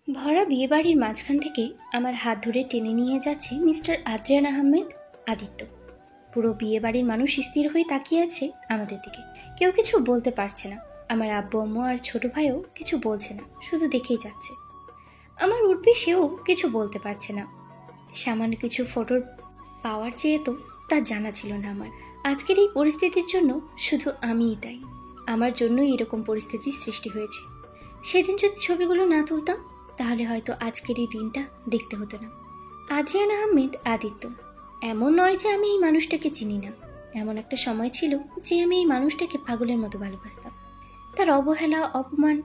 ভরা বিয়েবাড়ির মাঝখান থেকে আমার হাত ধরে টেনে নিয়ে যাচ্ছে মিস্টার আদ্রিয়ান আহমেদ আদিত্য। পুরো বিয়েবাড়ির মানুষ স্থির হয়ে তাকিয়ে আছে আমাদের দিকে। কেউ কিছু বলতে পারছে না। আমার আব্বু আম্মু আর ছোট ভাইও কিছু বলছে না, শুধু দেখেই যাচ্ছে। আমার উর্বি সেও কিছু বলতে পারছে না। সামান্য কিছু ফটোর পাওয়ার চেয়ে তো তার জানা ছিল না আমার। আজকের এই পরিস্থিতির জন্য শুধু আমিই দায়ী। আমার জন্যই এরকম পরিস্থিতির সৃষ্টি হয়েছে। সেদিন যদি ছবিগুলো না তুলতাম তাহলে হয়তো আজকের এই দিনটা দেখতে হতো না। আদ্রিয়ান আহমেদ আদিত্য। এমন নয় যে আমি এই মানুষটাকে চিনি না। এমন একটা সময় ছিল যে আমি এই মানুষটাকে পাগলের মতো ভালোবাসতাম। তার অবহেলা, অপমান,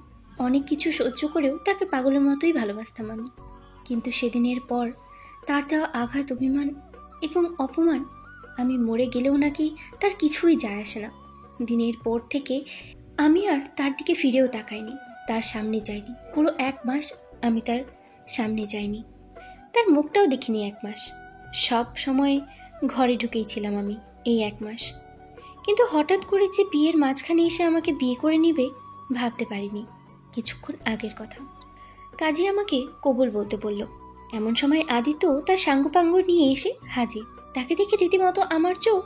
অনেক কিছু সহ্য করেও তাকে পাগলের মতোই ভালোবাসতাম আমি। কিন্তু সেদিনের পর তার দেওয়া আঘাত, অভিমান এবং অপমান, আমি মরে গেলেও নাকি তার কিছুই যায় আসে না। দিনের পর থেকে আমি আর তার দিকে ফিরেও তাকাইনি, তার সামনে যাইনি। পুরো 1 মাস আমি তার সামনে যাইনি, তার মুখটাও দেখিনি 1 মাস। সব সময় ঘরে ঢুকেই ছিলাম আমি এই 1 মাস। কিন্তু হঠাৎ করে যে বিয়ের মাঝখানে এসে আমাকে বিয়ে করে নিবে ভাবতে পারিনি। কিছুক্ষণ আগের কথা। কাজী আমাকে কবুল বলতে বলল। এমন সময় আদিত্য তার সাঙ্গপাঙ্গ নিয়ে এসে হাজির। তাকে দেখে রীতিমতো আমার চোখ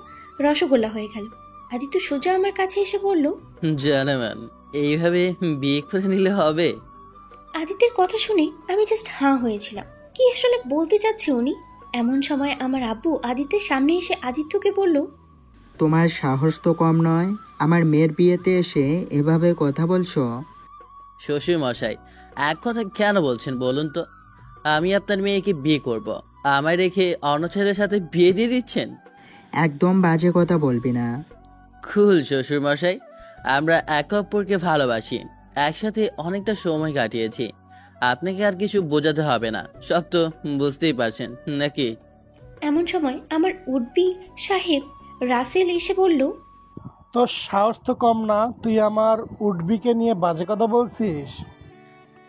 রসগোল্লা হয়ে গেল। আদিত্য সোজা আমার কাছে এসে বলল, জানেমান এইভাবে বিয়ে করে নিলে হবে? আদিত্যের কথা শুনে আমি জাস্ট হাঁ হয়েছিলাম। কি আসলে বলতে চাচ্ছে উনি? এমন সময় আমার আব্বু আদিত্যের সামনে এসে আদিত্যকে বলল, তোমার সাহস তো কম নয়, আমার মেয়ের বিয়েতে এসে এভাবে কথা বলছো? শ্বশুর মশাই, এক কথা কেন বলছেন বলুন তো? আমি আপনার মেয়েকে বিয়ে করব, আমায় রেখে অন্য ছেলের সাথে বিয়ে দিয়ে দিচ্ছেন? একদম বাজে কথা বলবি না। কুল শ্বশুর মশাই, আমরা একে অপরকে ভালোবাসি, একসাথে অনেকটা সময় কাটিয়েছি। আপনাকে আর কিছু বোঝাতে হবে না, সব তো বুঝতেই পারছেন নাকি? এমন সময় আমার উডবি সাহেব রাসেল এসে বলল, তোর সাহস তো কম না, তুই আমার উডবিকে নিয়ে বাজে কথা বলছিস?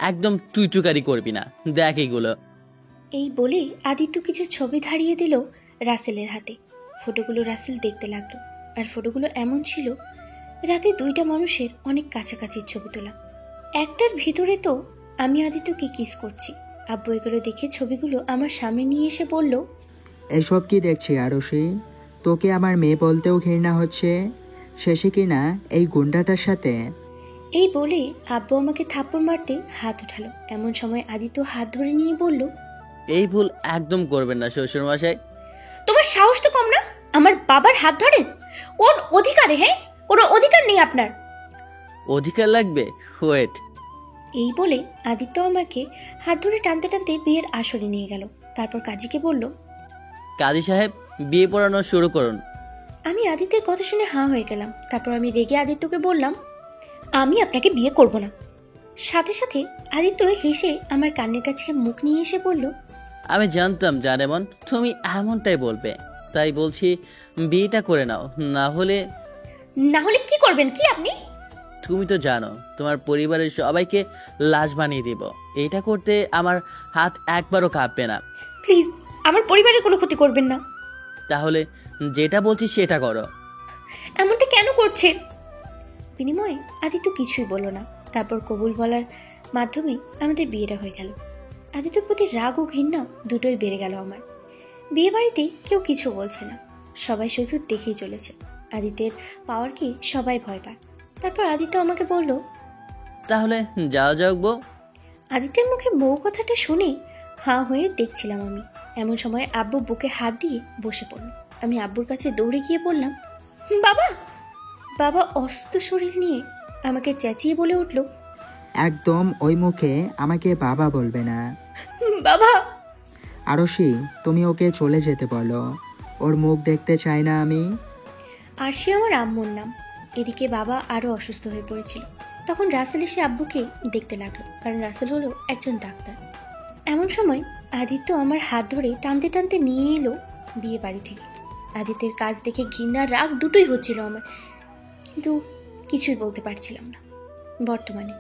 একদম টুইটুকারি করবি না, দেখ এগুলো। এই বলে আদিত্য কিছু ছবি ধারিয়ে দিল রাসেলের হাতে। ফটোগুলো রাসেল দেখতে লাগলো। আর ফটোগুলো এমন ছিল রাতে 2টা মানুষের অনেক কাছাকাছি ছবি তোলা। একটার ভিতরে তো আমি আদিত্যকে কিস করছি। আব্বু এগুলো দেখে ছবিগুলো আমার সামনে নিয়ে এসে বলল, এসব কি দেখছি আরশি? তোকে আমার মেয়ে বলতেও ঘৃণা হচ্ছে, শেষে কিনা এই গুন্ডাটার সাথে। এই বলে আব্বু আমাকে থাপ্পড় মারতে হাত উঠালো। এমন সময় আদিত্য হাত ধরে নিয়ে বলল, এই ভুল একদম করবেন না শ্বশুর মশাই। তোমার সাহস তো কম না, আমার বাবার হাত ধরেন? কোন অধিকারে? হ্যাঁ, কোনো অধিকার নেই আপনার। অধিকার লাগবে? ওয়েট। এই বলে আদিত্য আমাকে হাত ধরে টানতে টানতে বিয়ের আসরে নিয়ে গেল। তারপর কাজীকে বলল, কাজী সাহেব, বিয়ে পড়ানো শুরু করুন। আমি আদিত্যের কথা শুনে হাঁ হয়ে গেলাম। তারপর আমি রেগে আদিত্যকে বললাম, আমি আপনাকে বিয়ে করব না। সাথে সাথে আদিত্য হেসে আমার কানের কাছে মুখ নিয়ে এসে বলল, আমি জানতাম জানেমন তুমি এমনটাই বলবে, তাই বলছি বিয়েটা করে নাও, না হলে। না হলে কি করবেন কি আপনি? তুমি তো জানো তোমার পরিবারের সবাইকে লাশ বানিয়ে দিব। এটা করতে আমার হাত একবারও কাঁপবে না। প্লিজ আমার পরিবারের কোনো ক্ষতি করবেন না। তাহলে যেটা বলছি সেটা করো। এমনটা কেন করছেন? বিনিময়ে আদিত্য কিছুই বলল না। তারপর কবুল বলার মাধ্যমে আমাদের বিয়েটা হয়ে গেল। আদিত্যর প্রতি রাগ ও ঘৃণা দুটোই বেড়ে গেল আমার। বিয়ে বাড়িতে কেউ কিছু বলছে না, সবাই শুধু দেখেই চলেছে। আদিত্যের পাওয়ারকে সবাই ভয় পায়। তারপর আদিত্য আমাকে বলল, তাহলে যাও যাও বউ। আদিত্যের মুখে বউ কথাটা শুনে হাঁ হয়ে দেখছিলাম আমি। এমন সময় আব্বু বুকে হাত দিয়ে বসে পড়ল। আমি আব্বুর কাছে দৌড়ে গিয়ে বললাম, বাবা। বাবা অসুস্থ শরীর নিয়ে আমাকে চেঁচিয়ে বলে উঠল, একদম ওই মুখে আমাকে বাবা বলবে না। বাবা। আরশি, তুমি ওকে চলে যেতে বলো, ওর মুখ দেখতে চাই না আমি। আর সে আমার আম্মুর নাম। এদিকে বাবা আরো অসুস্থ হয়ে পড়েছিল। তখন রাসেল এসে আব্বুকে দেখতে লাগলো, কারণ রাসেল হলো একজন ডাক্তার। এমন সময় আদিত্য আমার হাত ধরে টানতে টানতে নিয়ে এলো বিয়ে বাড়ি থেকে। আদিত্যের কাজ দেখে ঘৃণা রাগ দুটোই হচ্ছিল আমার, কিন্তু কিছুই বলতে পারছিলাম না। বর্তমানে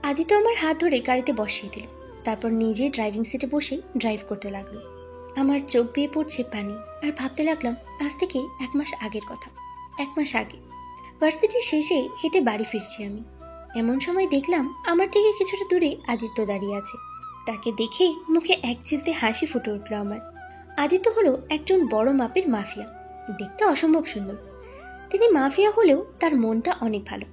আদিত্য আমার হাত ধরে গাড়িতে বসিয়ে দিল। তারপর নিজে ড্রাইভিং সিটে বসে ড্রাইভ করতে লাগলো। আমার চোখ বেয়ে পড়ছে পানি। আর ভাবতে লাগলাম আজ থেকে 1 মাস আগের কথা। 1 মাস আগে ভার্সিটি শেষে হেঁটে বাড়ি ফিরছি আমি। এমন সময় দেখলাম আমার থেকে কিছুটা দূরে আদিত্য দাঁড়িয়ে আছে। তাকে দেখে মুখে এক চিলতে হাসি ফুটে উঠল আমার। আদিত্য হলো একজন বড় মাপের মাফিয়া, দেখতে অসম্ভব সুন্দর। তিনি মাফিয়া হলেও তার মনটা অনেক ভালো।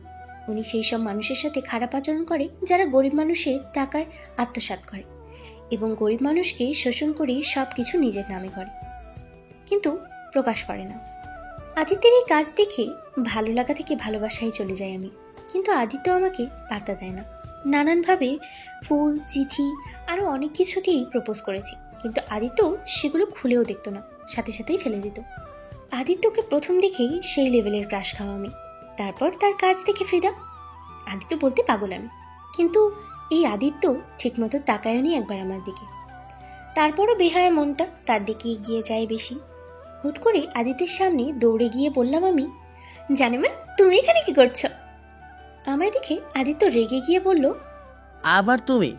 উনি সেই সব মানুষের সাথে খারাপ আচরণ করে যারা গরিব মানুষের টাকায় আত্মসাৎ করে এবং গরিব মানুষকে শোষণ করে সব কিছু নিজের নামে করে, কিন্তু প্রকাশ করে না। আদিত্যের এই কাজ দেখে ভালো লাগা থেকে ভালোবাসায় চলে যাই আমি, কিন্তু আদিত্য আমাকে পাত্তা দেয় না। নানানভাবে ফুল, চিঠি আরও অনেক কিছু দিয়েই প্রপোজ করেছি, কিন্তু আদিত্য সেগুলো খুলেও দেখতো না, সাথে সাথেই ফেলে দিত। আদিত্যকে প্রথম দেখেই সেই লেভেলের ক্রাশ খাওয়া আমি। তারপর তার কাজ দেখে ফিদা। আদিত্য বলতে পাগল আমি, কিন্তু এই আদিত্য ঠিকমতো তাকায়নি একবার আমার দিকে। তারপরও বেহায়া মনটা তার দিকে এগিয়ে যায় বেশি। হুট করে আদিত্যের সামনে দৌড়ে গিয়ে বললাম আমি, জানেমান তুমি এখানে কি করছো? আমায় দেখে আদিত্য রেগে গিয়ে বলল, আবার তুমি?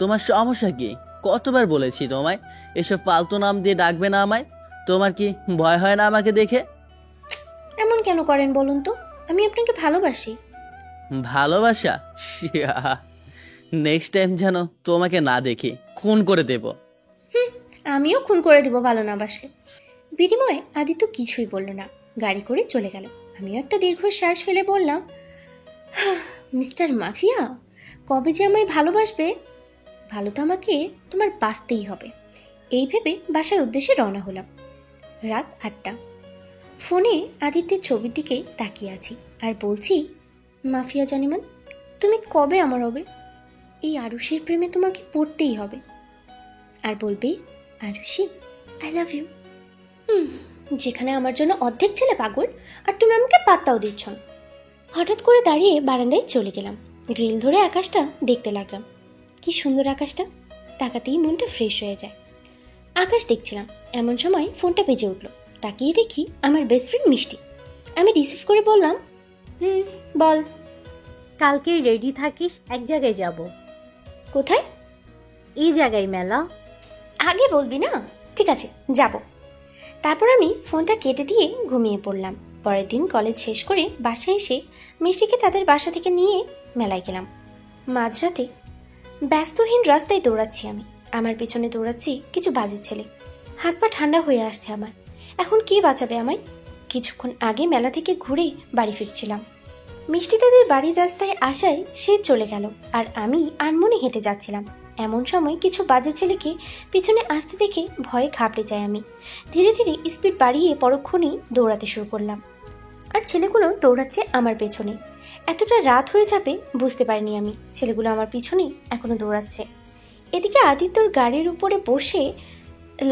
তোমার সমস্যা কি? কতবার বলেছি তোমায় এসব ফালতু নাম দিয়ে ডাকবে না আমায়? তোমার কি ভয় হয় না আমাকে দেখে? এমন কেন করেন বলুন তো? আমি আপনাকে ভালোবাসি। ভালোবাসা? নেক্সট টাইম যেন তোমাকে না দেখি খুন করে দেব। আমিও খুন করে দিব ভালো না বাসলে। বিনিময়ে আদিত্য কিছুই বলল না, গাড়ি করে চলে গেল। আমিও একটা দীর্ঘশ্বাস ফেলে বললাম, মিস্টার মাফিয়া, কবে যে আমায় ভালোবাসবে? ভালো তো আমাকে তোমার বাঁচতেই হবে। এই ভেবে বাসার উদ্দেশ্যে রওনা হলাম। রাত 8টা। ফোনে আদিত্যের ছবির দিকে তাকিয়ে আছি আর বলছি, মাফিয়া জানিমান, তুমি কবে আমার হবে? এই আরুষির প্রেমে তোমাকে পড়তেই হবে। আর বলবে, আরুষি আই লাভ ইউ। যেখানে আমার জন্য অর্ধেক ছেলে পাগল, আর তুমি আমাকে পাত্তাও দিচ্ছ না। হঠাৎ করে দাঁড়িয়ে বারান্দায় চলে গেলাম। গ্রিল ধরে আকাশটা দেখতে লাগলাম। কি সুন্দর আকাশটা, তাকাতেই মনটা ফ্রেশ হয়ে যায়। আকাশ দেখছিলাম, এমন সময় ফোনটা বেজে উঠল। তাকিয়ে দেখি আমার বেস্ট ফ্রেন্ড মিষ্টি। আমি রিসিভ করে বললাম, বল। কালকে রেডি থাকিস, এক জায়গায় যাব। কোথায়? এই জায়গায় মেলা। আগে বলবি না? ঠিক আছে, যাব। তারপর আমি ফোনটা কেটে দিয়ে ঘুমিয়ে পড়লাম। পরের দিন কলেজ শেষ করে বাসায় এসে মিষ্টিকে তাদের বাসা থেকে নিয়ে মেলায় গেলাম। মাঝরাতে ব্যস্তহীন রাস্তায় দৌড়াচ্ছি আমি। আমার পিছনে দৌড়াচ্ছি কিছু বাজে ছেলে। হাত পা ঠান্ডা হয়ে আসছে আমার। এখন কে বাঁচাবে আমায়? কিছুক্ষণ আগে মেলা থেকে ঘুরে বাড়ি ফিরছিলাম। মিষ্টি তাদের বাড়ির রাস্তায় আসায় সে চলে গেল, আর আমি আনমনে হেঁটে যাচ্ছিলাম। এমন সময় কিছু বাজে ছেলেকে পিছনে আসতে দেখে ভয়ে ঘাবড়ে যাই আমি। ধীরে ধীরে স্পিড বাড়িয়ে পরক্ষণেই দৌড়াতে শুরু করলাম, আর ছেলেগুলো দৌড়াচ্ছে আমার পেছনে। এতটা রাত হয়ে যাবে বুঝতে পারিনি আমি। ছেলেগুলো আমার পিছনেই এখনো দৌড়াচ্ছে। এদিকে আদিত্যর গাড়ির উপরে বসে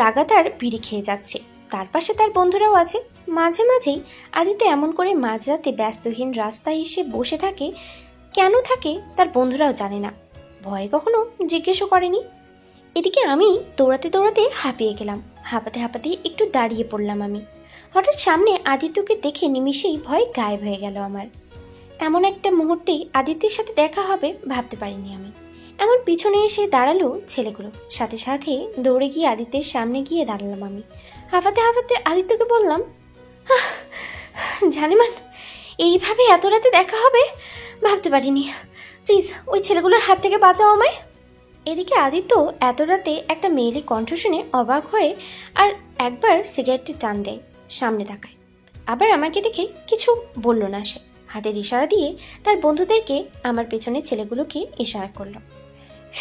লাগাতার বিড়ি খেয়ে যাচ্ছে। তার পাশে তার বন্ধুরাও আছে। মাঝে মাঝেই আদিত্য এমন করে মাঝরাতে ব্যস্তহীন রাস্তায় এসে বসে থাকে। কেন থাকে তার বন্ধুরাও জানে না, ভয়ে কখনো জিজ্ঞেসও করেনি। এদিকে আমি দৌড়াতে দৌড়াতে হাঁপিয়ে গেলাম। হাঁপাতে হাঁপাতে একটু দাঁড়িয়ে পড়লাম আমি। হঠাৎ সামনে আদিত্যকে দেখে নিমিষেই ভয় গায়েব হয়ে গেল আমার। এমন একটা মুহূর্তেই আদিত্যের সাথে দেখা হবে ভাবতে পারিনি আমি। এমন পিছনে এসে দাঁড়ালো ছেলেগুলো। সাথে সাথে দৌড়ে গিয়ে আদিত্যের সামনে গিয়ে দাঁড়ালাম আমি। হাঁপাতে হাঁপাতে আদিত্যকে বললাম, জানিমান, এইভাবে এত রাতে দেখা হবে ভাবতে পারিনি। প্লিজ ওই ছেলেগুলোর হাত থেকে বাঁচাও আমায়। এদিকে আদিত্য এত রাতে একটা মেয়েলি কণ্ঠ শুনে অবাক হয়ে আর একবার সিগারেটটি টান দেয়, সামনে তাকায়। আবার আমাকে দেখে কিছু বলল না সে। হাতের ইশারা দিয়ে তার বন্ধুদেরকে আমার পেছনে ছেলেগুলোকে ইশারা করল।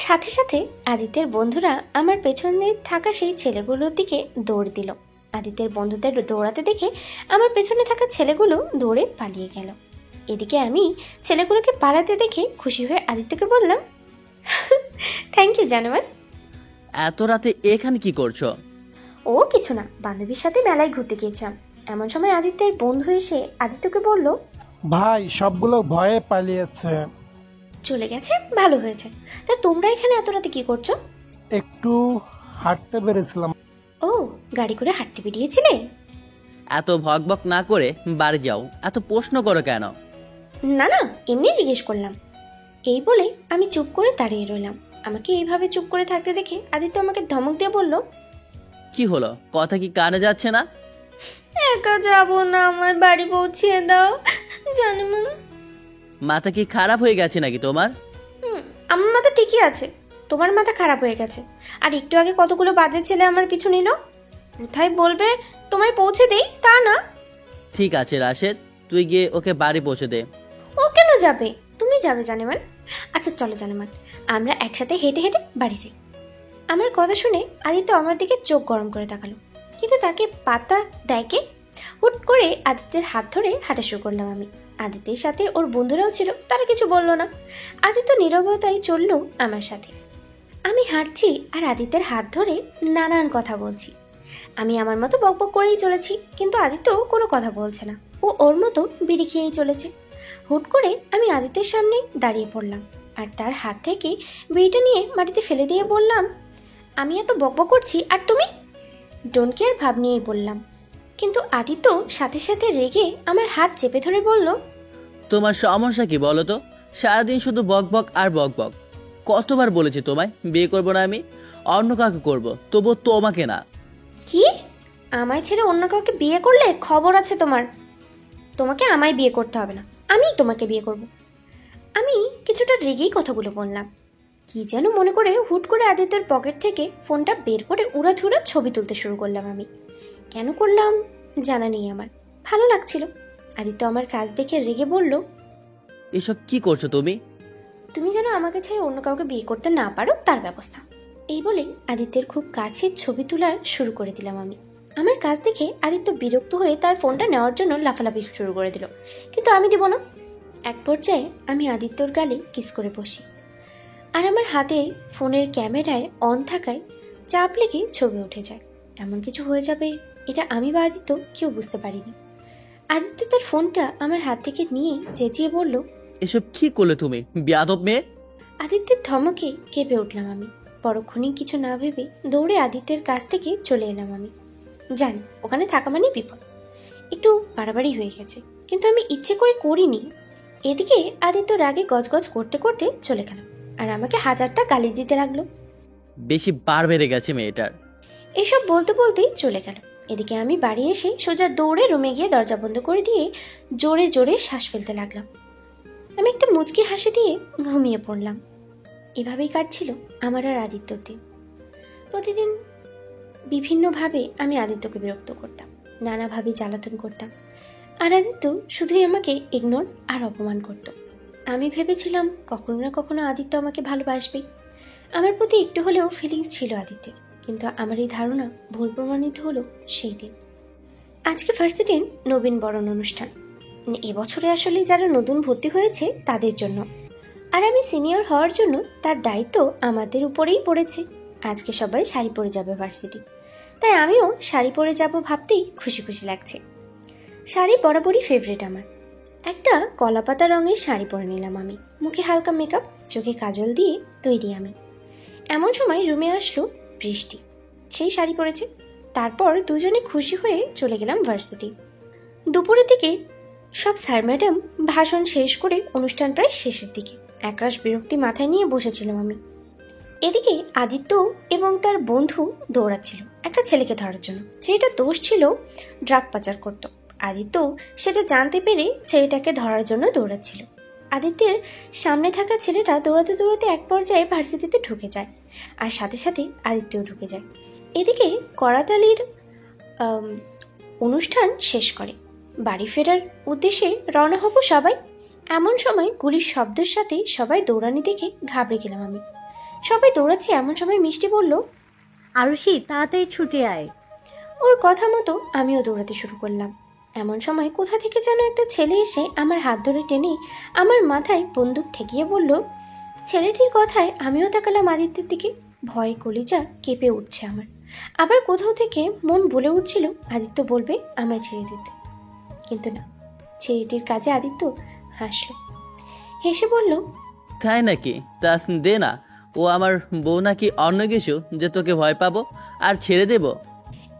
সাথে সাথে আদিত্যের বন্ধুরা আমার পেছনে থাকা সেই ছেলেগুলোর দিকে দৌড় দিল। আদিত্যের বন্ধুদের দৌড়াতে দেখে আমার পেছনে থাকা ছেলেগুলো দৌড়ে পালিয়ে গেল। এদিকে আমি ছেলেগুলোকে পালাতে দেখে খুশি হয়ে আদিত্যকে বললাম, থ্যাংক ইউ জানোয়ার। এত রাতে এখানে কি করছো? ও কিছু না, বান্ধবীর সাথে মেলায় ঘুরতে গিয়েছিলাম। এমন সময় আদিত্যের বন্ধু এসে আদিত্যকে বলল, ভাই সবগুলো ভয়ে পালিয়েছে। চলে গেছে, ভালো হয়েছে। তা তোমরা এখানে এত রাতে কি করছো? একটু হাঁটতে বেরিয়েছিলাম। ও, গাড়ি করে হাঁটতে বেরিয়েছিলে? এত ভকভক না করে বাড়ি যাও, এত প্রশ্ন করো কেন? না না, এমনি জিজ্ঞেস করলাম। এই বলে আমি চুপ করে দাঁড়িয়ে রইলাম। আমাকে এইভাবে চুপ করে থাকতে দেখে আদিত্য আমাকে ধমক দিয়ে বলল, কি হলো, কথা কি কানে যাচ্ছে না? একা যাবো না, আমার বাড়ি পৌঁছিয়ে দাও জানিমান। মাথা কি খারাপ হয়ে গেছে নাকি তোমার? আমার মাথা ঠিকই আছে। তোমার মাথা খারাপ হয়ে গেছে। আর একটু আগে কতগুলো বাজে ছেলে আমার পিছু নিল। কোথায় বলবে তোমায় পৌঁছে দেই তা না। ঠিক আছে রাশেদ, তুই গিয়ে ওকে বাড়ি পৌঁছে দে। ও কেন যাবে? তুমি যাবে জানেমান। আচ্ছা চলো জানেমান, আমরা একসাথে হেঁটে হেঁটে বাড়ি যাই। আমার কথা শুনে আদিত্য আমার দিকে চোখ গরম করে তাকালো, কিন্তু তাকে পাত্তা দেয় কে? হুট করে আদিত্যের হাত ধরে হাঁটা শুরু করলাম আমি। আদিত্যের সাথে ওর বন্ধুরাও ছিল, তারা কিছু বললো না। আদিত্য নীরবতায় চললো আমার সাথে। আমি হাঁটছি আর আদিত্যের হাত ধরে নানান কথা বলছি। আমি আমার মতো বকবক করেই চলেছি, কিন্তু আদিত্য কোনো কথা বলছে না। ও ওর মতো বিড়ি খেয়েই চলেছে। হুট করে আমি আদিত্যের সামনে দাঁড়িয়ে পড়লাম আর তার হাত থেকে বিড়িটা নিয়ে মাটিতে ফেলে দিয়ে বললাম, আমি এত বকবক করছি আর তুমি? ডোন্ট কেয়ার ভাব নিয়েই বললাম, কিন্তু আদিত্য সাথে সাথে রেগে আমার হাত চেপে ধরে বলল, তোমার সমস্যা কি বলো তো? সারাদিন শুধু বক বক আর বক বক। কতবার বলেছি তোমায় বিয়ে করবো না, আমি অন্য কাউকে করবো, তবু তোমাকে না। কি? আমায় ছেড়ে অন্য কাউকে বিয়ে করলে খবর আছে তোমার। তোমাকে আমায় বিয়ে করতে হবে না, আমিই তোমাকে বিয়ে করব। আমি কিছুটা রেগেই কথাগুলো বললাম। কি যেন মনে করে হুট করে আদিত্যের পকেট থেকে ফোনটা বের করে উড়াধুরা ছবি তুলতে শুরু করলাম আমি। কেন করলাম জানা নেই আমার, ভালো লাগছিল। আদিত্য আমার কাজ দেখে রেগে বলল, এসব কি করছো তুমি? তুমি যেন আমাকে ছেড়ে অন্য কাউকে বিয়ে করতে না পারো তার ব্যবস্থা। এই বলে আদিত্যের খুব কাছের ছবি তোলা শুরু করে দিলাম আমি। আমার কাজ দেখে আদিত্য বিরক্ত হয়ে তার ফোনটা নেওয়ার জন্য লাফালাফি শুরু করে দিল, কিন্তু আমি দিব না। এক পর্যায়ে আমি আদিত্যর গালে কিস করে বসি, আর আমার হাতে ফোনের ক্যামেরায় অন থাকায় চাপ লেগে ছবি উঠে যায়। এমন কিছু হয়ে যাবে এটা আমি বা আদিত্য কেউ বুঝতে পারিনি। আদিত্য তার ফোনটা আমার হাত থেকে নিয়ে চেঁচিয়ে বলল, এসব কি করলে তুমি, বেয়াদব মেয়ে? আদিত্যের ধমকে কেঁপে উঠলাম আমি। পরক্ষণেই কিছু না ভেবে দৌড়ে আদিত্যের কাছ থেকে চলে এলাম আমি। জানি ওখানে থাকা মানে বিপদ, একটু বাড়াবাড়ি হয়ে গেছে, কিন্তু আমি ইচ্ছে করে করিনি। এদিকে আদিত্য রাগে গজগজ করতে করতে চলে গেল আর আমাকে হাজারটা গালি দিতে লাগলো। বেশি বার বেড়ে গেছে মেয়েটার। এসব বলতে বলতেই চলে গেল। এদিকে আমি বাড়ি এসে সোজা দৌড়ে রুমে গিয়ে দরজা বন্ধ করে দিয়ে জোরে জোরে শ্বাস ফেলতে লাগলাম। আমি একটা মুচকি হাসি দিয়ে ঘুমিয়ে পড়লাম। এভাবেই কাটছিল আমার আর আদিত্যর দিন। প্রতিদিন বিভিন্নভাবে আমি আদিত্যকে বিরক্ত করতাম, নানাভাবে জ্বালাতন করতাম, আর আদিত্য শুধুই আমাকে ইগনোর আর অপমান করত। আমি ভেবেছিলাম কখনো না কখনো আদিত্য আমাকে ভালোবাসবে, আমার প্রতি একটু হলেও ফিলিংস ছিল আদিত্যের। কিন্তু আমার এই ধারণা ভুল প্রমাণিত হলো সেই দিন। আজকে ভার্সিটির নবীন বরণ অনুষ্ঠান। এবছরে আসলে যারা নতুন ভর্তি হয়েছে তাদের জন্য, আর আমি সিনিয়র হওয়ার জন্য তার দায়িত্ব আমাদের উপরেই পড়েছে। আজকে সবাই শাড়ি পরে যাবে ভার্সিটি, তাই আমিও শাড়ি পরে যাব ভাবতেই খুশি খুশি লাগছে। শাড়ি বরাবরই ফেভারিট আমার। একটা কলাপাতা রঙের শাড়ি পরে নিলাম আমি, মুখে হালকা মেকআপ, চোখে কাজল দিয়ে তৈরি আমি। এমন সময় রুমে আসলো বৃষ্টি, সেই শাড়ি পরেছে। তারপর দুজনে খুশি হয়ে চলে গেলাম ভার্সিটি। দুপুরের দিকে সব স্যার ম্যাডাম ভাষণ শেষ করে অনুষ্ঠান প্রায় শেষের দিকে। একরাশ বিরক্তি মাথায় নিয়ে বসেছিলাম আমি। এদিকে আদিত্য এবং তার বন্ধু দৌড়াচ্ছিল একটা ছেলেকে ধরার জন্য। ছেলেটার দোষ ছিল ড্রাগ পাচার করত। আদিত্য সেটা জানতে পেরে ছেলেটাকে ধরার জন্য দৌড়াচ্ছিল। আদিত্যের সামনে থাকা ছেলেটা দৌড়াতে দৌড়াতে এক পর্যায়ে ভার্সিটিতে ঢুকে যায়, আর সাথে সাথে আদিত্যও ঢুকে যায়। এদিকে করাতালির অনুষ্ঠান শেষ করে বাড়ি ফেরার উদ্দেশ্যে রওনা হব সবাই। এমন সময় গুলির শব্দের সাথে সবাই দৌড়ানি দেখে ঘাবড়ে গেলাম আমি। সবাই দৌড়াচ্ছে এমন সময় মিষ্টি বলল, আরুষি তাড়াতাড়ি ছুটে আয়। ওর কথা মতো আমিও দৌড়াতে শুরু করলাম। এমন সময় কোথা থেকে যেন একটা ছেলে এসে আমার হাত ধরে টেনে আমার মাথায় বন্দুক ঠেকিয়ে বলল। ছেলেটির কথায় আমিও তাকালাম আদিত্যের দিকে। ভয়ে কলিজা কেঁপে উঠছে আমার। আবার কোথাও থেকে মন বলে উঠছিল আদিত্য বলবে আমায় ছেড়ে দিতে, কিন্তু না, ছেলেটির কাজে আদিত্য হাসলো, হেসে বলল, তাই নাকি? তা দে না, ও আমার বউ নাকি অন্য কিছু যে তোকে ভয় পাবো আর ছেড়ে দেব?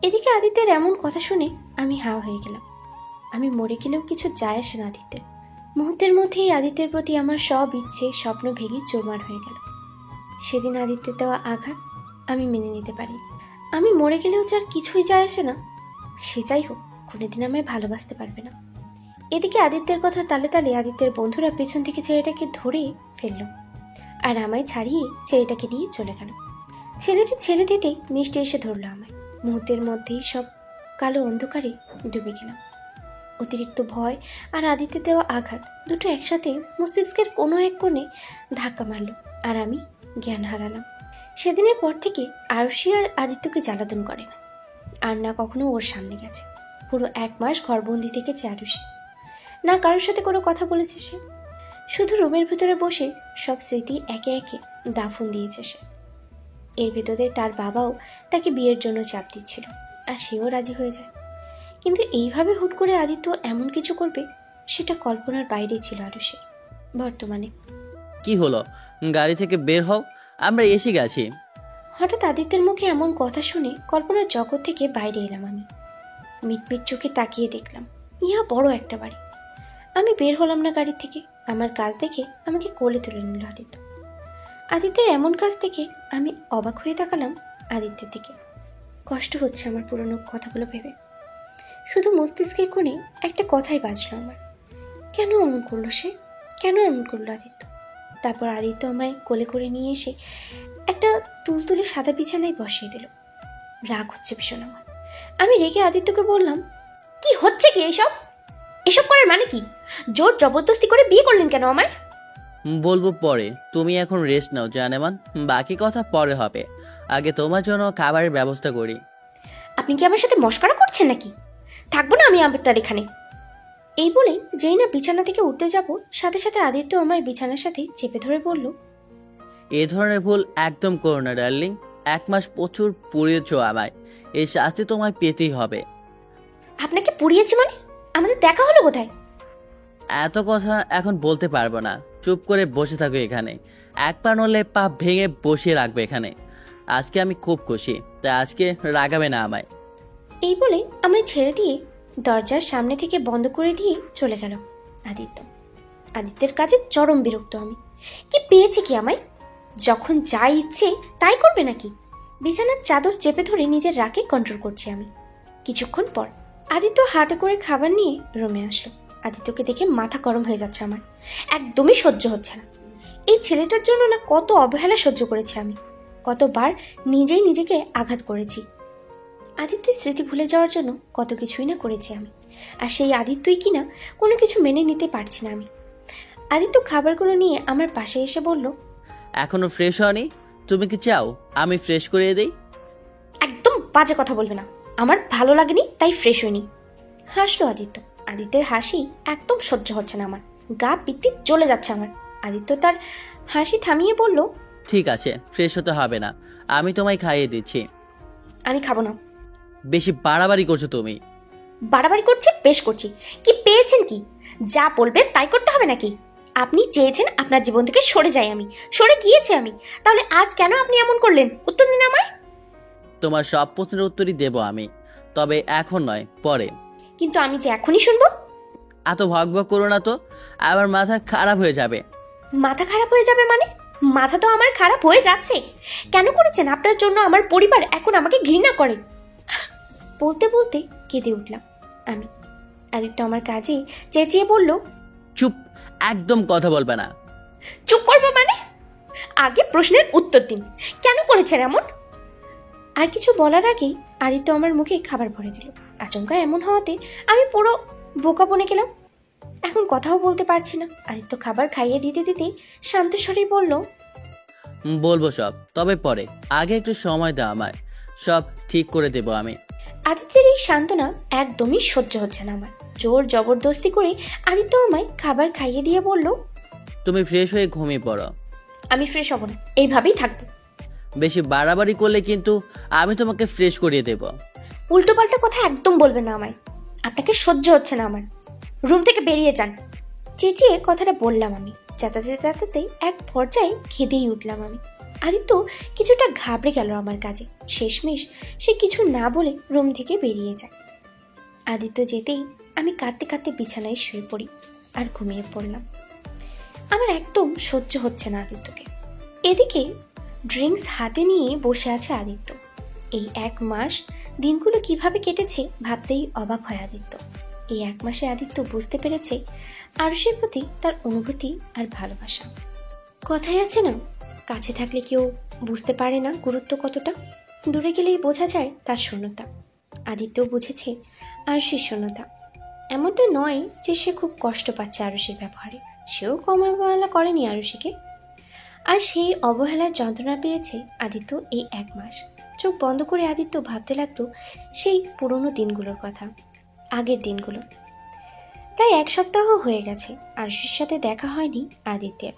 এদিকে আদিত্যের এমন কথা শুনে আমি হা হয়ে গেলাম। আমি মরে গেলেও কিছু যায় আসে না আদিত্যের। মুহূর্তের মধ্যেই আদিত্যের প্রতি আমার সব ইচ্ছে স্বপ্ন ভেঙে চোরমার হয়ে গেল। সেদিন আদিত্যের দেওয়া আঘাত আমি মেনে নিতে পারি। আমি মরে গেলেও যার কিছুই যায় আসে না, সে যাই হোক কোনোদিন আমায় ভালোবাসতে পারবে না। এদিকে আদিত্যের কথা তালে তালে আদিত্যের বন্ধুরা পেছন থেকে ছেলেটাকে ধরে ফেলল। আর আমায় ছাড়িয়ে ছেলেটাকে নিয়ে চলে গেল। ছেলেটি ছেড়ে দিতেই মিষ্টি এসে ধরলো আমায়। মুহূর্তের মধ্যেই সব কালো অন্ধকারে ডুবে গেলাম। অতিরিক্ত ভয় আর আদিত্যের দেওয়া আঘাত দুটো একসাথে মস্তিষ্কের কোনো এক কোণে ধাক্কা মারল, আর আমি জ্ঞান হারালাম। সেদিনের পর থেকে আরুষি আর আদিত্যকে জ্বালাতন করে না, আর না কখনো ওর সামনে গেছে। পুরো 1 মাস ঘরবন্দি থেকেছে আরুষি। না কারোর সাথে কোনো কথা বলেছে সে, শুধু রুমের ভেতরে বসে সব স্মৃতি একে একে দাফন দিয়েছে সে। এর ভেতরে তার বাবাও তাকে বিয়ের জন্য চাপ দিচ্ছিল, আর সেও রাজি হয়ে যায়। কিন্তু এইভাবে হুট করে আদিত্য এমন কিছু করবে সেটা কল্পনার বাইরে ছিল আরুষের। বর্তমানে কি হলো? গাড়ি থেকে বের হও, আমরা এসে গেছি। হঠাৎ আদিত্যের মুখে এমন কথা শুনে কল্পনার জগৎ থেকে বাইরে এলাম আমি। মিটমিট চোখে তাকিয়ে দেখলাম ইহা বড় একটা বাড়ি। আমি বের হলাম না গাড়ি থেকে। আমার কাজ দেখে আমাকে কোলে তুলে নিল আদিত্য। আদিত্যের এমন কাজ দেখে আমি অবাক হয়ে তাকালাম আদিত্যের দিকে। কষ্ট হচ্ছে আমার পুরনো কথাগুলো ভেবে। শুধু মস্তিষ্কের কোণে একটা কথাই বাজলো আমার, কেন এমন করলো সে? কেন এমন করলো আদিত্য? তারপর আদিত্য আমায় কোলে করে নিয়ে এসে একটা তুলতুলে সাদা বিছানায় বসিয়ে দিল। রাগ হচ্ছে ভীষণ আমার। আমি রেগে আদিত্যকে বললাম, কি হচ্ছে কি এসব? এসব করার মানে কি? জোর জবরদস্তি করে বিয়ে করলেন কেন আমায়? বলবো পরে, তুমি এখন রেস্ট নাও জানেমান, বাকি কথা পরে হবে। আগে তোমার জন্য খাবারের ব্যবস্থা করি। আপনি কি আমার সাথে মশকরা করছেন নাকি? থাকবো না আমি আপনার এখানে। এই বলে যেই না বিছানা থেকে উঠতে যাব, সাথে সাথে আদিত্য আমায় বিছানার সাথে চেপে ধরে বলল, এ ধরনের ভুল একদম করো না ডার্লিং। 1 মাস প্রচুর পুড়িয়েছ আমায়, এই শাস্তি তোমায় পেতেই হবে। আপনাকে পুড়িয়েছি মানে? আমাদের দেখা হলো কোথায়? এত কথা এখন বলতে পারবো না, চুপ করে বসে থাকো এখানে। 1 পা নড়লে পা ভেঙে বসিয়ে রাখবে এখানে। আজকে আমি খুব খুশি, তাই আজকে রাগাবে না আমায়। এই বলে আমায় ছেড়ে দিয়ে দরজার সামনে থেকে বন্ধ করে দিয়ে চলে গেল আদিত্য। আদিত্যের কাজে চরম বিরক্ত আমি। কি পেয়েছি কি আমায়? যখন যা ইচ্ছে তাই করবে নাকি? বিছানার চাদর চেপে ধরে নিজের রাগে কন্ট্রোল করছি আমি। কিছুক্ষণ পর আদিত্য হাতে করে খাবার নিয়ে রুমে আসলো। আদিত্যকে দেখে মাথা গরম হয়ে যাচ্ছে আমার। একদমই সহ্য হচ্ছে না। এই ছেলেটার জন্য না কত অবহেলা সহ্য করেছি আমি, কতবার নিজেই নিজেকে আঘাত করেছি। আদিত্যের স্মৃতি ভুলে যাওয়ার জন্য কত কিছুই না করেছি আমি, আর সেই আদিত্যই কিনা কোনো কিছু মেনে নিতে পারছি না আমি। আদিত্য খাবারগুলো নিয়ে আমার পাশে এসে বলল, এখনো ফ্রেশ হয়নি? তুমি কি চাও আমি ফ্রেশ করিয়ে দেই? একদম বাজে কথা বলবে না, আমার ভালো লাগেনি তাই ফ্রেশ হয়নি। হাসলো আদিত্য। আদিত্যের হাসি একদম সহ্য হচ্ছে না আমার, গা পিত্তি চলে যাচ্ছে আমার। আদিত্য তার হাসি থামিয়ে বলল, ঠিক আছে, ফ্রেশ হতে হবে না, আমি তোমায় খাইয়ে দিচ্ছি। আমি খাবো না। বেশি বাড়াবাড়ি করছো তুমি। বাড়াবাড়ি করছি? বেশ করছি। কি পেয়েছেন কি? যা বলবেন তাই করতে হবে নাকি? আপনি চেয়েছেন আপনার জীবন থেকে সরে যাই আমি, সরে গিয়েছি আমি, তাহলে আজ কেন আপনি এমন করলেন? উত্তর দিন আমায়। তোমার সব প্রশ্নের উত্তরই দেব আমি, তবে এখন নয়, পরে। কিন্তু আমি যে এখনই শুনবো। এত ভগভগ করো না তো, আমার মাথা খারাপ হয়ে যাবে। মাথা খারাপ হয়ে যাবে মানে? মাথা তো আমার খারাপ হয়ে যাচ্ছে। কেন করেছেন? আপনার জন্য আমার পরিবার এখন আমাকে ঘৃণা করে। বলতে বলতে কেঁদে উঠলাম আমি। আদিত্য আমার কাজে চেঁচিয়ে বলল, চুপ, একদম কথা বলবে না। চুপ করবো মানে? আগে প্রশ্নের উত্তর দিন, কেন করেছেন এমন? আর কিছু বলার আগেই আদিত্য আমার মুখে খাবার ভরে দিল। আচমকা এমন হওয়াতে আমি পুরো বোকা বনে গেলাম। এখন কথাও বলতে পারছি না। আদিত্য খাবার খাইয়ে দিতে দিতে শান্ত স্বরেই বলল, বলবো সব, তবে পরে। আগে একটু সময় দাও আমায়, সব ঠিক করে দেব আমি। আদিত্যের এই সান্ত্বনা একদমই সহ্য হচ্ছে না আমার। জোর জবরদস্তি করে আদিত্য আমায় খাবার খাইয়ে দিয়ে বলল, তুমি ফ্রেশ হয়ে ঘুমিয়ে পড়ো। আমি ফ্রেশ হব না, এইভাবেই থাকবো। বেশি বাড়াবাড়ি করলে কিন্তু আমি তোমাকে ফ্রেশ করিয়ে দেব। উল্টোপাল্টা কথা একদম বলবেন না আমায়। আপনাকে সহ্য হচ্ছে না আমার, রুম থেকে বেরিয়ে যান। চেঁচিয়ে কথাটা বললাম আমি। চেঁচাতে চেঁচাতে এক পর্যায়ে খেদেই উঠলাম আমি। আদিত্য কিছুটা ঘাবড়ে গেল আমার কাজে। শেষমেশ সে কিছু না বলে রুম থেকে বেরিয়ে যায়। আদিত্য যেতেই আমি কাঁদতে কাঁদতে বিছানায় শুয়ে পড়ি আর ঘুমিয়ে পড়লাম। আমার একদম সহ্য হচ্ছে না আদিত্যকে। এদিকে ড্রিঙ্কস হাতে নিয়ে বসে আছে আদিত্য। এই 1 মাস দিনগুলো কিভাবে কেটেছে ভাবতেই অবাক হয় আদিত্য। এই 1 মাসে আদিত্য বুঝতে পেরেছে আরুষের প্রতি তার অনুভূতি আর ভালোবাসা কথায় আছে না, কাছে থাকলে কেউ বুঝতে পারে না গুরুত্ব কতটা, দূরে গেলেই বোঝা যায় তার শূন্যতা। আদিত্যও বুঝেছে আরুষির শূন্যতা। এমনটা নয় যে সে খুব কষ্ট পাচ্ছে আরুষির ব্যবহারে, সেও কম অবহেলা করেনি আরুষিকে। আর সেই অবহেলার যন্ত্রণা পেয়েছে আদিত্য এই 1 মাস। চোখ বন্ধ করে আদিত্য ভাবতে লাগলো সেই পুরনো দিনগুলোর কথা, আগের দিনগুলো। প্রায় 1 সপ্তাহ হয়ে গেছে আরুষির সাথে দেখা হয়নি আদিত্যের।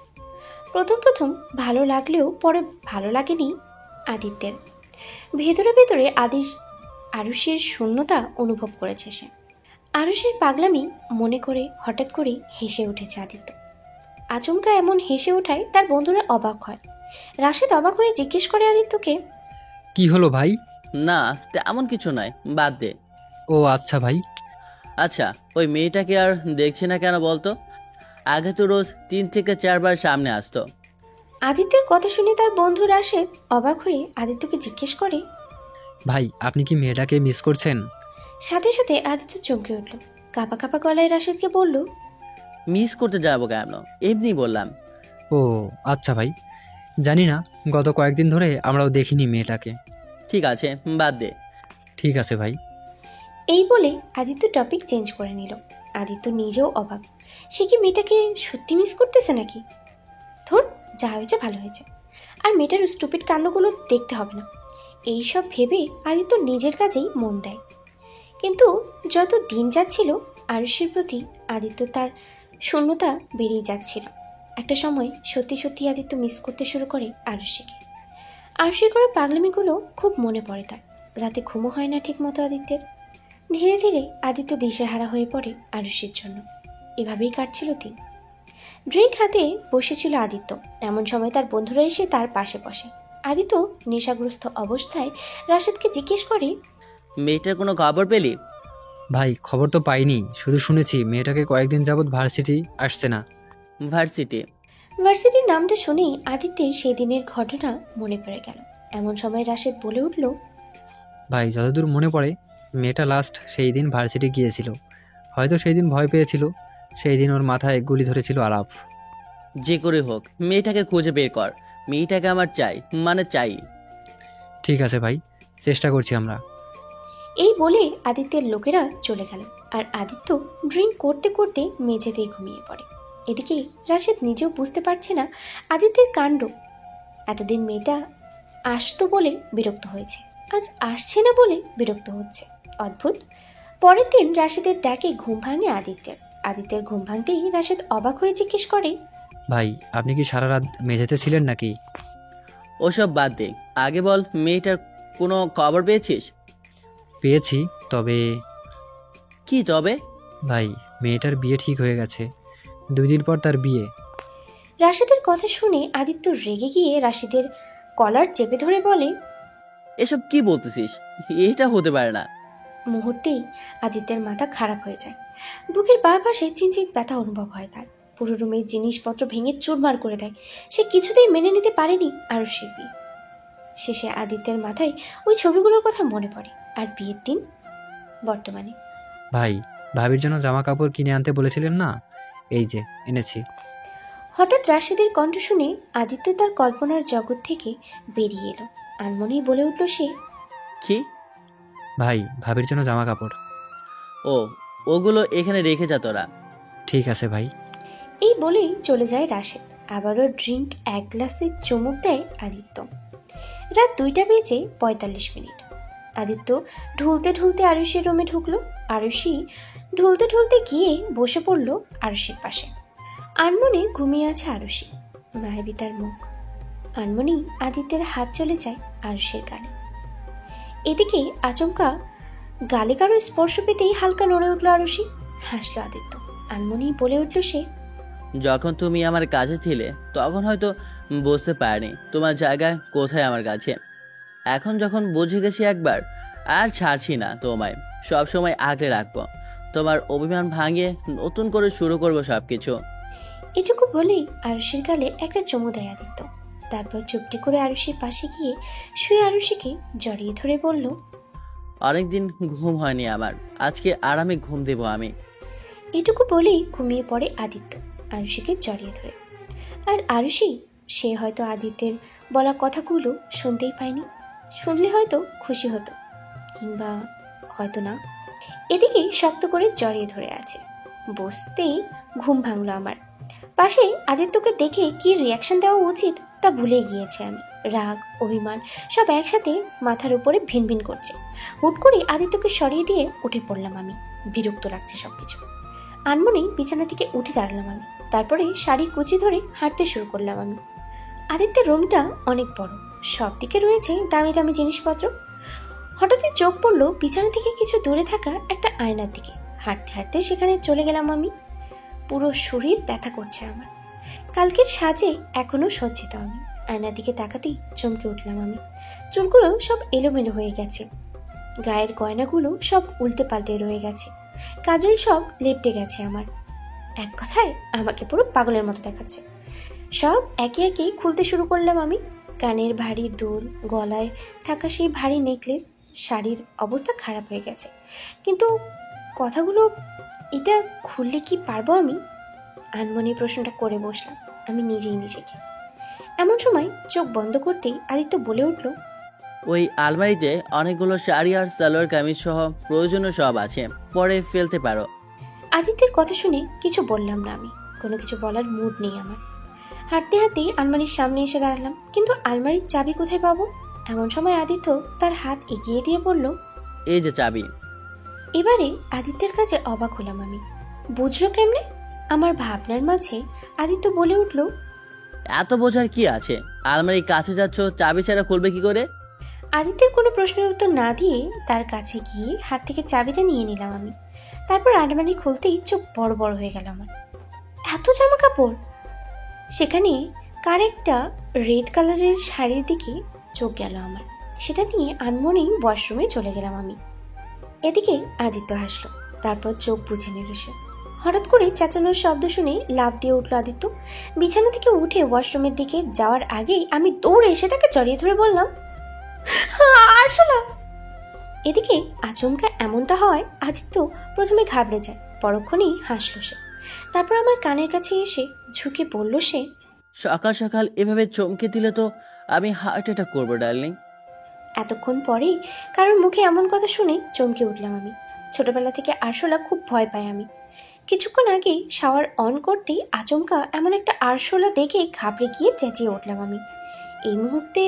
প্রথম প্রথম ভালো লাগলেও পরে ভালো লাগেনি আদিত্যের। ভেতরে ভেতরে আরুষির শূন্যতা অনুভব করেছে সে। আরুষির পাগলামি মনে করে হঠাৎ করে হেসে উঠেছে আদিত্য। আচমকা এমন হেসে ওঠায় তার বন্ধুরা অবাক হয়। রাশেদ অবাক হয়ে জিজ্ঞেস করে আদিত্যকে, কি হলো ভাই? না তেমন কিছু নয়, বাদ দে। ও আচ্ছা ভাই। আচ্ছা, ওই মেয়েটাকে আর দেখছি না কেন বলতো? আগে তো রোজ 3 থেকে 4 বার সামনে আসতো। আদিত্যের কথা শুনে তার বন্ধু রাশেদ অবাক হয়ে আদিত্যকে জিজ্ঞেস করে। ভাই আপনি কি মেয়েটাকে মিস করছেন? সাথে সাথে আদিত্য চমকে উঠল। কাঁপা কাঁপা গলায় রাশেদকে বলল, মিস করতে যাবো কেন, এমনি বললাম। ও আচ্ছা ভাই, জানি না, গত কয়েকদিন ধরে আমরাও দেখিনি মেয়েটাকে। ঠিক আছে, বাদ দে। ঠিক আছে ভাই। এই বলে আদিত্য টপিক চেঞ্জ করে নিল। আদিত্য নিজেও অবাক, সে কি মেয়েটাকে সত্যি মিস করতেছে নাকি? ধর, যা হয়েছে ভালো হয়েছে, আর মেয়েটার স্টুপিড কাণ্ডগুলো দেখতে হবে না, এইসব ভেবে আদিত্য নিজের কাজেই মন দেয়। কিন্তু যত দিন যাচ্ছিল আরুষির প্রতি আদিত্য তার শূন্যতা বেড়েই যাচ্ছিল। একটা সময় সত্যি সত্যি আদিত্য মিস করতে শুরু করে আরুষিকে। আরুষির করা পাগলামিগুলো খুব মনে পড়ে তার। রাতে ঘুমও হয় না ঠিক মতো আদিত্যের। ধীরে ধীরে আদিত্য দিশেহারা হয়ে পড়ে আরুষির জন্য। এভাবেই কাটছিল দিন। ড্রিঙ্ক হাতে বসেছিল আদিত্য। এমন সময় তার বন্ধুরা এসে তার পাশে বসে। আদিত্য নেশাগ্রস্ত অবস্থায় রাশেদকে জিজ্ঞেস করে, মেয়েটার কোনো খবর পেলি? ভাই খবর তো পাইনি, শুধু শুনেছি মেয়েটাকে কয়েকদিন যাবৎ ভার্সিটি আসছে না। ভার্সিটির নামটা শুনেই আদিত্যের সেই দিনের ঘটনা মনে পড়ে গেল। এমন সময় রাশেদ বলে উঠল, ভাই যতদূর মনে পড়ে মেয়েটা লাস্ট সেই দিন ভার্সিটি গিয়েছিল। হয়তো সেই দিন ভয় পেয়েছিল, সেই দিন ওর মাথায় গুলি ধরেছিল আরাফ। যে করে হোক মেয়েটাকে খুঁজে বের কর। মেয়েটাকে আমার চাই, মানে চাই। ঠিক আছে ভাই, চেষ্টা করছি আমরা। এই বলে আদিত্যের লোকেরা চলে গেল। আর আদিত্য ড্রিঙ্ক করতে করতে মেঝেতেই ঘুমিয়ে পড়ে। এদিকে রাশেদ নিজেও বুঝতে পারছে না আদিত্যের কাণ্ড। এতদিন মেয়েটা আসতো বলে বিরক্ত হয়েছে, আজ আসছে না বলে বিরক্ত হচ্ছে। অদ্ভুত। পরের দিন রাশেদের ডাকে ঘুম ভাঙে আদিত্যের। আদিত্যের ঘুম ভাঙতেই রাশেদ অবাক হয়ে জিজ্ঞেস করে, ভাই আপনি কি সারা রাত মেঝেতে ছিলেন নাকি? ওসব বাদ দে, আগে বল মেয়েটার কোনো খবর পেয়েছিস? পেয়েছি, তবে কি তবে? ভাই মেয়েটার বিয়ে ঠিক হয়ে গেছে, 2 দিন পর তার বিয়ে। রাশেদের কথা শুনে আদিত্য রেগে গিয়ে রাশেদের কলার চেপে ধরে বলে, এসব কি বলতেছিস? এটা হতে পারে না। মুহূর্তেই আদিত্যের মাথা খারাপ হয়ে যায়। বুকের বাঁ পাশে চিনচিন ব্যথা অনুভব হয় তার। পুরো রুমের জিনিসপত্র ভেঙে চুরমার করে দেয়। সে কিছুতেই মেনে নিতে পারেনি আরুষির বিয়ে। শেষে আদিত্যের মাথায় ওই ছবিগুলোর কথা মনে পড়ে, আর বিয়ের দিন বর্তমানে। ভাই ভাবির জন্য জামা কাপড় কিনে আনতে বলেছিলেন না, এই যে এনেছি। হঠাৎ রাশেদের কণ্ঠ শুনে আদিত্য তার কল্পনার জগৎ থেকে বেরিয়ে এলো। আনমনেই বলে উঠল সে, কি? ভাই ভাবির জন্য জামা কাপড়। ও, ওগুলো এখানে রেখে যা তোরা। ঠিক আছে ভাই। এই বলেই চলে যায় রাশেদ। আবারও ড্রিঙ্ক 1 গ্লাসে চুমুক দেয় আদিত্য। রাত 2:45। আদিত্য ঢুলতে ঢুলতে আরুষির রুমে ঢুকলো। আরুষি ঢুলতে ঢুলতে গিয়ে বসে পড়ল আরুষির পাশে। আনমনে ঘুমিয়ে আছে আরুষি, মায়াবী তার মুখ। আনমনি আদিত্যের হাত চলে যায় আরুষির গালে। এদিকে আচমকা গালে কারো স্পর্শ পেতেই হালকা নড়ে উঠল আরুষি। হাসলো আদিত্য। আনমনি বলে উঠল সে, যখন তুমি আমার কাছে ছিলে তখন হয়তো বুঝতে পারিনি তোমার জায়গা কোথায় আমার কাছে। এখন যখন বুঝে গেছি একবার, আর ছাড়ছি না তোমায়। সব সময় আগলে রাখবো। তোমার অভিমান ভাঙিয়ে নতুন করে শুরু করবো সবকিছু। এটুকু বলেই আরুষির গালে একটা চুমু দেয় আদিত্য। তারপর চুপটি করে আরুষির পাশে গিয়ে শুয়ে আরুষিকে জড়িয়ে ধরে বলল, অনেকদিন ঘুম হয়নি আমার, আজকে আরামে ঘুম দেবো আমি। এটুকু বলেই ঘুমিয়ে পড়ে আদিত্য আরুষিকে জড়িয়ে ধরে। আর আরুষি সে হয়তো আদিত্যের বলা কথাগুলো শুনতেই পায়নি। শুনলে হয়তো খুশি হতো, কিংবা হয়তো না। এদিকে শক্ত করে জড়িয়ে ধরে আছে। বসতেই ঘুম ভাঙলো আমার। পাশে আদিত্যকে দেখে কি রিয়াকশন দেওয়া উচিত তা ভুলে গিয়েছে আমি। রাগ, অভিমান সব একসাথে মাথার উপরে ভিনভিন করছে। হুট করে আদিত্যকে সরিয়ে দিয়ে উঠে পড়লাম আমি। বিরক্ত লাগছে সবকিছু। আনমনেই বিছানা থেকে উঠে দাঁড়ালাম আমি। তারপরে শাড়ি কুচি ধরে হাঁটতে শুরু করলাম আমি। আদিত্যের রুমটা অনেক বড়, সব দিকে রয়েছে দামি দামি জিনিসপত্র। হঠাৎই চোখ পড়লো বিছানা থেকে কিছু দূরে থাকা একটা আয়নার দিকে। হাঁটতে হাঁটতে সেখানে চলে গেলাম আমি। পুরো শরীর ব্যথা করছে আমার। কালকের সাজে এখনো সজ্জিত আমি। আয়নার দিকে তাকাতেই চমকে উঠলাম আমি। চুলগুলো সব এলোমেলো হয়ে গেছে, গায়ের গয়নাগুলো সব উল্টে পাল্টে রয়ে গেছে, কাজল সব লেপটে গেছে আমার। এক কথায় আমাকে পুরো পাগলের মতো দেখাচ্ছে। সব একে একে খুলতে শুরু করলাম আমি। কানের ভারী দুল, গলায় থাকা সেই ভারী নেকলেস, শাড়ির অবস্থা খারাপ হয়ে গেছে। কিন্তু কথাগুলো এটা খুললে কি পারবো আমি? আনমনে প্রশ্নটা করে বসলাম আমি নিজেই নিজেকে। এমন সময় চোখ বন্ধ করতেই আদিত্য বলে উঠল, ওই আলমারিতে অনেকগুলো শাড়ি আর সালোয়ার কামিজ সহ প্রয়োজনীয় সব আছে, পরে ফেলতে পারো। আদিত্যের কথা শুনে কিছু বললাম না আমি। কোনো কিছু বলার মুড নেই আমার। হাঁটতে হাঁটতেই আলমারির সামনে এসে দাঁড়ালাম, কিন্তু আলমারির চাবি কোথায় পাবো? এমন সময় আদিত্য তার হাত এগিয়ে দিয়ে বলল, এই যে চাবি। এবারে আদিত্যের কাছে অবাক হলাম আমি। বুঝলো কেমনে? আমার ভাবনার মাঝে আদিত্য বলে উঠল, এত বোঝার কি আছে? আলমারির কাছে যাচ্ছ, চাবি ছাড়া খুলবে কি করে? আদিত্যের কোনো প্রশ্নের উত্তর না দিয়ে তার কাছে গিয়ে হাত থেকে চাবিটা নিয়ে নিলাম আমি। তারপর আলমারি খুলতেই চোখ বড় বড় হয়ে গেল আমার। এত জামা কাপড়! সেখানে কার একটা রেড কালারের শাড়ির দিকে চোখ গেল আমার। সেটা নিয়ে আনমনেই ওয়াশরুমে চলে গেলাম আমি। এদিকে আদিত্য হাসলো, তারপর চোখ বুঝে নিল সে। হঠাৎ করে চেঁচানোর শব্দ শুনে লাফ দিয়ে উঠল আদিত্য। বিছানা থেকে উঠে ওয়াশরুমের দিকে যাওয়ার আগেই আমি দৌড়ে এসে তাকে জড়িয়ে ধরে বললাম, আরশোলা! এদিকে আচমকা এমনটা হয় আদিত্য প্রথমে ঘাবড়ে যায়, পরক্ষণেই হাসল সে। তারপর আমার কানের কাছে এসে ঝুঁকে বলল সে, সকাল সকাল এভাবে চমকে দিলে তো আমি হার্ট অ্যাটাক করবো ডার্লিং। এতক্ষণ পরেই কারোর মুখে এমন কথা শুনে চমকে উঠলাম আমি। ছোটবেলা থেকে আরশোলা খুব ভয় পাই আমি। কিছুক্ষণ আগেই শাওয়ার অন করতেই আচমকা এমন একটা আরশোলা দেখে ঘাবড়ে গিয়ে চেঁচিয়ে উঠলাম আমি। এই মুহূর্তে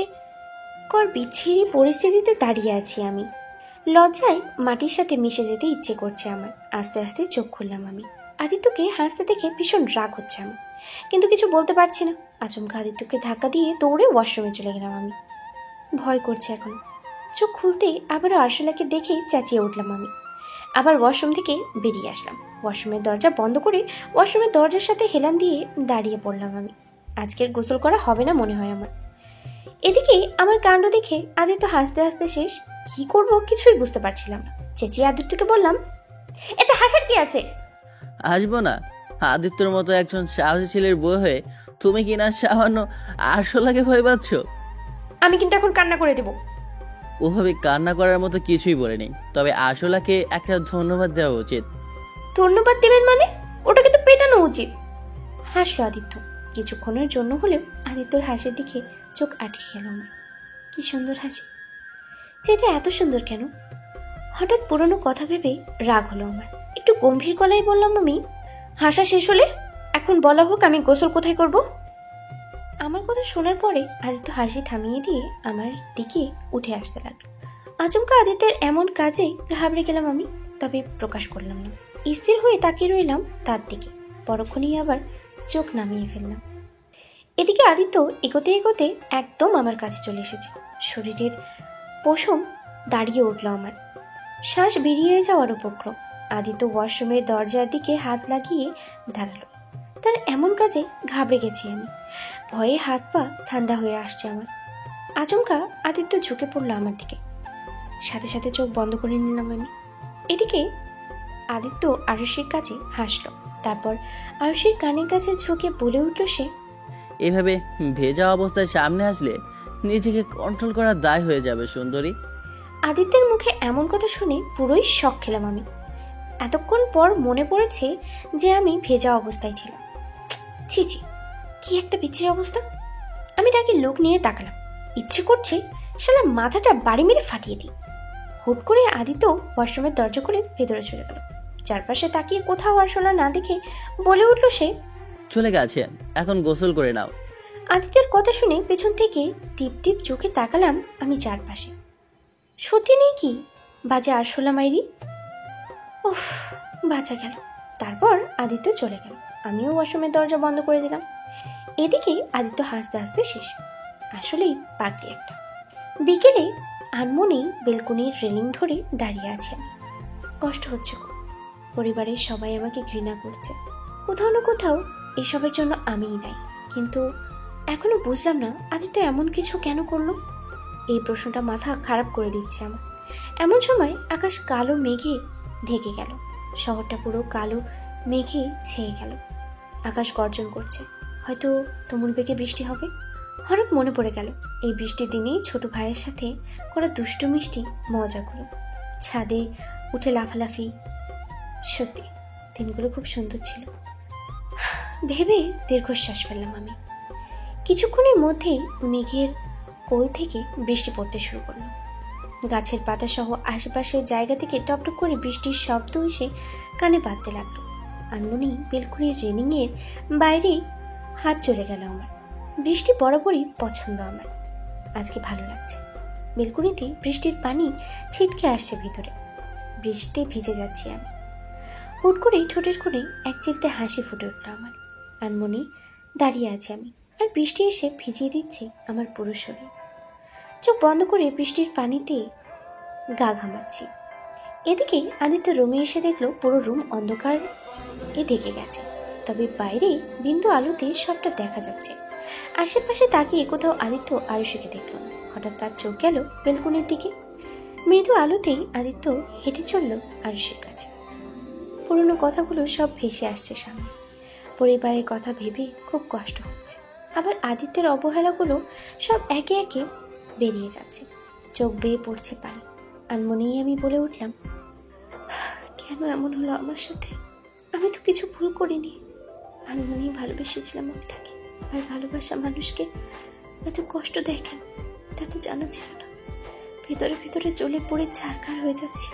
বিচ্ছিরি পরিস্থিতিতে দাঁড়িয়ে আছি আমি। লজ্জায় মাটির সাথে মিশে যেতে ইচ্ছে করছে আমার। আস্তে আস্তে চোখ খুললাম আমি। আদিত্যকে হাসতে দেখে ভীষণ রাগ হচ্ছে আমি, কিন্তু কিছু বলতে পারছি না। আচমকা আদিত্যকে ধাক্কা দিয়ে দৌড়ে ওয়াশরুমে চলে গেলাম আমি। ভয় করছে এখন। চোখ খুলতেই আবারও আরশোলাকে দেখেই চেঁচিয়ে উঠলাম আমি। আবার ওয়াশরুম থেকে বেরিয়ে আসলাম। ওয়াশরুমের দরজা বন্ধ করে ওয়াশরুমের দরজার সাথে হেলান দিয়ে দাঁড়িয়ে পড়লাম আমি। আজকের গোসল করা হবে না মনে হয় আমার। এদিকে আমার কাণ্ড দেখে আদিত্য হাসতে হাসতে শেষ। কি করব কিছুই বুঝতে পারছিলাম না। চেঁচিয়ে আদিত্যকে বললাম, এতে হাসার কি আছে? আসবো না? আদিত্যর মতো একজন সাহসী ছেলের বউ হয়ে তুমি কিনা সামান্য আরশোলাকে ভয় পাচ্ছ? আমি কিন্তু এখন কান্না করে দেব। ওভাবে কান্না করার মতো কিছুই বলেনি, তবে আরশোলাকে একটা ধন্যবাদ দেওয়া উচিত। ধন্যবাদ দেবেন মানে? ওটাকে তো পেটানো উচিত। হাসলো আদিত্য। কিছুক্ষণের জন্য হলেও আদিত্যর হাসির দিকে চোখ আটকে গেল আমার। কি সুন্দর হাসি! সেটা এত সুন্দর কেন? হঠাৎ পুরনো কথা ভেবে রাগ হলো আমার। একটু গম্ভীর গলায় বললাম আমি, হাসা শেষ হলে এখন বলা হোক আমি গোসল কোথায় করব? আমার কথা শোনার পরে আদিত্য হাসি থামিয়ে দিয়ে আমার দিকে উঠে আসতে লাগলো। আচমকা আদিত্যের এমন কাজে ঘাবড়ে গেলাম আমি, তবে প্রকাশ করলাম না। স্থির হয়ে তাকিয়ে রইলাম তার দিকে। পরক্ষণেই আবার চোখ নামিয়ে ফেললাম। এদিকে আদিত্য এগোতে এগোতে একদম আমার কাছে চলে এসেছে। শরীরের পশম দাঁড়িয়ে উঠল আমার। শ্বাস বেরিয়ে যাওয়ার উপক্রম। আদিত্য ওয়াশরুমের দরজার দিকে হাত লাগিয়ে দাঁড়ালো। তার এমন কাজে ঘাবড়ে গেছি আমি। ভয়ে হাত পা ঠান্ডা হয়ে আসছে আমার। আচমকা আদিত্য ঝুঁকে পড়লো আমার দিকে। সাথে সাথে চোখ বন্ধ করে নিলাম আমি। এদিকে আদিত্য আরুষির কাছে হাসলো। তারপর আরুষির কানের কাছে ঝুঁকে বলে উঠল সে, এভাবে ভেজা অবস্থায় সামনে আসলে নিজেকে কন্ট্রোল করার দায় হয়ে যাবে সুন্দরী। আদিত্যের মুখে এমন কথা শুনে পুরোই শক খেলাম আমি। এতক্ষণ পর মনে পড়েছে যে আমি ভেজা অবস্থায় ছিলাম। ছি ছি, কি একটা বিচ্ছিরি অবস্থা! আমি রাগে লোক নিয়ে তাকালাম। ইচ্ছে করছে শালা মাথাটা বাড়ি মেরে ফাটিয়ে দিই। হুট করে আদিত্য ওয়াশরুমের দরজা খুলে ভেতরে চলে গেল। চারপাশে তাকিয়ে কোথাও আরশোলা না দেখে বলে উঠল সে, চলে গেছে, এখন গোসল করে নাও। আদিত্যের কথা শুনে পেছন থেকে টিপ টিপ চোখে তাকালাম আমি চারপাশে। সত্যি নেই কি বাজে আরশোলা মাইরি? উফ, বাঁচা গেল। তারপর আদিত্য চলে গেল, আমিও ওয়াশরুমের দরজা বন্ধ করে দিলাম। এদিকে আদিত্য হাসতে হাসতে শেষ। আসলেই পাগলি একটা। বিকেলে আনমনি বেলকনির রেলিং ধরে দাঁড়িয়ে আছেন। কষ্ট হচ্ছে খুব। পরিবারের সবাই আমাকে ঘৃণা করছে। কোথাও না কোথাও এসবের জন্য আমিই দায়ী। কিন্তু এখনো বুঝলাম না আদিত্য এমন কিছু কেন করলো। এই প্রশ্নটা মাথা খারাপ করে দিচ্ছে আমার। এমন সময় আকাশ কালো মেঘে ঢেকে গেল। শহরটা পুরো কালো মেঘে ছেয়ে গেল। আকাশ গর্জন করছে, হয়তো তুমুল বেগে বৃষ্টি হবে। হঠাৎ মনে পড়ে গেল এই বৃষ্টির দিনেই ছোট ভাইয়ের সাথে করা দুষ্টু মিষ্টি মজাগুলো, ছাদে উঠে লাফালাফি। সত্যি দিনগুলো খুব সুন্দর ছিল ভেবে দীর্ঘশ্বাস ফেললাম আমি। কিছুক্ষণের মধ্যেই মেঘের কোল থেকে বৃষ্টি পড়তে শুরু করলো। গাছের পাতা সহ আশেপাশের জায়গা থেকে টপটপ করে বৃষ্টির শব্দ এসে কানে বাজতে লাগলো। আনমনি বেলকুনির রেলিংয়ের বাইরে হাত চলে গেল আমার। বৃষ্টি বরাবরই পছন্দ আমার, আজকে ভালো লাগছে। বেলকুনিতে বৃষ্টির পানি ছিটকে আসছে ভিতরে। বৃষ্টিতে ভিজে যাচ্ছি আমি। হুট করে ঠোঁটের কোণে এক চিলতে হাসি ফুটে উঠল আমার। আনমনি দাঁড়িয়ে আছে আমি, আর বৃষ্টি এসে ভিজিয়ে দিচ্ছে আমার পুরো শরীর। চোখ বন্ধ করে বৃষ্টির পানিতে গা ঘামাচ্ছি। এদিকে আদিত্য রুমে এসে দেখলো পুরো রুম অন্ধকার ঢেকে গেছে, তবে বাইরে বিন্দু আলোতে সবটা দেখা যাচ্ছে। আশেপাশে তাকিয়ে কোথাও আদিত্য আরুষিকে দেখল না। হঠাৎ তার চোখ গেল বেলকুনির দিকে। মৃদু আলোতেই আদিত্য হেঁটে চলল আরুষির কাছে। পুরনো কথাগুলো সব ভেসে আসছে সামনে। পরিবারের কথা ভেবে খুব কষ্ট হচ্ছে। আবার আদিত্যের অবহেলাগুলো সব একে একে বেরিয়ে যাচ্ছে। চোখ বেয়ে পড়ছে পানি। আনমনেই আমি বলে উঠলাম, কেন এমন হলো আমার সাথে? আমি তো কিছু ভুল করিনি। আনমনেই ভালোবেসেছিলাম আমি তাকে, আর ভালোবাসা মানুষকে এত কষ্ট দেয় কেন তা তো জানা ছিল না। ভেতরে ভেতরে জ্বলে পড়ে ছারখার হয়ে যাচ্ছে।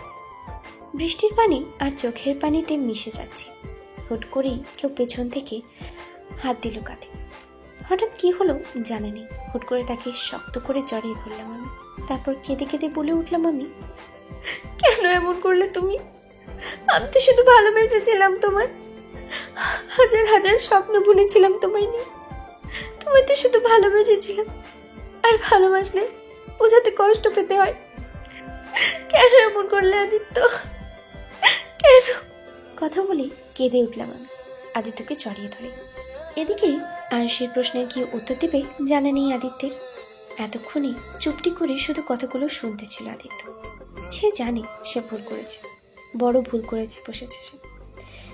বৃষ্টির পানি আর চোখের পানিতে মিশে যাচ্ছে। হুট করেই কেউ পেছন থেকে হাত দিল কাঁধে। হঠাৎ কি হলো জানা নেই। হুট করে তাকে শক্ত করে জড়িয়ে ধরলাম আমি। তারপর কেঁদে কেঁদে বলে উঠলাম আমি, কেন এমন করলে তুমি? আমি তো শুধু ভালোবেসেছিলাম তোমার। হাজার হাজার স্বপ্ন বুনেছিলাম তোমায় নিয়ে। তোমায় তো শুধু ভালোবেসেছিলাম, আর ভালোবাসলে বোঝাতে কষ্ট পেতে হয়। কেন এমন করলে আদিত্য? কেন? কথা বলে কেঁদে উঠলাম আমি আদিত্যকে জড়িয়ে ধরে। এদিকে আরুষির প্রশ্নের কি উত্তর দেবে জানা নেই আদিত্যের। এতক্ষণে চুপটি করে শুধু কথাগুলো শুনতেছিল আদিত্য। সে জানে সে ভুল করেছে, বড় ভুল করেছে বসেছে সে।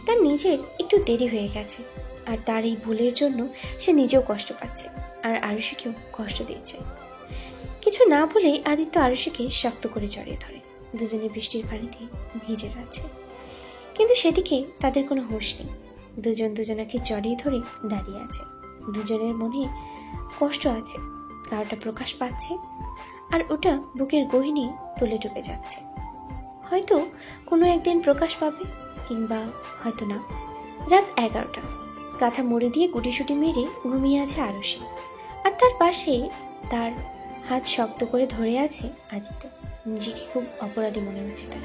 তার নিজের একটু দেরি হয়ে গেছে, আর তার এই ভুলের জন্য সে নিজেও কষ্ট পাচ্ছে, আর আরুষিকেও কষ্ট দিচ্ছে। কিছু না বলে আদিত্য আরুষিকে শক্ত করে জড়িয়ে ধরে। দুজনে বৃষ্টির পানিতে ভিজে যাচ্ছে, কিন্তু সেদিকে তাদের কোনো হুঁশ নেই। দুজন দুজনাকে জড়িয়ে ধরে দাঁড়িয়ে আছে। দুজনের মনে কষ্ট আছে, কারোটা প্রকাশ পাচ্ছে, আর ওটা বুকের গহীনে তুলে ডুবে যাচ্ছে। হয়তো কোনো একদিন প্রকাশ পাবে, কিংবা হয়তো না। রাত 11টা। কাঁথা মুড়ি দিয়ে গুটিসুটি মেরে ঘুমিয়ে আছে আরুষি, আর তার পাশে তার হাত শক্ত করে ধরে আছে আদিত্য। নিজেকে খুব অপরাধী মনে হচ্ছে তার।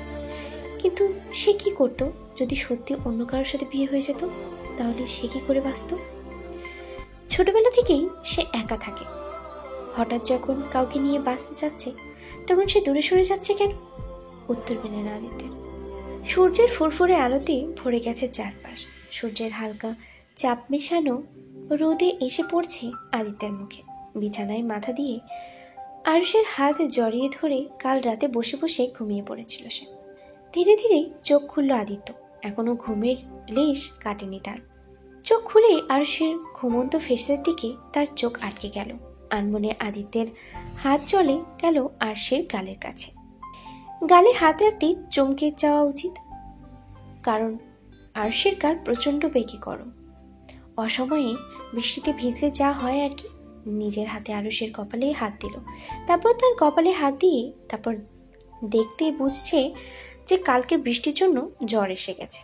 কিন্তু সে কি করতো যদি সত্যি অন্য কারোর সাথে বিয়ে হয়ে যেত? তাহলে সে কি করে বাঁচত? ছোটবেলা থেকেই সে একা থাকে। হঠাৎ যখন কাউকে নিয়ে বাঁচতে চাচ্ছে, তখন সে দূরে সরে যাচ্ছে কেন? উত্তর মেলে না আদিত্যের। সূর্যের ফুরফুরে আলোতে ভরে গেছে চারপাশ। সূর্যের হালকা চাপ মেশানো রোদে এসে পড়ছে আদিত্যের মুখে। বিছানায় মাথা দিয়ে আরুষের হাত জড়িয়ে ধরে কাল রাতে বসে বসে ঘুমিয়ে পড়েছিল সে। ধীরে ধীরে চোখ খুলল আদিত্য। এখনো ঘুমের লেশ কাটেনি তার। চোখ খুলে আরুষের ঘুমন্ত ফেসের দিকে তার চোখ আটকে গেল। আনমনে আদিত্যের হাত চলে গেল আরশের গালের কাছে। গালে হাত রাখতে চমকে যাওয়া উচিত, কারণ আরশের গাল প্রচণ্ড বেগে গরম। অসময়ে বৃষ্টিতে ভিজলে যা হয় আর কি, নিজের হাতে আরুষের কপালে হাত দিল। তারপর তার কপালে হাত দিয়ে তারপর দেখতে বুঝছে যে কালকের বৃষ্টির জন্য জ্বর এসে গেছে।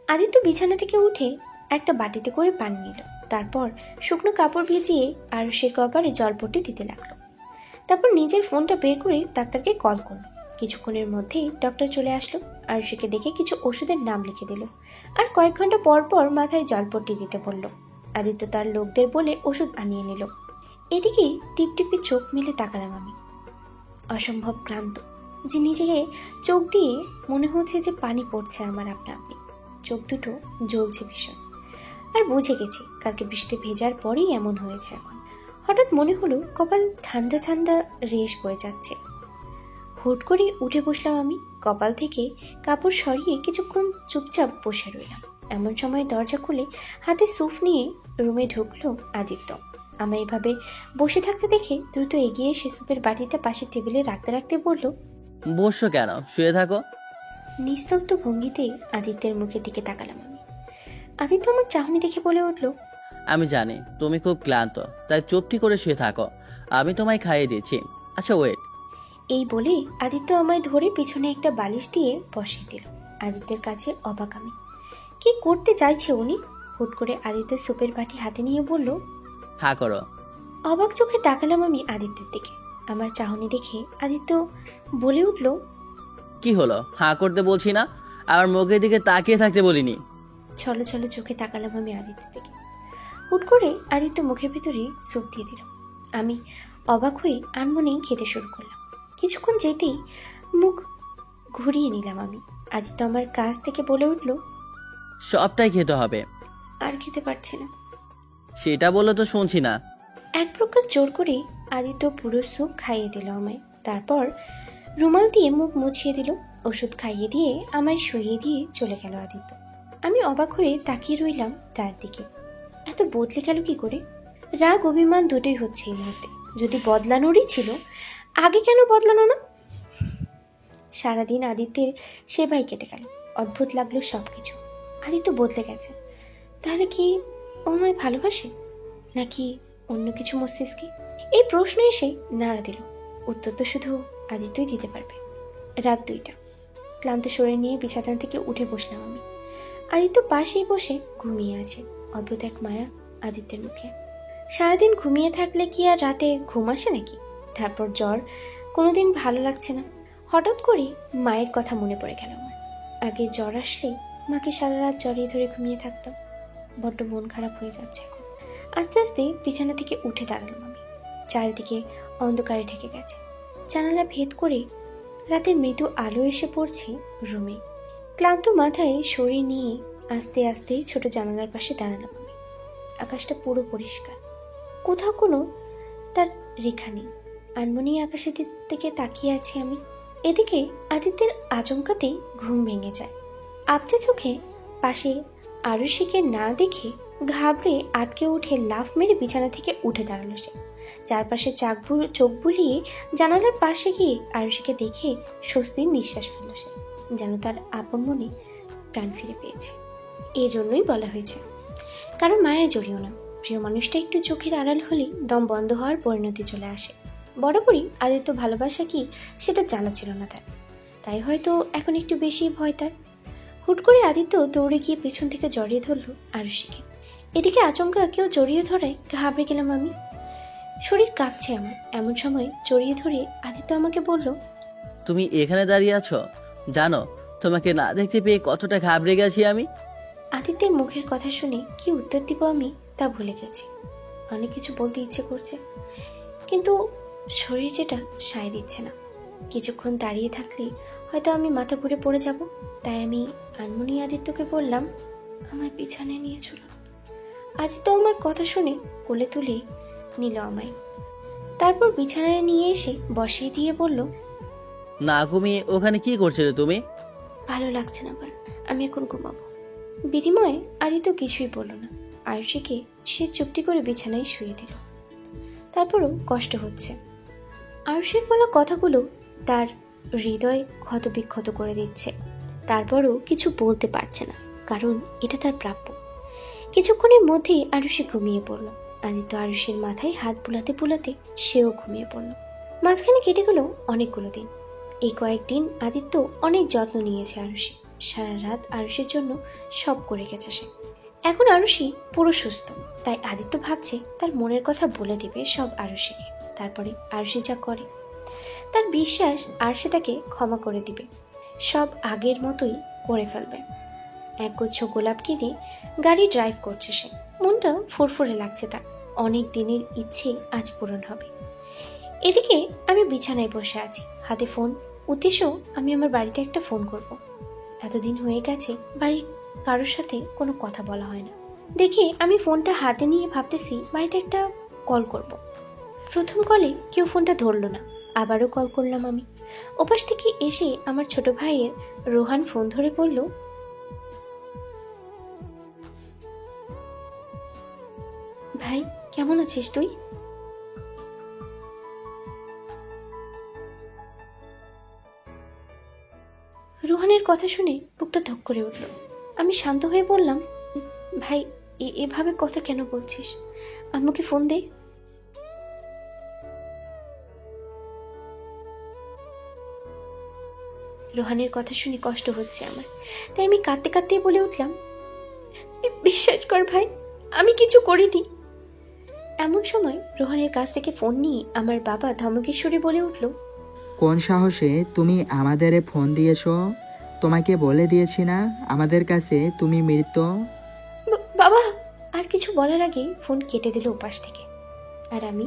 আদিত্য বিছানা থেকে উঠে একটা বাটিতে করে পানি নিল। তারপর শুকনো কাপড় ভিজিয়ে আরুষের কপালে জলপট্টি দিতে লাগলো। তারপর নিজের ফোনটা বের করে ডাক্তারকে কল করলো। কিছুক্ষণের মধ্যেই ডক্টর চলে আসলো। আরুষিকে দেখে কিছু ওষুধের নাম লিখে দিল আর কয়েক ঘন্টা পর পর মাথায় জলপট্টি দিতে বলল। আদিত্য তার লোকদের বলে ওষুধ আনিয়ে নিল। এদিকে টিপটিপি চোখ মেলে তাকালাম আমি, অসম্ভব ক্লান্ত যে নিজেকে চোখ দিয়ে মনে হচ্ছে যে পানি পড়ছে আমার আপনা আপনি। চোখ দুটো জ্বলছে ভীষণ। আর বুঝে গেছি কালকে বৃষ্টি ভেজার পরেই এমন হয়েছে। এখন হঠাৎ মনে হলো কপাল ঠান্ডা ঠান্ডা রেশ বয়ে যাচ্ছে। হুট করে উঠে বসলাম আমি। কপাল থেকে কাপড় সরিয়ে কিছুক্ষণ চুপচাপ বসে রইলাম। এমন সময় দরজা খুলে হাতে স্যুপ নিয়ে রুমে ঢুকলো আদিত্য। আমি এভাবে বসে থাকতে দেখে দ্রুত এগিয়ে এসে স্যুপের বাটিটা পাশের টেবিলে রাখতে রাখতে বলল, বসছো কেন? শুয়ে থাকো। নিস্তব্ধ ভঙ্গিতে আদিত্যের মুখের দিকে তাকালাম আমি। আদিত্য আমার চাহনি দেখে বলে উঠল, আমি জানি তুমি খুব ক্লান্ত, তাই চুপটি করে শুয়ে থাকো, আমি তোমায় খাইয়ে দিচ্ছি। আচ্ছা ওয়েট। এই বলে আদিত্য আমায় ধরে পিছনে একটা বালিশ দিয়ে বসিয়ে দিল। আদিত্যের কাছে অবাক আমি, কি করতে চাইছে উনি? হুট করে আদিত্য স্যুপের বাটি হাতে নিয়ে বলল, হা করো। অবাক চোখে তাকালাম আমি আদিত্যের দিকে। আমার চাহনি দেখে আদিত্য বলে উঠল, কি হলো? হা করতে বলছি না? আমার মুখের দিকে তাকিয়ে থাকতে বলিনি? ছলো ছলো চোখে তাকালাম আমি আদিত্যের দিকে। হুট করে আদিত্য মুখের ভিতরে স্যুপ দিয়ে দিল। আমি অবাক হয়ে আনমনেই খেতে শুরু করলাম। কিছুক্ষণ যেতেই মুখ ঘুরিয়ে নিলাম আমি। আদিত্য আমার কাছ থেকে বলে উঠল, সবটাই খেতে হবে। আর খেতে পারছি না। সেটা বলে তো শুনছি না। এক প্রকার জোর করে আদিত্য পুরো স্যুপ খাইয়ে দিল আমায়। তারপর রুমাল দিয়ে মুখ মুছিয়ে দিল। ওষুধ খাইয়ে দিয়ে আমায় শুইয়ে দিয়ে চলে গেল আদিত্য। আমি অবাক হয়ে তাকিয়ে রইলাম তার দিকে। এত বদলে গেল কি করে? রাগ অভিমান দুটোই হচ্ছে এই মুহূর্তে। যদি বদলানোরই ছিল, আগে কেন বদলানো না? সারাদিন আদিত্যের সেবাই কেটে গেল। অদ্ভুত লাগলো সব কিছু। আদিত্য বদলে গেছে। তাহলে কি ও আমায় ভালোবাসে, নাকি অন্য কিছু মস্তিষ্কে? এই প্রশ্ন এসে নাড়া দিল। উত্তর তো শুধু আদিত্যই দিতে পারবে। রাত 2টা। ক্লান্ত শরীর নিয়ে বিছানা থেকে উঠে বসলাম আমি। আদিত্য পাশেই বসে ঘুমিয়ে আছে। অদ্ভুত এক মায়া আদিত্যের মুখে। সারাদিন ঘুমিয়ে থাকলে কি আর রাতে ঘুম আসে নাকি? তারপর জ্বর, কোনোদিন ভালো লাগছে না। হঠাৎ করে মায়ের কথা মনে পড়ে গেল আমার। আগে জ্বর আসলে মাকে সারা রাত জড়িয়ে ধরে ঘুমিয়ে থাকতাম। বড্ড মন খারাপ হয়ে যাচ্ছে এখন। আস্তে আস্তে বিছানা থেকে উঠে দাঁড়ালাম আমি। চারিদিকে অন্ধকারে ঢেকে গেছে। জানালা ভেদ করে রাতের মৃদু আলো এসে পড়ছে রুমে। ক্লান্ত মাথায় শরীর নিয়ে আস্তে আস্তে ছোট জানালার পাশে দাঁড়ালাম আমি। আকাশটা পুরো পরিষ্কার, কোথাও কোনো তার রেখা নেই। আনমনি আকাশের দিকে তাকিয়ে আছি আমি। এদিকে আদিত্যের আচমকাতেই ঘুম ভেঙে যায়। আপচা চোখে পাশে আরুষিকে না দেখে ঘাবড়ে আতকে উঠে লাফ মেরে বিছানা থেকে উঠে দাঁড়ালো সে। চারপাশে চোখ বুলিয়ে জানালার পাশে গিয়ে আরুষিকে দেখে স্বস্তির নিঃশ্বাস ফেলল সে, যেন তার আপন মনে প্রাণ ফিরে পেয়েছে। এই জন্যই বলা হয়েছে, কারণ মায়া জড়িও না। প্রিয় মানুষটা একটু চোখের আড়াল হলেই দম বন্ধ হওয়ার পরিণতি চলে আসে। বরাবরই আদিত্য ভালোবাসা কি সেটা জানা ছিল না তার, তাই হয়তো এখন একটু বেশি ভয় তার। হুট করে আদিত্য দৌড়ে গিয়ে পেছন থেকে জড়িয়ে ধরল আরুষিকে। এদিকে আচমকা কেউ জড়িয়ে ধরায় ঘাবড়ে গেলাম আমি। শরীর কাঁপছে আমার। এমন সময় জড়িয়ে ধরে আদিত্য আমাকে বলল, তুমি এখানে দাঁড়িয়ে আছো? জানো তোমাকে না দেখতে পেয়ে কতটা ঘাবড়ে গেছি আমি। আদিত্যের মুখের কথা শুনে কি উত্তর দিব আমি তা ভুলে গেছি। অনেক কিছু বলতে ইচ্ছে করছে, কিন্তু শরীর যেটা সায় দিচ্ছে না। কিছুক্ষণ দাঁড়িয়ে থাকলে হয়তো আমি মাথা ঘুরে পড়ে যাব। তাই আমি আনমনি আদিত্যকে বললাম, আমায় পিছনে নিয়ে চলো। আদিত্য আমার কথা শুনে কোলে তুলে নিল আমায়। তারপর বিছানায় নিয়ে এসে বসিয়ে দিয়ে বলল, না ঘুমিয়ে ওখানে কি করছিলে তুমি? ভালো লাগছে না আবার, আমি এখন ঘুমাবো। বিনিময়ে আদিত্য কিছুই বলল না। আরুষিকে সে চুপটি করে বিছানায় শুয়ে দিল। তারপরও কষ্ট হচ্ছে। আরুষির বলা কথাগুলো তার হৃদয় ক্ষতবিক্ষত করে দিচ্ছে। তারপরও কিছু বলতে পারছে না, কারণ এটা তার প্রাপ্য। কিছুক্ষণের মধ্যেই আরুষি ঘুমিয়ে পড়ল। আদিত্য আরুষের মাথায় হাত বুলাতে বুলাতে সেও ঘুমিয়ে পড়ল। মাঝখানে কেটে গেল অনেকগুলো দিন। এই কয়েকদিন আদিত্য অনেক যত্ন নিয়েছে আরুষি। সারা রাত আরুষির জন্য সব করে গেছে সে। এখন আরুষি পুরো সুস্থ, তাই আদিত্য ভাবছে তার মনের কথা বলে দেবে সব আরুষিকে। তারপরে আরুষি যা করে তার বিশ্বাস আরুষি তাকে ক্ষমা করে দিবে, সব আগের মতোই করে ফেলবে। একগুচ্ছ গোলাপ কিনে গাড়ি ড্রাইভ করছে সে। মনটা ফুরফুরে লাগছে তার। অনেক দিনের ইচ্ছে আজ পূরণ হবে। এদিকে আমি বিছানায় বসে আছি, হাতে ফোন। উদ্দেশ্য আমি আমার বাড়িতে একটা ফোন করব। এতদিন হয়ে গেছে বাড়ির কারোর সাথে কোনো কথা বলা হয় না দেখে আমি ফোনটা হাতে নিয়ে ভাবতেছি বাড়িতে একটা কল করব। প্রথম কলে কেউ ফোনটা ধরলো না। আবারও কল করলাম আমি। ওপাশ থেকে এসে আমার ছোট ভাইয়ের রোহান ফোন ধরে বলল, ভাই কেমন আছিস তুই? রোহানের কথা শুনে বুকটা ধক করে উঠল। আমি শান্ত হয়ে বললাম, ভাই এভাবে কথা কেন বলছিস? আম্মুকে ফোন দে। রোহানের কথা শুনে কষ্ট হচ্ছে আমার, তাই আমি কাঁদতে কাঁদতে বলে উঠলাম, বিশ্বাস কর ভাই, আমি কিছু করিনি। এমন সময় রোহানের কাছ থেকে ফোন নিয়ে আমার বাবা ধমকেশ্বরী বলে উঠল, কোন সাহসে তুমি আমাদের ফোন দিয়েছো? তোমাকে বলে দিয়েছি না আমাদের কাছে তুমি মৃত? বাবা! আর কিছু বলার আগেই ফোন কেটে দিল ওপাশ থেকে। আর আমি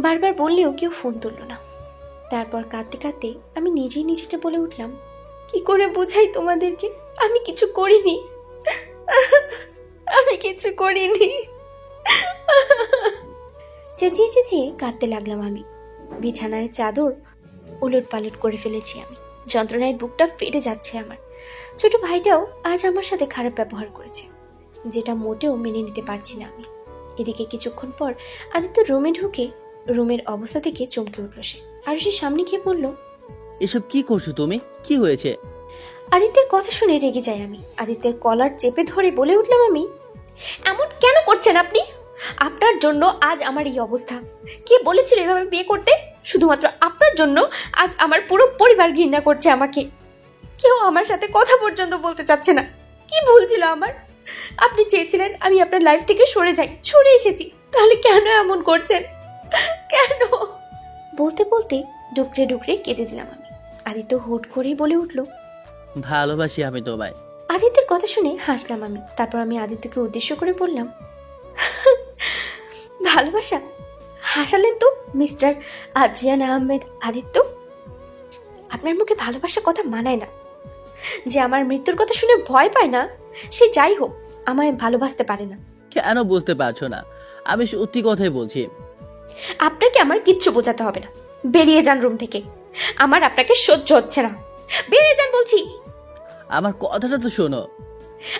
বারবার বললেও কেউ ফোন তুলল না। তারপর কাঁদতে কাঁদতে আমি নিজেই নিজেকে বলে উঠলাম, কি করে বোঝাই তোমাদেরকে, আমি কিছু করিনি, আমি কিছু করিনি। চেঁচিয়ে চেঁচিয়ে কাঁদতে লাগলাম আমি। বিছানায় চাদর উলট পালট করে ফেলেছি আমি। যন্ত্রণায় বুকটা ফেটে যাচ্ছে আমার। ছোট ভাইটাও আজ আমার সাথে খারাপ ব্যবহার করেছে, যেটা মোটেও মেনে নিতে পারছি না আমি। এদিকে কিছুক্ষণ পর আদিত্য রুমে ঢুকে রুমের অবস্থা থেকে চমকে উঠল সে। আর সে সামনে গিয়ে বলল, এসব কি করছো তুমি? কি হয়েছে? আদিত্যের কথা শুনে রেগে যাই আমি। আদিত্যের কলার চেপে ধরে বলে উঠলাম আমি, এমন কেন করছেন আপনি? আপনার জন্য আজ আমার এই অবস্থা। কে বলেছিল এভাবে বিয়ে করতে? শুধুমাত্র আপনার জন্য আজ আমার পুরো পরিবার ঘৃণা করছে আমাকে। কেউ আমার সাথে কথা পর্যন্ত বলতে চাচ্ছে না। কি ভুল ছিল আমার? আপনি চেয়েছিলেন আমি আপনার লাইফ থেকে সরে যাই, সরে এসেছি। তাহলে কেন এমন করছেন? কেন? বলতে বলতে ডুকরে ডুকরে কেঁদে দিলাম আমি। আদিত্য হুট করেই বলে উঠল, ভালোবাসি আমি তোমায়। আদিত্যের কথা শুনে হাসলাম আমি। তারপর আমি আদিত্যকে উদ্দেশ্য করে বললাম, ভালোবাসা? হাসালেন তো মিস্টার আদ্রিয়ান আহমেদ আদিত্য। আপনার মুখে ভালোবাসার কথা মানায় না। যে আমার মৃত্যুর কথা শুনে ভয় পায় না, সে যাই হোক আমায় ভালোবাসতে পারে না। কেন বুঝতে পারছো না? আমি সত্যি কথাই বলছি। আপনাকে আমার কিচ্ছু বোঝাতে হবে না। বেরিয়ে যান রুম থেকে। আমার আপনাকে সহ্য হচ্ছে না। বেরিয়ে যান বলছি। আমার কথাটা তো শোনো।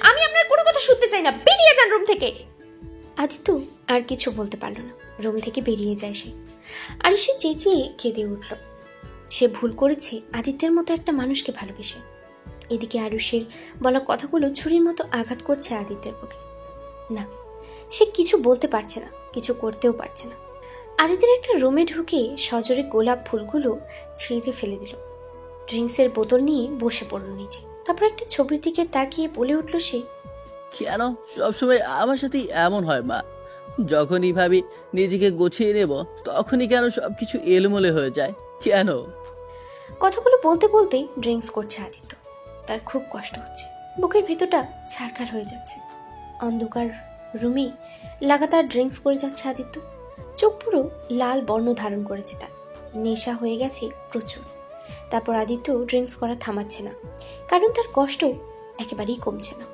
আমি আপনার কোনো কথা শুনতে চাই না। বেরিয়ে যান রুম থেকে। আদিত্য আর কিছু বলতে পারলো না। রুম থেকে বেরিয়ে যায় সে। আর সে চেঁচিয়ে কেঁদে উঠল। সে ভুল করেছে আদিত্যের মতো একটা মানুষকে ভালোবেসে। এদিকে আরুষের বলা কথাগুলো ছুরির মতো আঘাত করছে আদিত্যের বুকে। না, সে কিছু বলতে পারছে না, কিছু করতেও পারছে না। আদিত্যের একটা রুমে ঢুকে সজোরে গোলাপ ফুলগুলো ছিঁড়ে ফেলে দিল। ড্রিঙ্কসের বোতল নিয়ে বসে পড়ল নিচে। তারপর একটা ছবির দিকে তাকিয়ে বলে উঠল সে, কেন সবসময় আমার সাথেই এমন হয় মা? যখনই ভাবি নিজেকে গুছিয়ে নেব, তখনই কেন সবকিছু এলোমেলো হয়ে যায়? কেন? কথাগুলো বলতে বলতে ড্রিঙ্কস করছে আদিত্য। তার খুব কষ্ট হচ্ছে। বুকের ভেতরটা ছারখার হয়ে যাচ্ছে। অন্ধকার রুমে লাগাতার ড্রিঙ্কস করে যাচ্ছে আদিত্য। চোখ পুরো লাল বর্ণ ধারণ করেছে তার। নেশা হয়ে গেছে প্রচুর। তারপর আদিত্য ড্রিঙ্কস করা থামাচ্ছে না, কারণ তার কষ্ট একেবারেই কমছে না।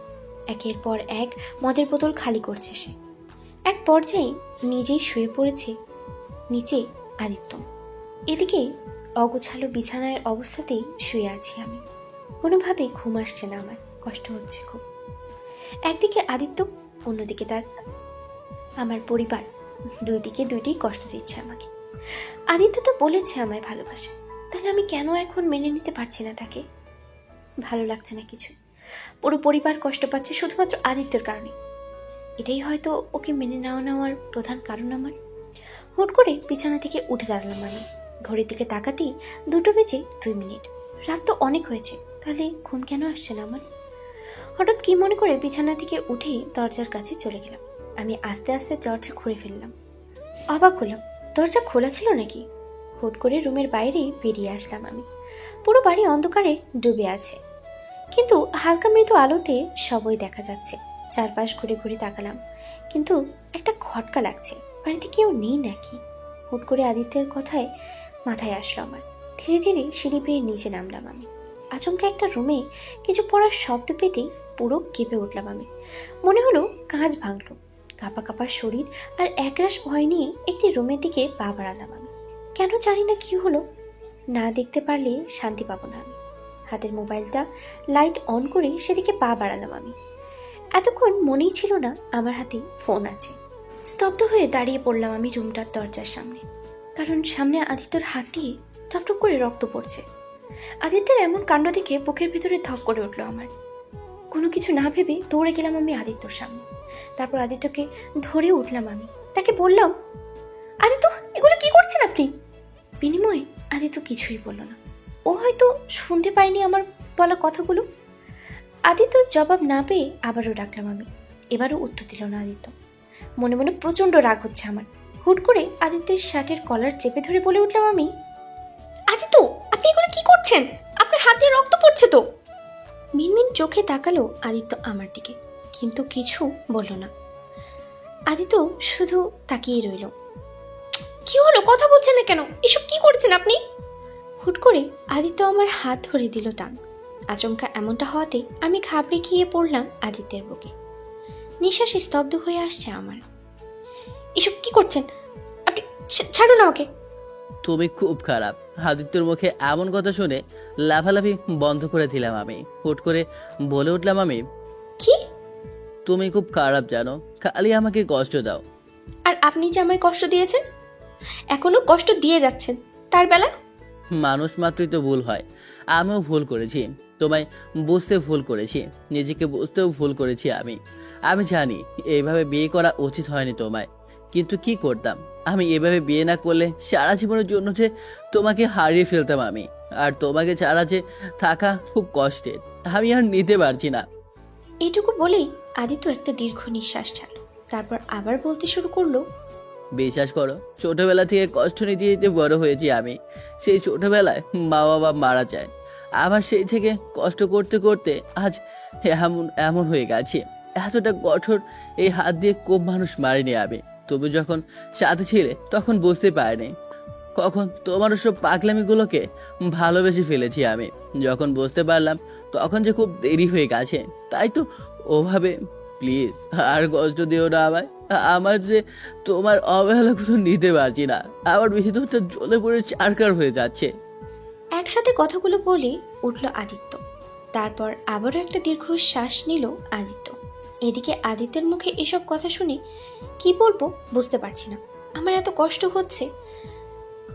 একের পর এক মদের বোতল খালি করছে সে। এক পর্যায়ে নিজেই শুয়ে পড়েছে নিচে আদিত্য। এদিকে অগোছালো বিছানার অবস্থাতেই শুয়ে আছি আমি। কোনোভাবে ঘুম আসছে না আমার, কষ্ট হচ্ছে খুব। একদিকে আদিত্য, অন্যদিকে তার আমার পরিবার। দুই দিকে দুইটাই কষ্ট দিচ্ছে আমাকে। আদিত্য তো বলেছে আমায় ভালোবাসে, তাহলে আমি কেন এখন মেনে নিতে পারছি না তাকে? ভালো লাগছে না কিছু। পুরো পরিবার কষ্ট পাচ্ছে শুধুমাত্র আদিত্যের কারণে। এটাই হয়তো ওকে মেনে নেওয়ার প্রধান কারণ আমার। হুট করে বিছানা থেকে উঠে দাঁড়ালাম আমি। ঘড়ির দিকে তাকাতেই 2:02। রাত তো অনেক হয়েছে, তাহলে ঘুম কেন আসছে না আমার? হঠাৎ কি মনে করে বিছানা থেকে উঠে দরজার কাছে চলে গেলাম। আমি আস্তে আস্তে দরজা খুলে ফেললাম। অবাক হলাম, দরজা খোলা ছিল নাকি। হুট করে রুমের বাইরে বেরিয়ে আসলাম আমি। পুরো বাড়ি অন্ধকারে ডুবে আছে, কিন্তু হালকা মৃদু আলোতে সবই দেখা যাচ্ছে। চারপাশ ঘুরে ঘুরে তাকালাম, কিন্তু একটা খটকা লাগছে, বাড়িতে কেউ নেই নাকি। হুট করে আদিত্যের কথায় মাথায় আসলো আমার। ধীরে ধীরে সিঁড়ি বেয়ে নিচে নামলাম আমি। আচমকা একটা রুমে কিছু পড়ার শব্দ পেতেই পুরো কেঁপে উঠলাম আমি। মনে হলো কাঁচ ভাঙলো। কাঁপা কাঁপা শরীর আর একরাশ ভয় নিয়ে একটি রুমের দিকে পা বাড়ালাম আমি। কেন জানি না কি হলো, না দেখতে পারলে শান্তি পাবো না আমি। হাতের মোবাইলটা লাইট অন করে সেদিকে পা বাড়ালাম আমি। এতক্ষণ মনেই ছিল না আমার হাতে ফোন আছে। স্তব্ধ হয়ে দাঁড়িয়ে পড়লাম আমি রুমটার দরজার সামনে, কারণ সামনে আদিত্যর হাত দিয়ে টপটপ করে রক্ত পড়ছে। আদিত্যের এমন কাণ্ড দেখে বুকের ভিতরে ধক করে উঠলো আমার। কোনো কিছু না ভেবে দৌড়ে গেলাম আমি আদিত্যর সামনে। তারপর আদিত্যকে ধরে উঠলাম আমি, তাকে বললাম, আদিত্য এগুলো কি করছেন আপনি? বিনিময়ে আদিত্য কিছুই বলল না। ও হয়তো শুনতে পায়নি আমার বলা কথাগুলো। আদিত্যর জবাব না পেয়ে আবারও ডাকলাম আমি। এবারও উত্তর দিল না আদিত্য। মনে মনে প্রচন্ড রাগ হচ্ছে আমার। হুট করে আদিত্যের শার্টের কলার চেপে ধরে বলে উঠলাম আমি, আদিত্য আপনি এগুলো কি করছেন? আপনার হাতে রক্ত পড়ছে তো। মিনমিন চোখে তাকালো আদিত্য আমার দিকে, কিন্তু কিছু বলল না। আদিত্য শুধু তাকিয়ে রইল। কি হলো, কথা বলছেন না কেন? এসব কি করছেন আপনি? হুট করে আদিত্য আমার হাত ধরে দিল টান। আচমকা এমনটা হওয়াতে আমি ঘাবড়ে গিয়ে পড়লাম আদিত্যের বুকে। নিঃশ্বাস স্তব্ধ হয়ে আসছে আমার। এসব কি করছেন আপনি? ছাড়ুন আমাকে। তুমি খুব খারাপ। আদিত্যর মুখে এমন কথা শুনে লাফালাফি বন্ধ করে দিলাম আমি। হুট করে বলে উঠলাম আমি, কি? তুমি খুব খারাপ জানো, খালি আমাকে কষ্ট দাও। আর আপনি যে আমায় কষ্ট দিয়েছেন, এখনো কষ্ট দিয়ে যাচ্ছেন, তার বেলা? মানুষ মাত্রই তো ভুল হয়। আমিও ভুল করেছি, তোমায় বুঝতে ভুল করেছি, নিজেকে বুঝতেও ভুল করেছি আমি জানি এইভাবে বিয়ে করা উচিত হয়নি তোমায়, কিন্তু কি করতাম? আমি এভাবে বিয়ে না করলে সারা জীবনের জন্য যে তোমাকে হারিয়ে ফেলতাম আমি, আর তোমাকে ছাড়া যে থাকা খুব কষ্টের, আমি আর নিতে পারছি না। এইটুকু বলেই আদিত্য একটা দীর্ঘ নিঃশ্বাস ছাড়ল। তারপর আবার বলতে শুরু করলো, বিশ্বাস করো, ছোটবেলা থেকে কষ্ট নিতে নিতে বড় হয়েছি আমি। সেই ছোটবেলায় মা বাবা মারা যায়, আবার সেই থেকে কষ্ট করতে করতে আজ এমন হয়ে গেছে। এতটা কঠোর এই হাত দিয়ে খুব মানুষ মারেনি আমি। তুমি যখন সাথে ছিলে তখন বুঝতে পারিনি কখন তোমার সব পাগলামিগুলোকে ভালোবেসে ফেলেছি আমি। যখন বুঝতে পারলাম তখন যে খুব দেরি হয়ে গেছে। তাই তো ওভাবে প্লিজ আর কষ্ট দিও না আমায়। আমার যে তোমার অবহেলাগুলো নিতে পারছি না, আমার ভিতরটা জ্বলে পড়ে চারকার হয়ে যাচ্ছে। একসাথে কথাগুলো বলে উঠল আদিত্য। তারপর আবারও একটা দীর্ঘ শ্বাস নিল আদিত্য। এদিকে আদিত্যের মুখে এসব কথা শুনে কি বলবো বুঝতে পারছি না। আমার এত কষ্ট হচ্ছে।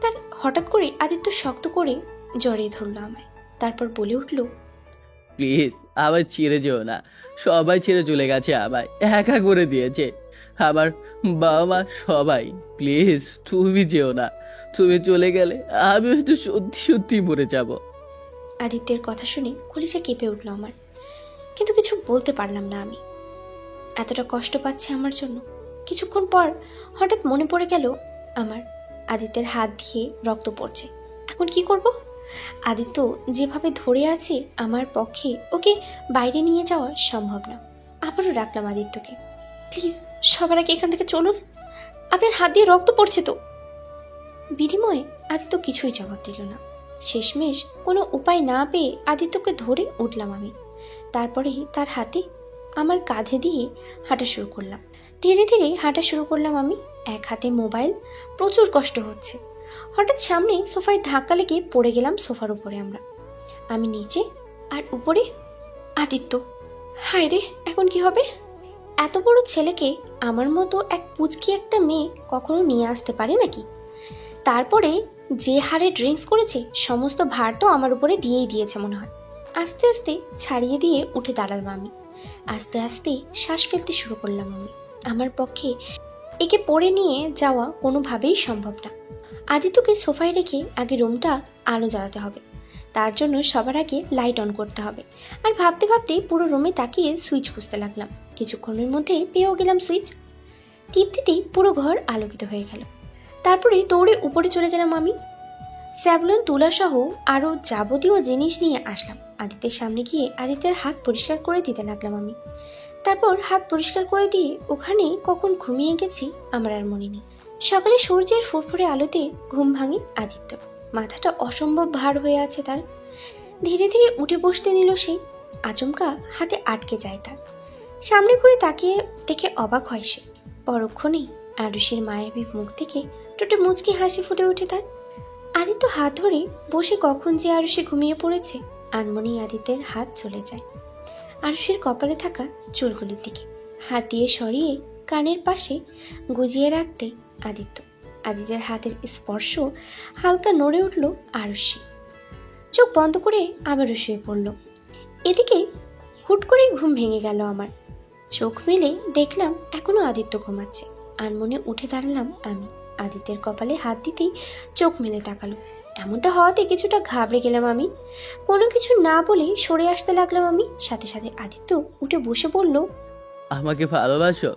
তার হঠাৎ করে আদিত্য শক্ত করে জড়িয়ে ধরল আমায়। তারপর বলে উঠল, প্লিজ আমায় ছেড়ে যেও না। সবাই ছেড়ে চলে গেছে, আমায় একা করে দিয়েছে আমার বাবা মা সবাই। প্লিজ তুমি যেও না, তুমি চলে গেলে আমি হয়তো সত্যি সত্যি মরে যাব। আদিত্যের কথা শুনে কলিজা কেঁপে উঠল আমার, কিন্তু কিছু বলতে পারলাম না আমি। এতটা কষ্ট পাচ্ছে আমার জন্য। কিছুক্ষণ পর হঠাৎ মনে পড়ে গেল আমার আদিত্যের হাত দিয়ে রক্ত পড়ছে। এখন কি করব? আদিত্য যেভাবে ধরে আছে আমার পক্ষে ওকে বাইরে নিয়ে যাওয়া সম্ভব না। আবারও ডাকলাম আদিত্যকে, প্লিজ সবার আগে এখান থেকে চলুন, আপনার হাত দিয়ে রক্ত পড়ছে তো। বিনিময়ে আদিত্য কিছুই জবাব দিল না। শেষমেশ কোনো উপায় না পেয়ে আদিত্যকে ধরে উঠলাম আমি। তারপরেই তার হাতে আমার কাঁধে দিয়ে হাঁটা শুরু করলাম। ধীরে ধীরে হাঁটা শুরু করলাম আমি। এক হাতে মোবাইল, প্রচুর কষ্ট হচ্ছে। হঠাৎ সামনে সোফায় ধাক্কা লেগে পড়ে গেলাম সোফার উপরে আমরা। আমি নিচে আর উপরে আদিত্য। হায় রে, এখন কি হবে? এত বড় ছেলেকে আমার মতো এক পুচকি একটা মেয়ে কখনো নিয়ে আসতে পারে নাকি? তারপরে যে হারে ড্রিঙ্কস করেছে সমস্ত ভার তো আমার উপরে দিয়েই দিয়েছে মনে হয়। আস্তে আস্তে ছাড়িয়ে দিয়ে উঠে দাঁড়ালাম আমি। আস্তে আস্তে শ্বাস ফেলতে শুরু করলাম আমি। আমার পক্ষে একে পড়ে নিয়ে যাওয়া কোনোভাবেই সম্ভব না। আদিত্যকে সোফায় রেখে আগে রুমটা আলো জ্বালাতে হবে, তার জন্য সবার আগে লাইট অন করতে হবে। আর ভাবতে ভাবতে পুরো রুমে তাকিয়ে সুইচ খুঁজতে লাগলাম। কিছুক্ষণের মধ্যে পেয়েও গেলাম সুইচ। টিপতেই পুরো ঘর আলোকিত হয়ে গেল। তারপরে দৌড়ে উপরে চলে গেলাম আমি। স্যাভলন তুলাসহ আরও যাবতীয় জিনিস নিয়ে আসলাম। আদিত্যের সামনে গিয়ে আদিত্যের হাত পরিষ্কার করে দিতে লাগলাম আমি। তারপর হাত পরিষ্কার করে দিয়ে ওখানে কখন ঘুমিয়ে গেছি আমার আর মনে নেই। সকালে সূর্যের ফুরফুরে আলোতে ঘুম ভাঙে আদিত্য। মাথাটা অসম্ভব ভার হয়ে আছে তার। ধীরে ধীরে উঠে বসতে নিল সে। আচমকা হাতে আটকে যায় তার। সামনে ঘুরে তাকিয়ে দেখে অবাক হয় সে। পরক্ষণেই আরুষির মায়াবী মুখ থেকে টোটে মুচকি হাসি ফুটে ওঠে তার। আদিত্য হাত ধরে বসে কখন যে আরুষি ঘুমিয়ে পড়েছে আনমনেই আদিত্যের হাত চলে যায় আরুষির কপালে থাকা চুলগুলির দিকে। হাত দিয়ে সরিয়ে কানের পাশে গুজিয়ে রাখতে আদিত্যের হাতের স্পর্শ হালকা নড়ে উঠল আরুষি। চোখ বন্ধ করে আবারও শুয়ে পড়ল। এদিকে হুট করে ঘুম ভেঙে গেল আমার। চোখ মেলে দেখলাম এখনো আদিত্য ঘুমাচ্ছে। আনমনে উঠে দাঁড়ালাম আমি। আদিত্যের কপালে হাত দিতেই চোখ মেলে তাকালো। এমনটা হওয়াতে কিছুটা ঘাবড়ে গেলাম আমি। কোনো কিছু না বলে সরে আসতে লাগলাম আমি। সাথে সাথে আদিত্য উঠে বসে বলল, আমাকে ভালোবাসো?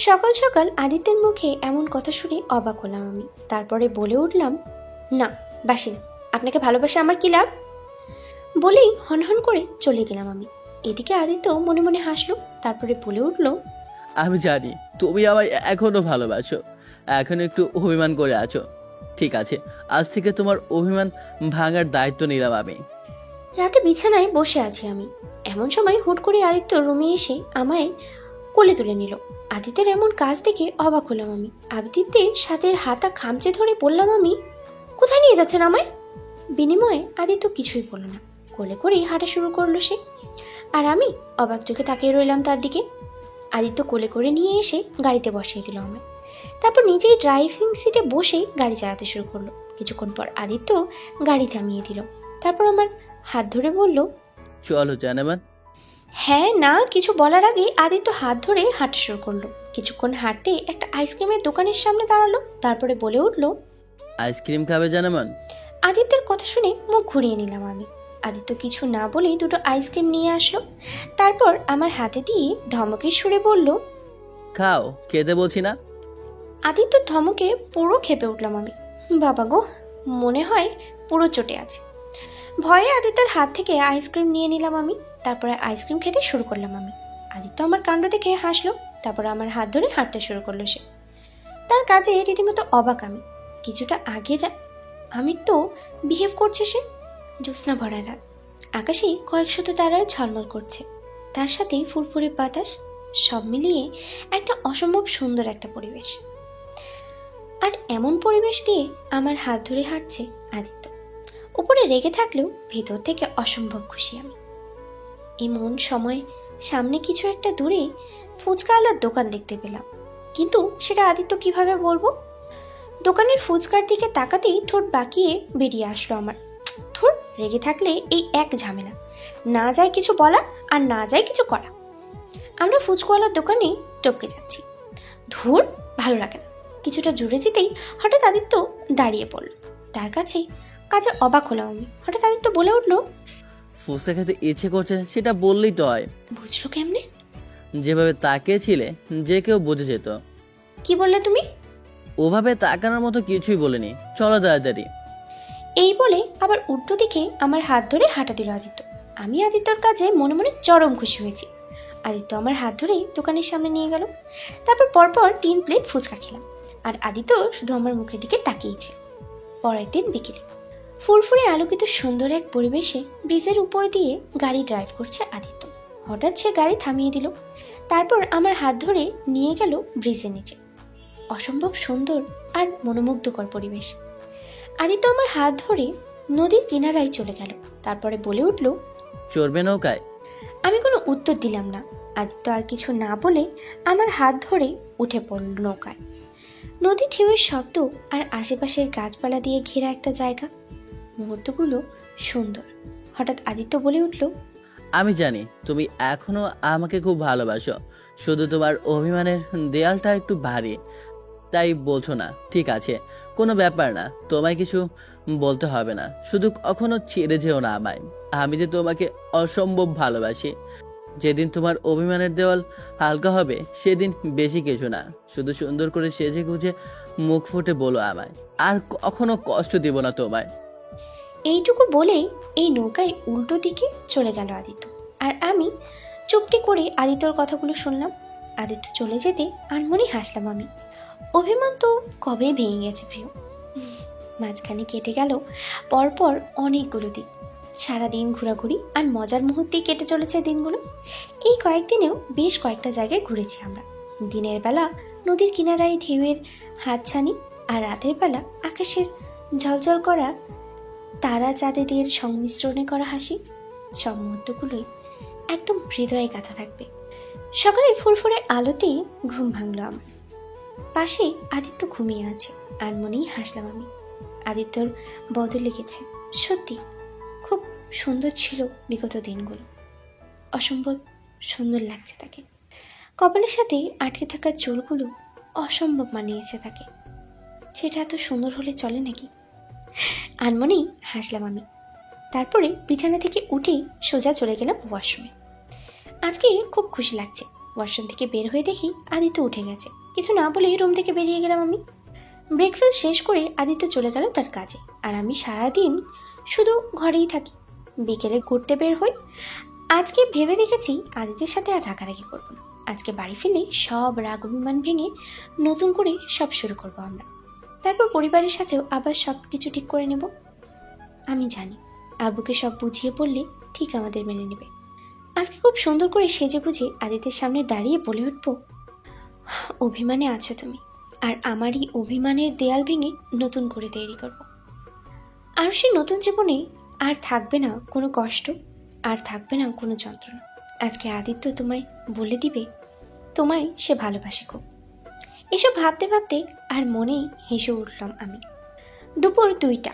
সকাল সকাল আদিত্যের মুখে এমন কথা শুনে অবাক হলাম আমি। তারপরে বলে উঠলাম, না বাসি না, আপনাকে ভালোবাসা আমার কি লাভ? বলেই হনহন করে চলে গেলাম আমি। এদিকে আদিত্য মনে মনে হাসলো। তারপরে বলে উঠল, আমি জানি তুমি আমায় এখনো ভালোবাসো, এখন একটু অভিমান করে আছো। ঠিক আছে, আজ থেকে তোমার অভিমান ভাঙার দায়িত্ব নিলাম আমি। রাতে বিছানায় বসে আছি আমি। এমন সময় হুট করে আদিত্য রুমে এসে আমায় কোলে তুলে নিল। আদিত্যের এমন কাজ দেখে অবাক হলাম আমি। আদিত্যের সাথে হাতা খামচে ধরে বললাম আমি, কোথায় নিয়ে যাচ্ছেন আমায়? বিনিময়ে আদিত্য কিছুই বলল না। কোলে করেই হাঁটা শুরু করলো সে। আর আমি অবাক চোখে তাকিয়ে রইলাম তার দিকে। আদিত্য কোলে করে নিয়ে এসে গাড়িতে বসিয়ে দিল আমায়। তারপর নিজেই ড্রাইভিং সিটে বসে গাড়ি চালাতে শুরু করলো। কিছুক্ষণ পর আদিত্য গাড়ি থামিয়ে দিল। তারপর আমার হাত ধরে বলল, চলো জানাবেন। হ্যাঁ না কিছু বলার আগে আদিত্য হাত ধরে হাঁটা শুরু করলো। কিছুক্ষণ হাঁটতে একটা আইসক্রিমের দোকানের সামনে দাঁড়ালো। তারপরে বলে উঠল, আইসক্রিম খাবে জানাবেন? আদিত্যের কথা শুনে মুখ ঘুরিয়ে নিলাম আমি। আদিত্য কিছু না বলেই দুটো আইসক্রিম নিয়ে আসলো। তারপর আমার হাতে দিয়ে ধমকের সুরে বলল, খাও, খেতে বলছি না? আদিত্য ধমকে পুরো খেপে উঠলাম আমি। বাবা গো, মনে হয় পুরো চটে আছে। ভয়ে আদিত্যের হাত থেকে আইসক্রিম নিয়ে নিলাম আমি। তারপরে আইসক্রিম খেতে শুরু করলাম আমি। আদিত্য আমার কাণ্ড দেখে হাসলো। তারপর আমার হাত ধরে হাঁটতে শুরু করলো সে। তার কাজে রীতিমতো অবাক আমি। কিছুটা আগে আমি তো বিহেভ করছে সে। জ্যোৎস্না ভরা রাত, আকাশে কয়েকশত তারার ঝলমল করছে, তার সাথে ফুরফুরে বাতাস, সব মিলিয়ে একটা অসম্ভব সুন্দর একটা পরিবেশ। আর এমন পরিবেশ দিয়ে আমার হাত ধরে হাঁটছে আদিত্য। উপরে রেগে থাকলেও ভেতর থেকে অসম্ভব খুশি আমি। এমন সময় সামনে কিছু একটা দূরে ফুচকা আলার দোকান দেখতে পেলাম। কিন্তু সেটা আদিত্য কিভাবে বলবো? দোকানের ফুচকার দিকে তাকাতেই ঠোঁট বাঁকিয়ে বেরিয়ে আসলো আমার। ধুর, রেগে থাকলে এই এক ঝামেলা, না যায় কিছু বলা আর না যায় কিছু করা। আমরা ফুচকাওয়ালার দোকানে টপকে যাচ্ছি। ধুর, ভালো লাগে না। কিছুটা জুড়ে যেতেই হঠাৎ আদিত্য দাঁড়িয়ে পড়ল। তার কাছে অবাক হলাম আমি। হঠাৎ আদিত্য বলে উঠল, ফুচকা খেতে ইচ্ছে করছে সেটা বললেই তো হয়। বুঝলো কেমনে? যেভাবে তাকিয়েছিলে যে কেউ বুঝে যেত। কি বললে তুমি? ওভাবে তাকানোর মতো কিছুই বলিনি, চলো তাড়াতাড়ি। এই বলে আবার উল্টো দিকে আমার হাত ধরে হাঁটা দিল আদিত্য। আমি আদিত্যর কাজে মনে মনে চরম খুশি হয়েছি। আদিত্য আমার হাত ধরে দোকানের সামনে নিয়ে গেল। তারপর পরপর 3 প্লেট ফুচকা খেলাম। আর আদিত্য শুধু আমার মুখের দিকে তাকিয়েছে। পরের দিন বিকেলে ফুরফুরে আলোকিত সুন্দর এক পরিবেশে ব্রিজের উপর দিয়ে গাড়ি ড্রাইভ করছে আদিত্য। হঠাৎ সে গাড়ি থামিয়ে দিল। তারপর আমার হাত ধরে নিয়ে গেল ব্রিজের নিচে। অসম্ভব সুন্দর আর মনোমুগ্ধকর পরিবেশ। আদিত্য আমার হাত ধরে নদীর কিনারায় চলে গেল। তারপরে বলে উঠল, চড়বে নৌকায়? আমি কোনো উত্তর দিলাম না। আদিত্য আর কিছু না বলে আমার হাত ধরে উঠে পড়ল নৌকায়। নদী ঢেউয়ের শব্দ আর আশেপাশের গাছপালা দিয়ে ঘেরা একটা জায়গা। মুহূর্তগুলো সুন্দর। হঠাৎ আদিত্য বলে উঠল, আমি জানি তুমি এখনো আমাকে খুব ভালোবাসো, শুধু তোমার অভিমানের দেয়ালটা একটু ভারী, তাই বলছো না। ঠিক আছে, কোনো ব্যাপার না, তোমায় কিছু বলতে হবে না। শুধু কখনো ছেড়ে যেও না আমায়। আমি যে তোমাকে অসম্ভব ভালোবাসি। যেদিন তোমার অভিমানের দেওয়াল হালকা হবে সেদিন বেশি কিছু না, শুধু সুন্দর করে সেজে গুজে মুখ ফুটে বলো আমায়, আর কখনো কষ্ট দিব না তোমায়। এইটুকু বলে এই নৌকায় উল্টো দিকে চলে গেল আদিত্য, আর আমি চুপটি করে আদিত্যর কথাগুলো শুনলাম। আদিত্য চলে যেতে আনমনে হাসলাম আমি। অভিমান তো কবে ভেঙে গেছে প্রিয়। মাঝখানে কেটে গেল পরপর অনেকগুলো দিন। সারাদিন ঘোরাঘুরি আর মজার মুহূর্তেই কেটে চলেছে দিনগুলো। এই কয়েকদিনেও বেশ কয়েকটা জায়গায় ঘুরেছি আমরা। দিনের বেলা নদীর কিনারায় ঢেউয়ের হাতছানি, আর রাতের বেলা আকাশের ঝলঝল করা তারা চাঁদেদের সংমিশ্রণে করা হাসি। সব মুহূর্তগুলোই একদম হৃদয়ে গাঁথা থাকবে। সকালে ফুরফুরে আলোতেই ঘুম ভাঙলো আমার। পাশে আদিত্য ঘুমিয়ে আছে। আনমনেই হাসলাম আমি। আদিত্যর বদল লেগেছে, সত্যি খুব সুন্দর ছিল বিগত দিনগুলো। অসম্ভব সুন্দর লাগছে তাকে। কপালের সাথে আটকে থাকা চুলগুলো অসম্ভব মানিয়েছে তাকে। সেটা এত সুন্দর হলে চলে নাকি? আনমনেই হাসলাম আমি। তারপরে বিছানা থেকে উঠেই সোজা চলে গেলাম ওয়াশরুমে। আজকে খুব খুশি লাগছে। ওয়াশরুম থেকে বের হয়ে দেখি আদিত্য উঠে গেছে। কিছু না বলেই রুম থেকে বেরিয়ে গেলাম আমি। ব্রেকফাস্ট শেষ করে আদিত্য চলে গেল তার কাজে, আর আমি সারাদিন শুধু ঘরেই থাকি। বিকেলে ঘুরতে বের হই। আজকে ভেবে দেখেছি আদিত্যের সাথে আর রাগারাগি করবো না। আজকে বাড়ি ফিরে সব রাগ অভিমান ভেঙে নতুন করে সব শুরু করবো আমরা। তারপর পরিবারের সাথেও আবার সব কিছু ঠিক করে নেব। আমি জানি আব্বুকে সব বুঝিয়ে বললে ঠিক আমাদের মেনে নেবে। আজকে খুব সুন্দর করে সেজে গুজে আদিত্যের সামনে দাঁড়িয়ে বলে উঠব, অভিমানে আছো তুমি, আর আমারই অভিমানের দেয়াল ভেঙে নতুন করে তৈরি করব। আর সেই নতুন জীবনে আর থাকবে না কোনো কষ্ট, আর থাকবে না কোনো যন্ত্রণা। আজকে আদিত্য তোমায় বলে দিবে তোমায় সে ভালোবাসে খুব। এসব ভাবতে ভাবতে আর মনেই হেসে উঠলাম আমি। দুপুর 2টা।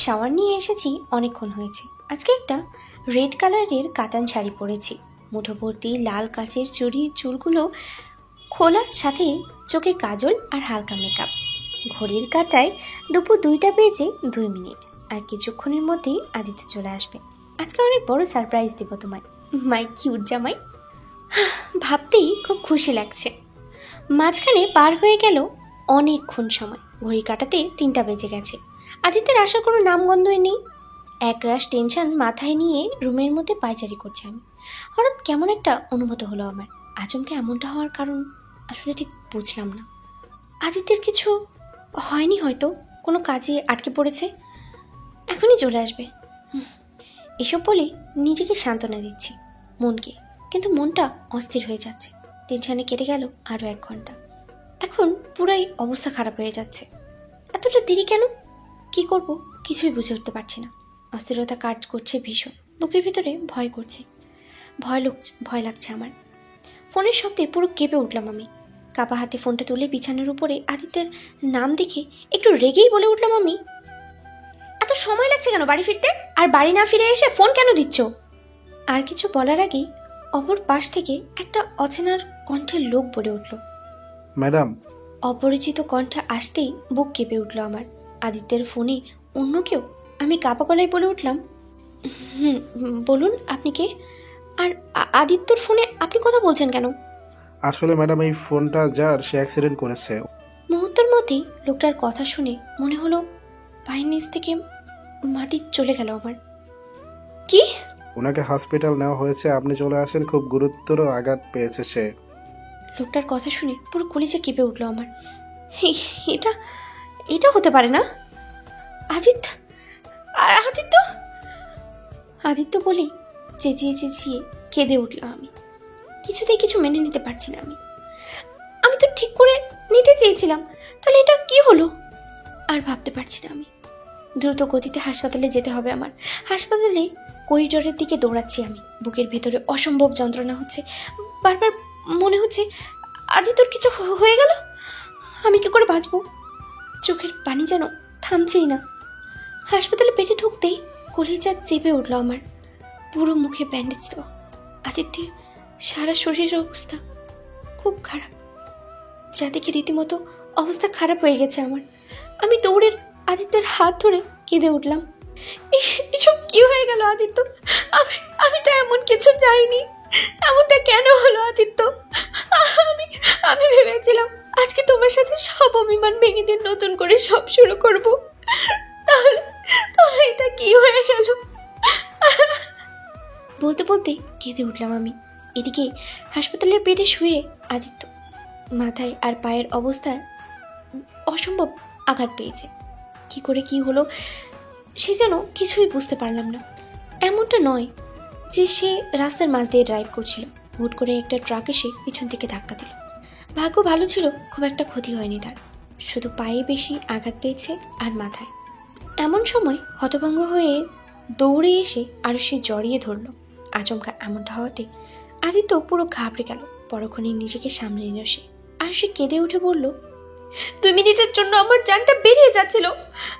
শাওয়ার নিয়ে এসেছি, অনেকক্ষণ হয়েছে। আজকে একটা রেড কালারের কাতান শাড়ি পরেছি। মুঠো ভর্তি লাল কাচের চুলগুলো খোলা, সাথে চোখে কাজল আর হালকা মেকআপ। ঘড়ির কাঁটায় দুপুর 2টা বেজে 2 মিনিট। আর কিছুক্ষণের মধ্যেই আদিত্য চলে আসবে। আজকে অনেক বড় সারপ্রাইজ দেব তোমায়, মাই কিউট জামাই। ভাবতেই খুব খুশি লাগছে। মাঝখানে পার হয়ে গেল অনেকক্ষণ সময়। ঘড়ির কাঁটাতে 3টা বেজে গেছে। আদিত্যের আসার কোনো নামগন্ধই নেই। একরাশ টেনশন মাথায় নিয়ে রুমের মধ্যে পায়চারি করছি আমি। হঠাৎ কেমন একটা অনুভূত হলো আমার। আচমকে এমনটা হওয়ার কারণ আসলে ঠিক বুঝলাম না। আদিত্যের কিছু হয়নি, হয়তো কোনো কাজে আটকে পড়েছে, এখনই চলে আসবে। এসব বলে নিজেকে সান্ত্বনা দিচ্ছি মনকে, কিন্তু মনটা অস্থির হয়ে যাচ্ছে। টেনশনে কেটে গেল আরও 1 ঘন্টা। এখন পুরাই অবস্থা খারাপ হয়ে যাচ্ছে। এতটা দেরি কেন? কি করব কিছুই বুঝে উঠতে পারছি না। অস্থিরতা কাজ করছে ভীষণ। বুকের ভিতরে ভয় করছে, ভয় লাগছে আমার। ফোনের শব্দে পুরো কেঁপে উঠলাম আমি। কাপা হাতে ফোনটা তুলে বিছানার উপরে আদিত্যের নাম দেখে একটু রেগেই বলে উঠলাম আমি, এত সময় লাগছে কেন বাড়ি ফিরতে? আর বাড়ি না ফিরে এসে ফোন কেন দিচ্ছ? আর কিছু বলার আগেই অপর পাশ থেকে একটা অচেনার কণ্ঠের লোক বলে উঠল, ম্যাডাম। অপরিচিত কণ্ঠে আসতেই বুক কেঁপে উঠল আমার। আদিত্যের ফোনে অন্য কেউ? আমি কাপা গলায় বলে উঠলাম, বলুন আপনি কে? আর আদিত্যর ফোনে আপনি কথা বলছেন কেন? আসলে ম্যাডাম, এই ফোনটা যার, সে অ্যাক্সিডেন্ট করেছে। মুহূর্তের মধ্যেই লোকটার কথা শুনে মনে হলো পায়ের নিচ থেকে মাটি চলে গেল আমার। কি? ওনাকে হসপিটাল নেওয়া হয়েছে, আপনি চলে আসেন, খুব গুরুতর আঘাত পেয়েছে সে। লোকটার কথা শুনে পুরো কলিজা কেঁপে উঠলো আমার। এটা এটা হতে পারে না। আদিত্য আদিত্য আদিত্য বলেই চেঁচিয়ে চেঁচিয়ে কেঁদে উঠলাম আমি। কিছুতেই কিছু মেনে নিতে পারছি না আমি তো ঠিক করে নিতে চেয়েছিলাম, তাহলে এটা কি হলো? আর ভাবতে পারছি না আমি। দ্রুত গতিতে হাসপাতালে যেতে হবে আমার। হাসপাতালে করিডোরের দিকে দৌড়াচ্ছি আমি। বুকের ভেতরে অসম্ভব যন্ত্রণা হচ্ছে। বারবার মনে হচ্ছে আদিত্যর কিছু হয়ে গেল, আমি কি করে বাঁচবো? চোখের পানি যেন থামছেই না। হাসপাতালে পেটে ঢুকতেই কলিজা চেপে উঠলো আমার। পুরো মুখে ব্যান্ডেজ দেওয়া। আদিত্যের সারা শরীরের অবস্থা খুব খারাপ, যা দেখে রীতিমতো অবস্থা খারাপ হয়ে গেছে আমার। আমি দৌড়ে আদিত্যের হাত ধরে কেঁদে উঠলাম। এসব কি হয়ে গেল আদিত্য? আমি তো এমন কিছু চাইনি। এমনটা কেন হলো আদিত্য? আমি ভেবেছিলাম আজকে তোমার সাথে সব অভিমান ভেঙে দিয়ে নতুন করে সব শুরু করব। তাহলে এটা কি হয়ে গেল? বলতে বলতে কেঁদে উঠলাম আমি। এদিকে হাসপাতালের বেডে শুয়ে আদিত্য মাথায় আর পায়ের অবস্থায় অসম্ভব আঘাত পেয়েছে। কি করে কি হলো সে যেন কিছুই বুঝতে পারলাম না। এমনটা নয় যে সে রাস্তার মাঝ দিয়ে ড্রাইভ করছিল, হুট করে একটা ট্রাক এসে পিছন থেকে ধাক্কা দিল। ভাগ্য ভালো ছিল, খুব একটা ক্ষতি হয়নি তার, শুধু পায়ে বেশি আঘাত পেয়েছে আর মাথায়। এমন সময় হতভঙ্গ হয়ে দৌড়ে এসে আরও সে জড়িয়ে ধরল। আচমকা এমনটা হওয়াতে আদিত্য পুরো ঘাবড়ে গেল। পরক্ষণে নিজেকে সামনে নিল সে, আর সে কেঁদে উঠে বলল, 2 মিনিটের জন্য আমার জানটা বেরিয়ে যাচ্ছিল,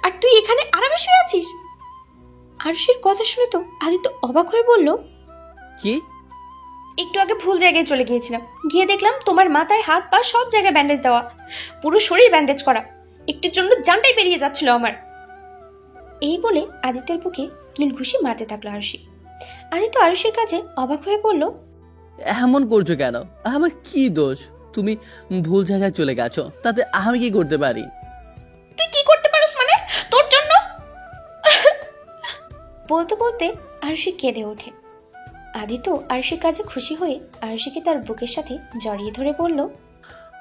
আর তুই এখানে আরামে শুয়ে আছিস? আরুষের কথা শুনে তো আদিত্য অবাক হয়ে বলল, কি? একটু আগে ভুল জায়গায় চলে গিয়েছিলাম, গিয়ে দেখলাম তোমার মাথায় হাত পা সব জায়গায় ব্যান্ডেজ দেওয়া, পুরো শরীর ব্যান্ডেজ করা। একটুর জন্য জানটাই বেরিয়ে যাচ্ছিল আমার। এই বলে আদিত্যের বুকে কিল ঘুষি মারতে থাকলো আরুষি। আদিত্য আরুষির কাছে অবাক হয়ে বলল, এমন করছো কেন? আমার কি দোষ? তুমি ভুল জায়গায় চলে গেছো, তাতে আমি কি করতে পারি? তুই কি করতে পারিস মানে? তোর জন্য? বলতে বলতে আরুষি কেঁদে ওঠে। আদিত্য আরুষির কাছে খুশি হয়ে আরুষিকে তার বুকের সাথে জড়িয়ে ধরে বলল,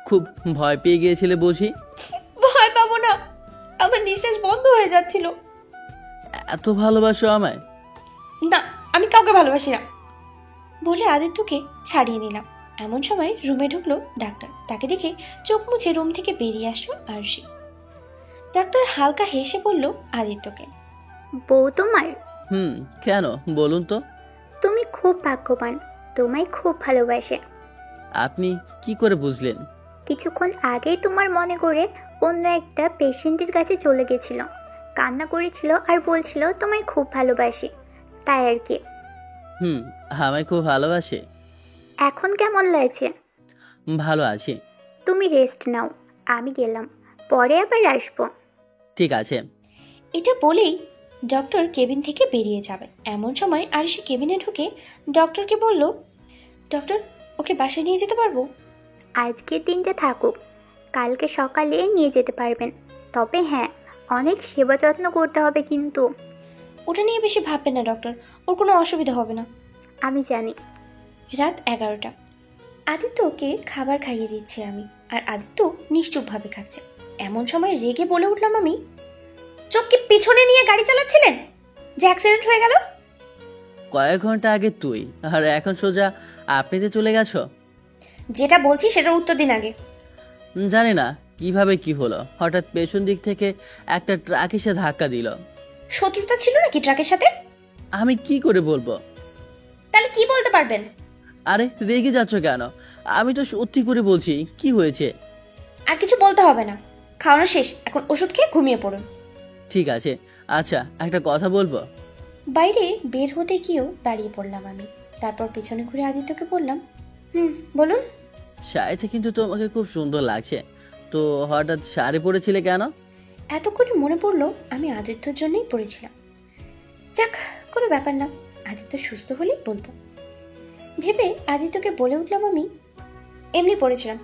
খুব ভয় পেয়ে গিয়েছিলে বুঝি? ভয় পাবো না, আমার নিঃশ্বাস বন্ধ হয়ে যাচ্ছিল। এত ভালোবাসো আমায়? না, আমি কাউকে ভালোবাসি না বলে আদিত্যকে ছাড়িয়ে নিলাম। এমন সময় রুমে ঢুকলো ডাক্তার। তাকে দেখে চোখ মুছে রুম থেকে বেরিয়ে আসলো আরুষি। ডাক্তার হালকা হেসে বলল আদিত্যকে, বউ তোমার? কেন বলুন তো? তুমি খুব ভাগ্যবান, তোমায় খুব ভালোবাসে। আপনি কি করে বুঝলেন? কিছুক্ষণ আগেই তোমার মনে করে অন্য একটা পেশেন্টের কাছে চলে গেছিল, কান্না করেছিল আর বলছিল তোমায় খুব ভালোবাসি, তাই আর কি। আমায় খুব ভালোবাসে। এখন কেমন লাগছে? ভালো আছি। তুমি রেস্ট নাও, আমি গেলাম, পরে আবার আসবো। ঠিক আছে। এটা বলেই ডক্টর কেবিন থেকে বেরিয়ে যাবে। এমন সময় আরুষি কেবিনে ঢুকে ডক্টরকে বলল, ডক্টর, ওকে বাসায় নিয়ে যেতে পারবো? আজকের দিনটা থাকুক, কালকে সকালে নিয়ে যেতে পারবেন। তবে হ্যাঁ, অনেক সেবা যত্ন করতে হবে কিন্তু। ওটা নিয়ে বেশি ভাববেন না ডক্টর, ওর কোনো অসুবিধা হবে না। আমি জানি। রাত 11টা। আদিত্যকে খাবার খাইয়ে দিচ্ছি আমি, আর আদিত্য নিশ্চুপভাবে খাচ্ছে। এমন সময় রেগে বলে উঠলাম আমি, চোখ কি পিছনে নিয়ে গাড়ি চালাচ্ছিলেন যে অ্যাক্সিডেন্ট হয়ে গেল? কয়েক ঘন্টা আগে তুই, আর এখন সোজা আপনিতে চলে গেছো। যেটা বলছি সেটার উত্তর দিন আগে। জানি না কিভাবে কি হলো, হঠাৎ পেছন দিক থেকে একটা ট্রাক এসে ধাক্কা দিল। শত্রুতা ছিল নাকি ট্রাকের সাথে? আমি কি করে বলবো? তাহলে কি বলতে পারবেন? আরে রেগে যাচ্ছ কেন? আমি তো সত্যি করে বলছি কি হয়েছে। আর কিছু বলতে হবে না, খাওয়ানো শেষ, এখন ওষুধ খেয়ে ঘুমিয়ে পড়ুন। ঠিক আছে। আচ্ছা, একটা কথা বলবো? বাইরে বের হতে গিয়েও দাঁড়িয়ে পড়লাম আমি। তারপর পেছনে ঘুরে আদিত্যকে বললাম, বলুন। শাড়িতে কিন্তু তোমাকে খুব সুন্দর লাগছে, তো হঠাৎ শাড়ি পরেছিলে কেন? এতক্ষণে মনে পড়লো আমি আদিত্যর জন্যই পড়েছিলাম। যাক, কোনো ব্যাপার না, আদিত্য সুস্থ হলেই বলবো ভেবে আদিত্যকে বলে উঠলাম আমি, এমনি পড়েছিলাম।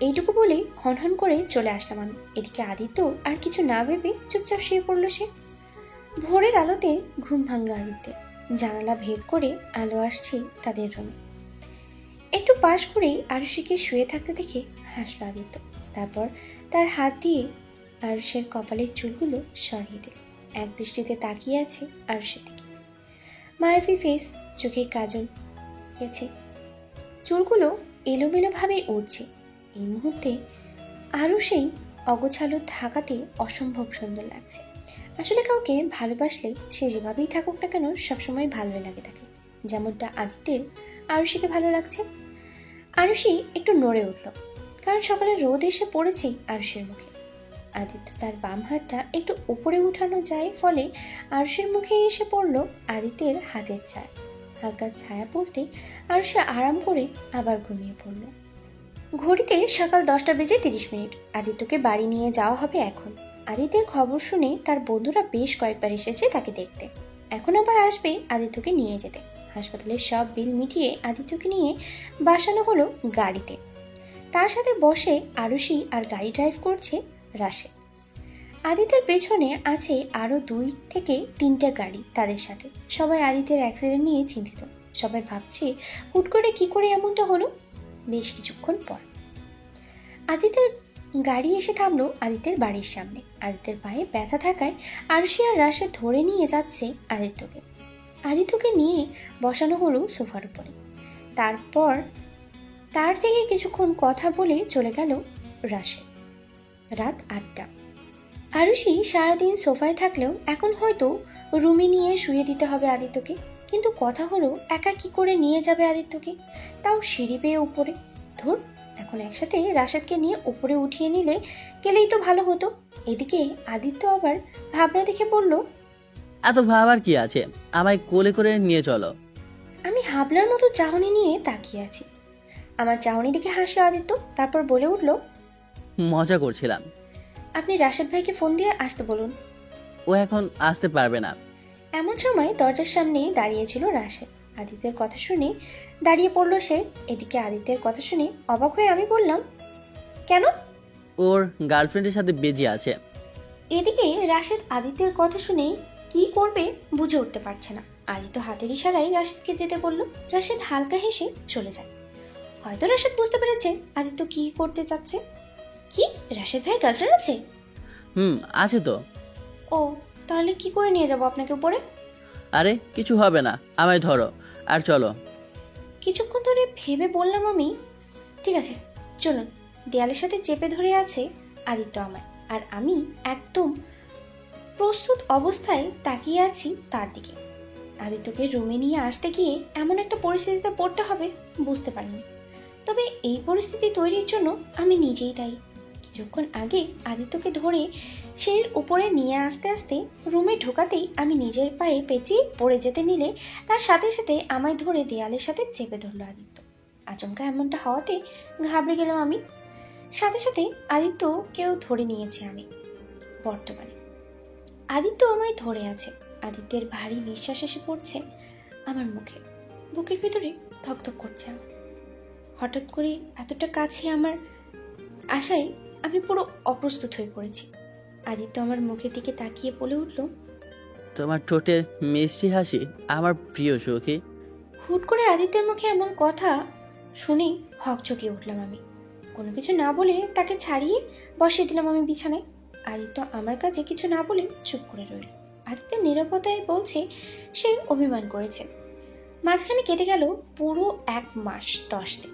এইটুকু বলে হনহন করে চলে আসলাম আমি। এদিকে আদিত্য আর কিছু না ভেবে চুপচাপ শুয়ে পড়লো সে। ভোরের আলোতে ঘুম ভাঙলো আদিত্যের। জানালা ভেদ করে আলো আসছে তাদের রুমে। একটু পাশ করেই আরুষিকে শুয়ে থাকতে দেখে হাসলো আদিত্য। তারপর তার হাত দিয়ে আরুষের কপালের চুলগুলো সরিয়ে দিল। এক দৃষ্টিতে তাকিয়ে আছে আরুষের দিকে। মায়াবী ফেস, চোখে কাজল গেছে, চুলগুলো এলোমেলোভাবে উঠছে। এই মুহূর্তে আরও সেই অগোছালো থাকাতে অসম্ভব সুন্দর লাগছে। আসলে কাউকে ভালোবাসলে সে যেভাবেই থাকুক না কেন সবসময় ভালোই লাগে তাকে, যেমনটা আদিত্যের আরুষিকে ভালো লাগছে। আরুষি একটু নড়ে উঠল, কারণ সকালে রোদ এসে পড়েছেই আরুষির মুখে। আদিত্য তার বাম হাতটা একটু উপরে উঠানো যায়, ফলে আরুষির মুখে এসে পড়ল আদিত্যের হাতের ছায়া। হালকা ছায়া পড়তে আরুষি আরাম করে আবার ঘুমিয়ে পড়ল। ঘড়িতে সকাল 10:30। আদিত্যকে বাড়ি নিয়ে যাওয়া হবে এখন। আদিত্যের খবর শুনে তার বন্ধুরা বেশ কয়েকবার এসেছে তাকে দেখতে, এখন আবার আসবে আদিত্যকে নিয়ে যেতে। হাসপাতালের সব বিল মিটিয়ে আদিত্যকে নিয়ে বাসানো হলো গাড়িতে। তার সাথে বসে আরুষি আর গাড়ি ড্রাইভ করছে রাশেদ। আদিত্যের পেছনে আছে আরও 2 থেকে 3টা গাড়ি তাদের সাথে। সবাই আদিত্যের অ্যাক্সিডেন্ট নিয়ে চিন্তিত। সবাই ভাবছে হুট করে কি করে এমনটা হলো। বেশ কিছুক্ষণ পর আদিত্যের গাড়ি এসে থামলো আদিত্যের বাড়ির সামনে। আদিত্যের পায়ে ব্যথা থাকায় আরুষি আর রাশেদ ধরে নিয়ে যাচ্ছে আদিত্যকে নিয়ে বসানো হলো সোফার উপরে। তারপর তার থেকে কিছুক্ষণ কথা বলে চলে গেল রাশেদ। রাত 8টা। আরুষি সারাদিন সোফায় থাকলেও এখন হয়তো রুমে নিয়ে শুয়ে দিতে হবে আদিত্যকে। কিন্তু কথা হলো একা কি করে নিয়ে যাবে আদিত্যকে, তাও সিঁড়ি বেয়ে উপরে। ধুর, এখন একসাথে রাশেদকে নিয়ে উপরে উঠিয়ে নিলে গেলেই তো ভালো হতো। এদিকে আদিত্য আবার ভাবনা দেখে বলল, এত ভাবার কি আছে, আমায় কোলে করে নিয়ে চলো। আমি হাবলার মতো চাহনি নিয়ে তাকিয়ে আছি। আমার চাহনি দেখে হাসলো আদিত্য, তারপর বলে উঠল, মজা করছিলাম। আপনি রাশেদ ভাইকে ফোন দিয়ে আসতে বলুন। ও এখন আসতে পারবে না। এমন সময় দরজার সামনেই দাঁড়িয়েছিল রাশেদ। আদিত্যের কথা শুনে দাঁড়িয়ে পড়ল সে। এদিকে আদিত্যের কথা শুনে অবাক হয়ে আমি বললাম, কেন? ওর গার্লফ্রেন্ডের সাথে বেজি আছে। এদিকে রাশেদ আদিত্যের কথা শুনে কি করবে বুঝে উঠতে পারছে না। আদিত্য হাতের ইশারায় রাশেদকে যেতে বলল। রাশেদ হালকা হেসে চলে যায়। হয়তো রাশেদ বুঝতে পেরেছে আদিত্য কি করতে চাচ্ছে। কি, রাশেদ ভাইয়ের গার্লফ্রেন্ড আছে? আছে তো। ও, তাহলে কি করে নিয়ে যাব আপনাকে উপরে? আরে কিছু হবে না, আমায় ধরো আর চলো। কিছুক্ষণ ধরে ভেবে বললাম আমি, ঠিক আছে চলুন। দেয়ালের সাথে চেপে ধরে আছে আদিত্য আমায়, আর আমি একদম প্রস্তুত অবস্থায় তাকিয়ে আছি তার দিকে। আদিত্যকে রুমে নিয়ে আসতে গিয়ে এমন একটা পরিস্থিতিতে পড়তে হবে বুঝতে পারিনি। তবে এই পরিস্থিতি তৈরির জন্য আমি নিজেই দায়ী। কিছুক্ষণ আগে আদিত্যকে ধরে সিঁড়ির উপরে নিয়ে আসতে আসতে রুমে ঢোকাতেই আমি নিজের পায়ে পেঁচিয়ে পড়ে যেতে নিলে তার সাথে সাথে আমায় ধরে দেয়ালের সাথে চেপে ধরলো আদিত্য। আচমকা এমনটা হওয়াতে ঘাবড়ে গেলাম আমি। সাথে সাথে আদিত্যকেও ধরে নিয়েছি আমি। বর্তমানে আদিত্য আমায় ধরে আছে। আদিত্যের ভারী নিঃশ্বাস এসে পড়ছে আমার মুখে। বুকের ভিতরে ধকধক করছে আমার। হঠাৎ করে এতটা কাছে আমার আশায় আমি পুরো অপ্রস্তুত হয়ে পড়েছি। আদিত্য আমার মুখের দিকে তাকিয়ে বলে উঠল, তোমার ঠোঁটের মিষ্টি হাসি আমার প্রিয় সখী। হুট করে আদিত্যের মুখে এমন কথা শুনে হকচকিয়ে উঠলাম আমি। কোনো কিছু না বলে তাকে ছাড়িয়ে বসিয়ে দিলাম আমি বিছানায়। আদিত্য আমার কাছে কিছু না বলে চুপ করে রইল। আদিত্যের নিরাপত্তায় বলছে সে অভিমান করেছে। মাঝখানে কেটে গেল পুরো 1 মাস 10 দিন।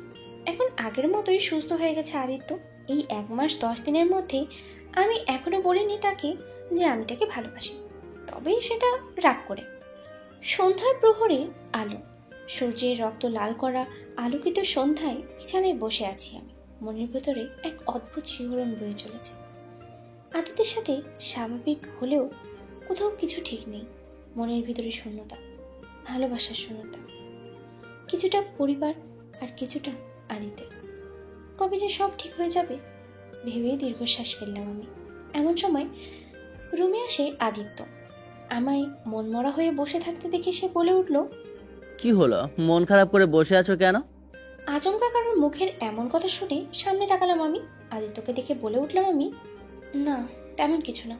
এখন আগের মতোই সুস্থ হয়ে গেছে আদিত্য। এই 1 মাস 10 দিনের মধ্যে আমি এখনো বলিনি তাকে যে আমি তাকে ভালোবাসি, তবে সেটা রাগ করে। সন্ধ্যার প্রহরে আলো, সূর্যের রক্ত লাল করা আলোকিত সন্ধ্যায় বিছানায় বসে আছি আমি। মনের ভেতরে এক অদ্ভুত শিহরণ বয়ে চলেছে। আদিত্যের সাথে স্বাভাবিক হলেও কোথাও কিছু ঠিক নেই। মনের ভিতরে শূন্যতা, ভালোবাসার শূন্যতা, কিছুটা পরিবার আর কিছুটা আদিত্যের। কবে যে সব ঠিক হয়ে যাবে ভেবে দীর্ঘশ্বাস ফেললাম আমি। এমন সময় রুমে আসে আদিত্য। আমায় মনমরা হয়ে বসে থাকতে দেখে সে বলে উঠল, কি হলো, মন খারাপ করে বসে আছো কেন? আচমকা কারোর মুখের এমন কথা শুনে সামনে তাকালাম আমি। আদিত্যকে দেখে বলে উঠলাম আমি, না তেমন কিছু না।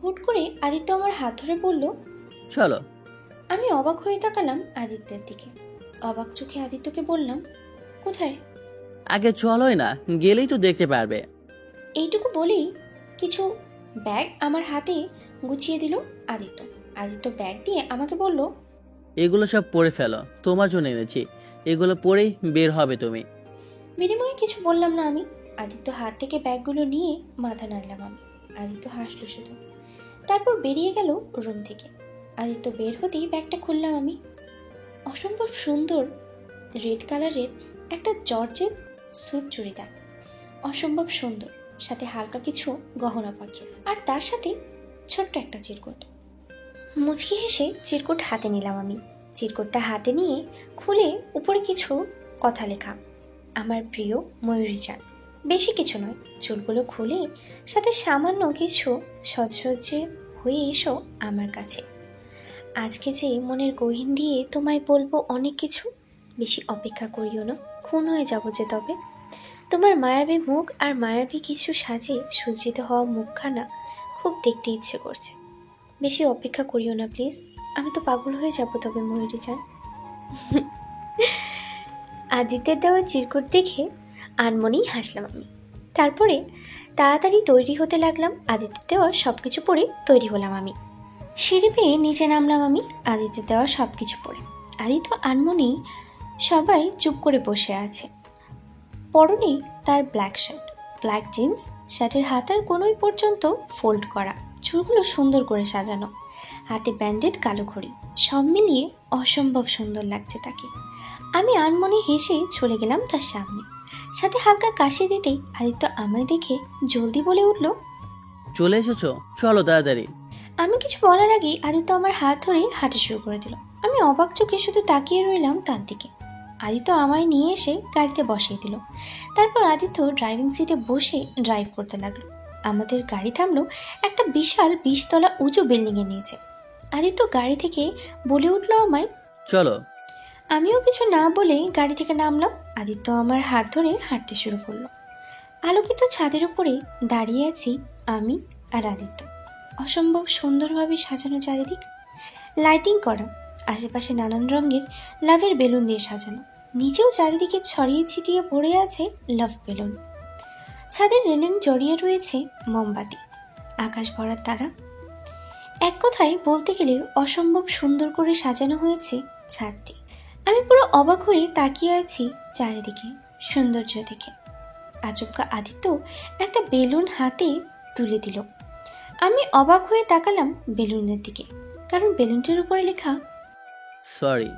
হুট করে আদিত্য আমার হাত ধরে বলল, চলো। আমি অবাক হয়ে তাকালাম আদিত্যের দিকে। অবাক চোখে আদিত্যকে বললাম, কোথায়? আগে চলোই না, গেলেই তো দেখতে পারবে। এইটুকু বলেই কিছু ব্যাগ আমার হাতে গুছিয়ে দিল আদিত্য। আদিত্য ব্যাগ দিয়ে আমাকে বলল, এগুলো সব পরে ফেলো, তোমার জন্য এনেছি, এগুলো পরেই বের হবে তুমি। বিনিময়ে কিছু বললাম না আমি। আদিত্য হাত থেকে ব্যাগগুলো নিয়ে মাথা নাড়লাম আমি। আদিত্য হাসলো শুধু, তারপর বেরিয়ে গেল রুম থেকে। আদিত্য বের হতেই ব্যাগটা খুললাম আমি। অসম্ভব সুন্দর রেড কালারের একটা জর্জেট স্যুট চুড়িদার, অসম্ভব সুন্দর, সাথে হালকা কিছু গহনাপত্র, আর তার সাথে ছোট্ট একটা চিরকুট। মুচকি হেসে চিরকুট হাতে নিলাম আমি। চিরকুটটা হাতে নিয়ে খুলে উপরে কিছু কথা লেখা। আমার প্রিয় ময়ূরী চান, বেশি কিছু নয়, চুলগুলো খুলে সাথে সামান্য কিছু সহ্যে হয়ে এসো আমার কাছে। আজকে যে মনের গহীন দিয়ে তোমায় বলবো অনেক কিছু, বেশি অপেক্ষা করিও না, খুন হয়ে যাবো যে তবে। তোমার মায়াবী মুখ আর মায়াবী কিছু সাজে সজ্জিত হওয়া মুখখানা খুব দেখতে ইচ্ছে করছে। বেশি অপেক্ষা করিও না প্লিজ, আমি তো পাগল হয়ে যাবো তবে ময়ূরী চান। আদিত্যের দেওয়া চিরকুট দেখে আনমনেই হাসলাম আমি। তারপরে তাড়াতাড়ি তৈরি হতে লাগলাম। আদিত্যের দেওয়া সব কিছু পরে তৈরি হলাম আমি। সিঁড়ি পেয়ে নিচে নামলাম আমি আদিত্যের দেওয়া সব কিছু পরে। আদিত্য আনমনেই সবাই চুপ করে বসে আছে। পরনে তার ব্ল্যাক শার্ট, ব্ল্যাক জিন্স, শার্টের হাতার কোনোই পর্যন্ত ফোল্ড করা, চুলগুলো সুন্দর করে সাজানো, হাতে ব্যান্ডেড কালো ঘড়ি, সব মিলিয়ে অসম্ভব সুন্দর লাগছে তাকে। আমি আনমনে হেসে চলে গেলাম তার সামনে, সাথে হালকা কাশি দিতেই আদিত্য আমায় দেখে জলদি বলে উঠল, চলে এসেছো, চলো তাড়াতাড়ি। আমি কিছু বলার আগেই আদিত্য আমার হাত ধরে হাঁটা শুরু করে দিল। আমি অবাক চোখে শুধু তাকিয়ে রইলাম তার দিকে। আদিত্য আমায় নিয়ে এসে গাড়িতে বসিয়ে দিল। তারপর আদিত্য ড্রাইভিং সিটে বসে ড্রাইভ করতে লাগলো। আমাদের গাড়ি থামলো একটা বিশাল 20 তলা উঁচু বিল্ডিংয়ের নিচে। আদিত্য গাড়ি থেকে বলে উঠলো আমায়, চলো। আমিও কিছু না বলে গাড়ি থেকে নামলাম। আদিত্য আমার হাত ধরে হাঁটতে শুরু করলো। আলোকিত ছাদের উপরে দাঁড়িয়ে আছি আমি আর আদিত্য। অসম্ভব সুন্দরভাবে সাজানো চারিদিক, লাইটিং করা, আশেপাশে নানান রঙের লাভের বেলুন দিয়ে সাজানো, নিচেও চারিদিকে ছড়িয়ে ছিটিয়ে পড়ে আছে লাভ বেলুন। ছাদের রেলিং জড়িয়ে রয়েছে মোমবাতি, আকাশ ভরা তারা। এক কথায় বলতে গেলে অসম্ভব সুন্দর করে সাজানো হয়েছে ছাদটি। আমি পুরো অবাক হয়ে তাকিয়ে আছি চারিদিকে সৌন্দর্য দেখে। আচমকা আদিত্য একটা বেলুন হাতে তুলে দিল। আমি অবাক হয়ে তাকালাম বেলুনের দিকে, কারণ বেলুনটির উপরে লেখা সরি।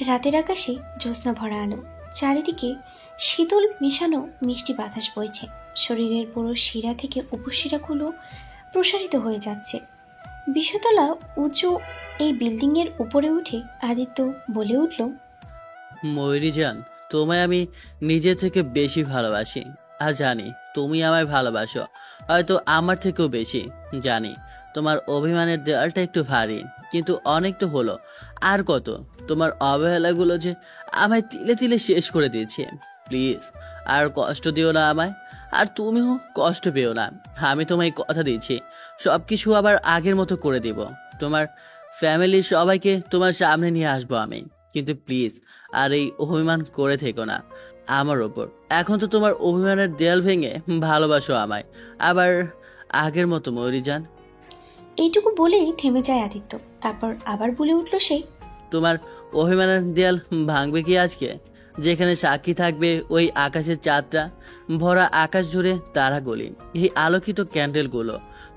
রাতের আকাশে জ্যোৎস্না ভরা আলো, চারিদিকে শীতল মিশানো মিষ্টি বাতাস বইছে। শরীরের পুরো শিরা থেকে উপশিরাগুলো প্রসারিত হয়ে যাচ্ছে। 20 তলা উঁচু এই বিল্ডিংয়ের উপরে উঠে আদিত্য বলে উঠল, ময়ূরী জান, তোমায় আমি নিজের থেকে বেশি ভালোবাসি, আর জানি তুমি আমায় ভালোবাসো, হয়তো আমার থেকেও বেশি। জানি তোমার অভিমানের দেওয়ালটা একটু ভারী, কিন্তু অনেক তো হলো, আর কত? তোমার অবহেলাগুলো যে আমায় তিলে তিলে শেষ করে দিয়েছে। প্লিজ আর কষ্ট দিও না আমায়, আর তুমিও কষ্ট পেও না। আমি তোমায় কথা দিচ্ছি, সব কিছু আবার আগের মতো করে দেব। তোমার ফ্যামিলির সবাইকে তোমার সামনে নিয়ে আসবো আমি, কিন্তু প্লিজ আর এই অভিমান করে থেকো না আমার ওপর। এখন তো তোমার অভিমানের দেয়াল ভেঙে ভালোবাসো আমায়, আবার আগের মতো ময়ূরী জান। এইটুকু বলেই থেমে যায় আদিত্য। তারপর আবার বলে উঠল সে, তোমার অভিমানের দেয়াল ভাঙবে কি আজকে, যেখানে সাক্ষী থাকবে ওই আকাশের চাঁদটা, ভরা আকাশ জুড়ে তারাগুলি, এই আলোকিত ক্যান্ডেলগুলো।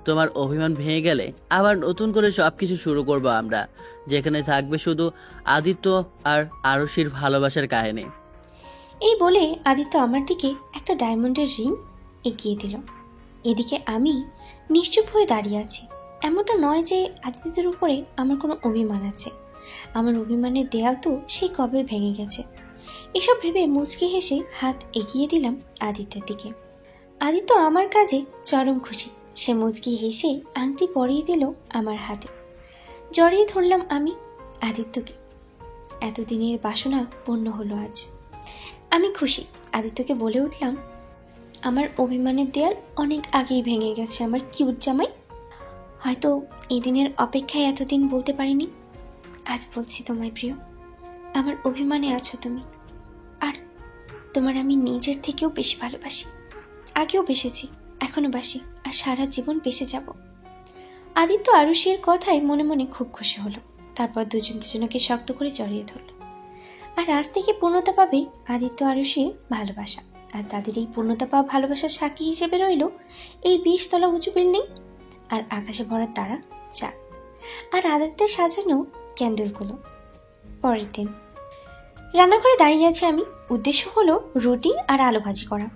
তোমার অভিমান ভেঙে গেলে আবার নতুন করে সবকিছু শুরু করবো আমরা, যেখানে থাকবে শুধু আদিত্য আর আরশির ভালোবাসার কাহিনী। এই বলে আদিত্য আমার দিকে একটা ডায়মন্ডের রিং এগিয়ে দিল। এদিকে আমি নিশ্চুপ হয়ে দাঁড়িয়ে আছি। এমনটা নয় যে আদিত্যের উপরে আমার কোনো অভিমান আছে। আমার অভিমানের দেয়াল তো সেই কবে ভেঙে গেছে। এসব ভেবে মুচকি হেসে হাত এগিয়ে দিলাম আদিত্যের দিকে। আদিত্য আমার কাজে চরম খুশি। সে মুচকি হেসে আংটি পরিয়ে দিল আমার হাতে। জড়িয়ে ধরলাম আমি আদিত্যকে। এতদিনের বাসনা পূর্ণ হলো আজ। আমি খুশি। আদিত্যকে বলে উঠলাম, আমার অভিমানের দেয়াল অনেক আগেই ভেঙে গেছে আমার কিউট জামাই। হয়তো এই দিনের অপেক্ষায় এতদিন বলতে পারিনি, আজ বলছি তোমায় প্রিয়। আমার অভিমানে আছো তুমি, আর তোমার আমি নিজের থেকেও বেশি ভালোবাসি। আগেও বেসেছি, এখনো বাসি, আর সারা জীবন বেসে যাব। আদিত্য আরুষির কথায় মনে মনে খুব খুশি হলো। তারপর দুজন দুজনকে শক্ত করে জড়িয়ে ধরলো। আর আজ থেকে পূর্ণতা পাবে আদিত্য আরুষির ভালোবাসা। আর তাদের এই পূর্ণতা পাওয়া ভালোবাসার সাক্ষী হিসেবে রইল এই 20 তলা উঁচু বিল্ডিং, আর আকাশে ভরা তারা, চাঁদ, আর আদিত্যের সাজানো ক্যান্ডেলগুলো। পরের দিন রান্নাঘরে দাঁড়িয়ে আছি আমি। উদ্দেশ্য হলো রুটি আর আলু ভাজি করা।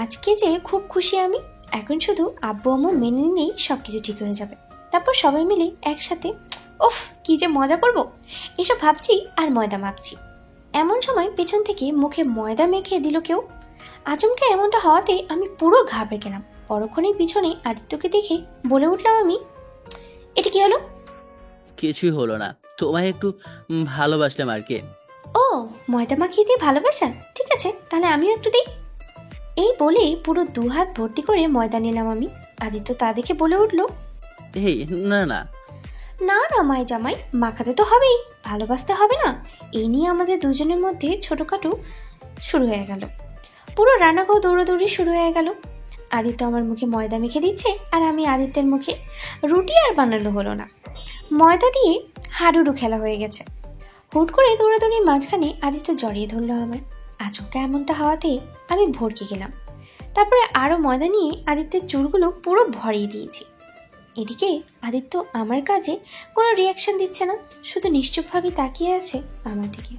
আজকে যে খুব খুশি আমি। এখন শুধু আব্বু আম্মু মেনে নিলেই সব কিছু ঠিক হয়ে যাবে। তারপর সবাই মিলে একসাথে উফ, কি যে মজা করব এসব ভাবছি আর ময়দা মাখছি। এমন সময় পেছন থেকে মুখে ময়দা মেখে দিল কেউ। আচমকা এমনটা হওয়াতে আমি পুরো ঘাবড়ে গেলাম। পরক্ষণের পিছনে আদিত্যকে দেখে বলে উঠলাম আমি, এটা কি হলো? কিছুই হলো না, তোমায় একটু ভালোবাসলাম আর কি। ও, ময়দা মাখিয়ে দিয়ে ভালোবাসা? ঠিক আছে, তাহলে আমিও একটু দিই। এই বলেই পুরো 2 হাত ভর্তি করে ময়দা নিলাম আমি। আদিত্য তা দেখে বলে উঠল, এই না না। না না মাই জামাই, মাখাতে তো হবেই, ভালোবাসতে হবে না? এই নিয়ে আমাদের দুজনের মধ্যে ছোটখাটো শুরু হয়ে গেল। পুরো রান্নাঘর দৌড়াদৌড়ি শুরু হয়ে গেল। আদিত্য আমার মুখে ময়দা মেখে দিচ্ছে আর আমি আদিত্যের মুখে। রুটি আর বানানো হলো না, ময়দা দিয়ে হাডুডু খেলা হয়ে গেছে। হুট করে দৌড়াদৌড়ির মাঝখানে আদিত্য জড়িয়ে ধরলো আমায়। আচমকা এমনটা হওয়াতে আমি ভড়কে গেলাম। তারপরে আরও ময়দা নিয়ে আদিত্যের চুলগুলো পুরো ভরিয়ে দিয়েছি। এদিকে আদিত্য আমার কাজে কোনো রিয়াকশন দিচ্ছে না, শুধু নিশ্চুপভাবে তাকিয়ে আছে আমার দিকে।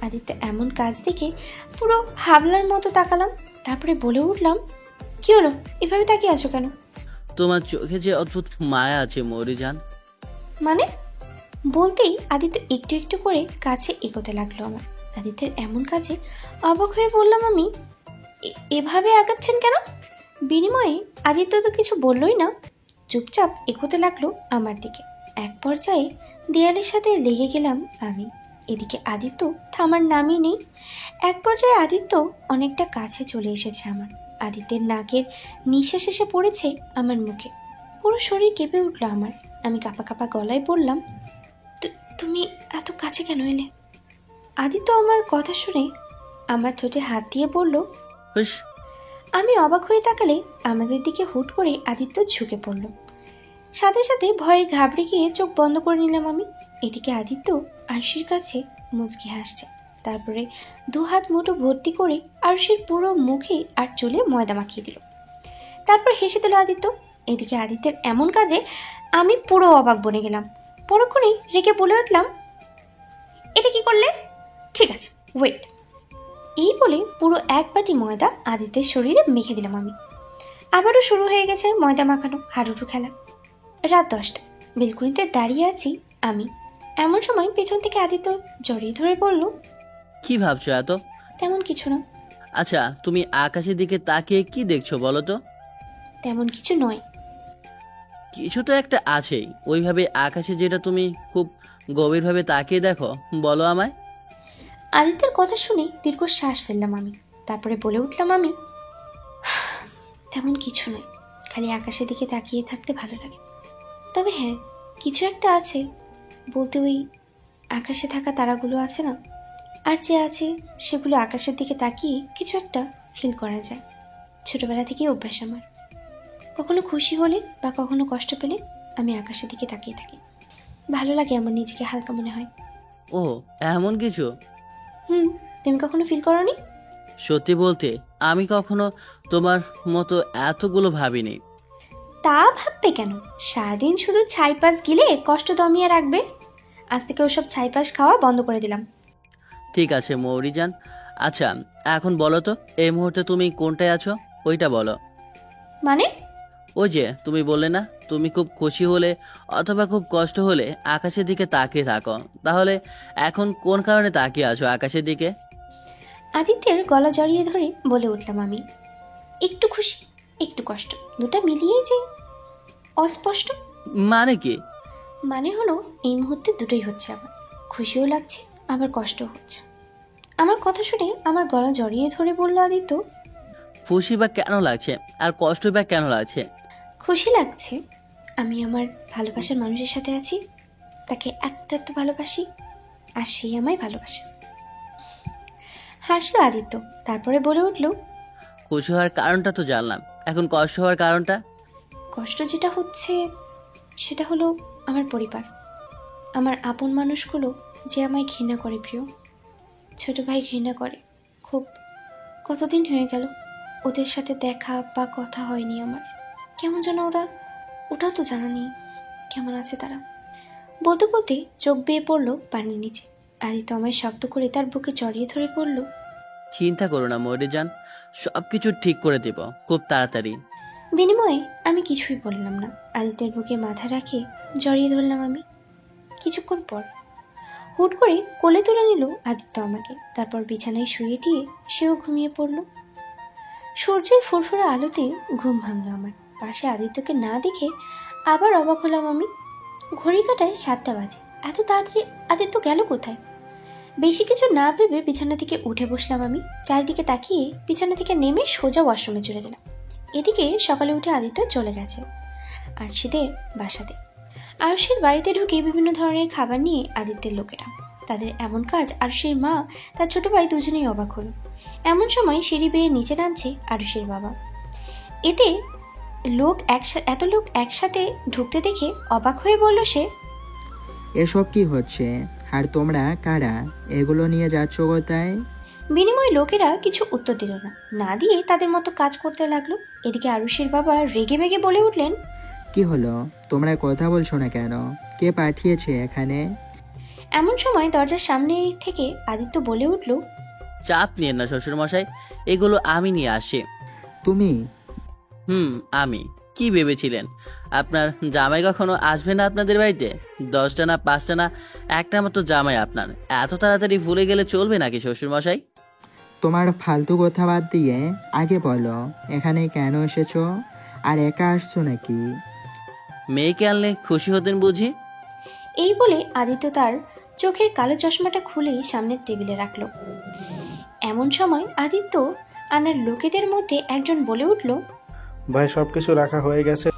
আদিত্য এমন কাজ দেখে পুরো হাবলার মতো তাকালাম। তারপরে বলে উঠলাম, কি হলো, এভাবে তাকিয়ে আছো কেন? তোমার চোখে যে অদ্ভুত মায়া আছে মৌরিজান। মানে? বলতেই আদিত্য একটু একটু করে কাছে এগোতে লাগলো আমার। আদিত্যের এমন কাজে অবাক হয়ে বললাম আমি, এভাবে আগাচ্ছেন কেন? বিনিময়ে আদিত্য তো কিছু বললই না, চুপচাপ এগোতে লাগলো আমার দিকে। এক পর্যায়ে দেয়ালের সাথে লেগে গেলাম আমি। এদিকে আদিত্য থামার নামই নেই। এক পর্যায়ে আদিত্য অনেকটা কাছে চলে এসেছে আমার। আদিত্যের নাকের নিঃশ্বাস এসে পড়েছে আমার মুখে। পুরো শরীর কেঁপে উঠলো আমার। আমি কাঁপা কাঁপা গলায় বললাম, তুমি এত কাছে কেন এলে? আদিত্য আমার কথা শুনে আমার ঠোঁটে হাত দিয়ে বলল, হুস। আমি অবাক হয়ে তাকালে আমাদের দিকে হুট করে আদিত্য ঝুঁকে পড়ল। সাথে সাথে ভয়ে ঘাবড়ে গিয়ে চোখ বন্ধ করে নিলাম আমি। এদিকে আদিত্য আরশির কাছে মুচকি হাসছে। তারপরে 2 হাত মুঠো ভর্তি করে আরশির পুরো মুখে আর চুলে ময়দা মাখিয়ে দিল। তারপর হেসে দিল আদিত্য। এদিকে আদিত্যের এমন কাজে আমি পুরো অবাক বনে গেলাম। পরক্ষণেই রেগে বলে উঠলাম, এটা কি করলে? ঠিক আছে, ওয়েট। এই বলে পুরো 1 বাটি ময়দা আদিত্যের শরীরে মেখে দিলাম আমি। আবারও শুরু হয়ে গেছে ময়দা মাখানো হাডুডু খেলা। রাত 10টা, বেলকুনিতে দাঁড়িয়ে আছি আমি। এমন সময় পেছন থেকে আদিত্য জড়িয়ে ধরে বলল, কি ভাবছো এত? তেমন কিছু না। আচ্ছা, তুমি আকাশের দিকে তাকিয়ে কি দেখছো বলো তো? তেমন কিছু নয়। কিছু তো একটা আছেই, ওইভাবে আকাশে যেটা তুমি খুব গভীরভাবে তাকিয়ে দেখো, বলো আমায়। আদিত্যের কথা শুনে দীর্ঘ শ্বাস ফেললাম আমি। তারপরে বলে উঠলাম আমি, তেমন কিছু নয়, খালি আকাশের দিকে তাকিয়ে থাকতে ভালো লাগে। তবে হ্যাঁ, কিছু একটা আছে বলতে, ওই আকাশে থাকা তারাগুলো আছে না, আর যে আছে সেগুলো আকাশের দিকে তাকিয়ে কিছু একটা ফিল করা যায়। ছোটবেলা থেকেই অভ্যাস আমার। কখনো খুশি হলে বা কখনো কষ্ট পেলে আমি আকাশের দিকে তাকিয়ে থাকি। ভালো লাগে, আমার নিজেকে হালকা মনে হয়। ও, এমন কিছু? তুমি কখনো ফিল করোনি? সত্যি বলতে আমি কখনো তোমার মতো এতগুলো ভাবিনি। তা ভাববে কেন? সারাদিন শুধু ছাইপাস গিলে কষ্ট দমিয়ে রাখবে। আজ থেকে ওসব ছাইপাস খাওয়া বন্ধ করে দিলাম। ঠিক আছে মৌরিজান, আচ্ছা এখন বলো তো, এই মুহূর্তে তুমি কোনটায় আছো ওইটা বলো। মানে? ওই যে তুমি বললে না, তুমি খুব খুশি হলে অথবা খুব কষ্ট হলে আকাশের দিকে তাকিয়ে থাকো, তাহলে এখন কোন কারণে তাকিয়ে আছো আকাশের দিকে? আদিত্যের গলা জড়িয়ে ধরে বলে উঠলাম আমি, একটু খুশি একটু কষ্ট, দুটা মিলিয়ে যে অস্পষ্ট। মানে কি? মানে হলো এই মুহূর্তে দুটোই হচ্ছে আমার, খুশিও লাগছে আবার কষ্টও হচ্ছে। আমার কথা শুনে আমার গলা জড়িয়ে ধরে বলল আদিত্য, খুশি বা কেন লাগছে আর কষ্ট বা কেন লাগছে? খুশি লাগছে আমি আমার ভালোবাসার মানুষের সাথে আছি, তাকে এত এত ভালোবাসি আর সেই আমায় ভালোবাসে। হাসলো আদিত্য, তারপরে বলে উঠল, খুশি হওয়ার কারণটা তো জানলাম, এখন কষ্ট হওয়ার কারণটা? কষ্ট যেটা হচ্ছে সেটা হলো আমার পরিবার, আমার আপন মানুষগুলো যে আমায় ঘৃণা করে। প্রিয় ছোট ভাই ঘৃণা করে খুব। কতদিন হয়ে গেল ওদের সাথে দেখা বা কথা হয়নি আমার। কেমন যেন ওটাও তো জানা নেই কেমন আছে তারা। বলতে বলতে চোখ বেয়ে পড়লো পানির নিচে। আদিত্য আমায় শক্ত করে তার বুকে জড়িয়ে ধরে পড়ল, চিন্তা করো না মৌরিজান, সব কিছু ঠিক করে দেব খুব তাড়াতাড়ি। বিনিময়ে আমি কিছুই বললাম না। আদিত্যের বুকে মাথা রাখে জড়িয়ে ধরলাম আমি। কিছুক্ষণ পর হুট করে কোলে তুলে নিল আদিত্য আমাকে। তারপর বিছানায় শুয়ে দিয়ে সেও ঘুমিয়ে পড়ল। সূর্যের ফুরফুরে আলোতে ঘুম ভাঙল আমার। পাশে আদিত্যকে না দেখে আবার অবাক হলাম আমি। ঘড়ির কাঁটায় 7টা বাজে। এত তাড়াতাড়ি আদিত্য গেল কোথায়? বেশি কিছু না ভেবে বিছানা থেকে উঠে বসলাম আমি। চারিদিকে তাকিয়ে বিছানা থেকে নেমে সোজা ওয়াশরুমে চলে গেলাম। এদিকে সকালে উঠে আদিত্য চলে গেছে আরশিদের বাসাতে। আরশির বাড়িতে ঢুকে বিভিন্ন ধরনের খাবার নিয়ে আদিত্যের লোকেরা। তাদের এমন কাজ আরশির মা তার ছোট ভাই দুজনেই অবাক হলো। এমন সময় সিঁড়ি বেয়ে নিচে নামছে আরশির বাবা। এত লোক একসাথে ঢুকতে দেখে অবাক হয়ে বলল সে, এসব কি হচ্ছে? আর তোমরা কারা? এগুলো নিয়ে যাচ্ছ কোথায়? বিনিময়ে লোকেরা কিছু উত্তর দিল না, না দিয়ে তাদের মতো কাজ করতে লাগলো। এদিকে আরুষির বাবা রেগে মেগে বলে উঠলেন, কি হলো? তোমরা কথা বলছো না কেন? কে পাঠিয়েছে এখানে? এমন সময় দরজার সামনে থেকে আদিত্য বলে উঠল, চাপ নিয়েন না শ্বশুরমশাই, এগুলো আমি নিয়ে আসি। তুমি? আমি। কি ভেবেছিলেন আপনার জামাই কখনো আসবে না আপনাদের বাড়িতে? 10টা না 5টা না একটা মতো জামাই আপনার। এত তাড়াতাড়ি ভুলে গেলে চলবে নাকি শ্বশুরমশাই? তোমার ফালতু কথা বাদ দিয়ে আগে বলো এখানে কেন এসেছো? আর একা আসছো নাকি? মেয়েকে আনলে খুশি হতেন বুঝি? এই বলে আদিত্য তার চোখের কালো চশমাটা খুলে সামনের টেবিলে রাখলো। এমন সময় আদিত্য আনার লোকেদের মধ্যে একজন বলে উঠল, ভাই সবকিছু রাখা হয়ে গেছে।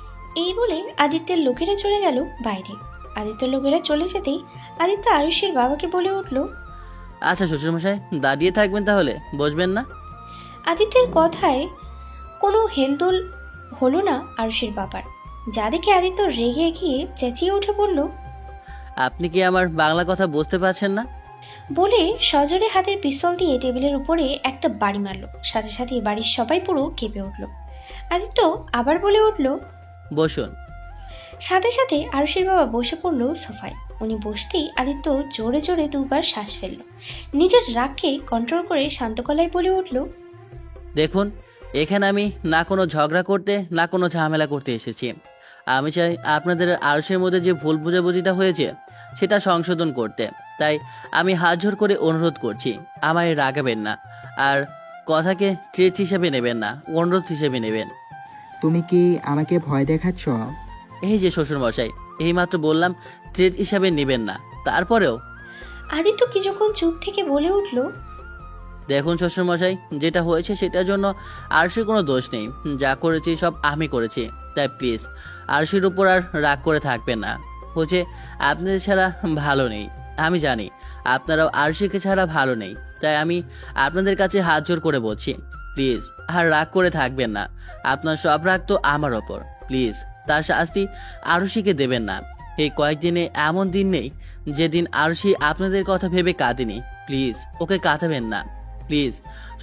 এই বলে আদিত্যের লোকেরা চলে গেল বাইরে। আদিত্যের লোকেরা চলে যেতেই আদিত্য আরুষির বাবাকে বলে উঠল, আচ্ছা শ্বশুরমশাই, দাঁড়িয়ে থাকবেন তাহলে, বসবেন না? আদিত্যের কথায় কোনো হেলদোল হলো না আরুষির বাবার। যা দেখে আদিত্য রেগে গিয়ে চেঁচিয়ে উঠে বলল, আপনি কি আমার বাংলা কথা বুঝতে পারছেন না? বলে সজোরে হাতের পিস্তল দিয়ে টেবিলের উপরে একটা বাড়ি মারল। সাথে সাথে বাড়ির সবাই পুরো কেঁপে উঠল। আদিত্য আবার বলে উঠল, বসুন। সাথে সাথে আরুষির বাবা বসে পড়ল সোফায়। উনি বসতেই আদিত্য জোরে জোরে দুবার শ্বাস ফেলল। নিজের রাগকে কন্ট্রোল করে শান্ত গলায় বলে উঠল, দেখুন, এখানে আমি না কোনো ঝগড়া করতে না কোনো ঝামেলা করতে এসেছি। আমি চাই আপনাদের আরশের মধ্যে যে ভুল বুঝাবুঝিটা হয়েছে সেটা সংশোধন করতে। তাই আমি হাত জোর করে অনুরোধ করছি, আমায় রাগাবেন না, আর কথাকে ট্রিট হিসেবে নেবেন না, অনুরোধ হিসেবে নেবেন। তুমি কি আমাকে ভয় দেখাচ্ছ? এই যে শ্বশুরমশাই, এইমাত্র বললাম ট্রিট হিসাবে নেবেন না, তারপরেও? আদিত্য কিছুক্ষণ চুপ থেকে বলে উঠল, দেখুন শ্বশুরমশাই, যেটা হয়েছে সেটার জন্য আরশির কোনো দোষ নেই। যা করেছি সব আমি করেছি। তাই প্লিজ আরশির উপর আর রাগ করে থাকবেন না। হচ্ছে আপনাদের ছাড়া ভালো নেই, আমি জানি আপনারাও আরশিকে ছাড়া ভালো নেই। তাই আমি আপনাদের কাছে হাত জোর করে বলছি, প্লিজ আর রাগ করে থাকবেন না। আপনার সব রাগ তো আমার ওপর। প্লিজ তার শাস্তি আরশিকে দেবেন না। এই কয়েকদিনে এমন দিন নেই যেদিন আরশি আপনাদের কথা ভেবে কাঁদেনি। প্লিজ ওকে কাঁদাবেন না। প্লিজ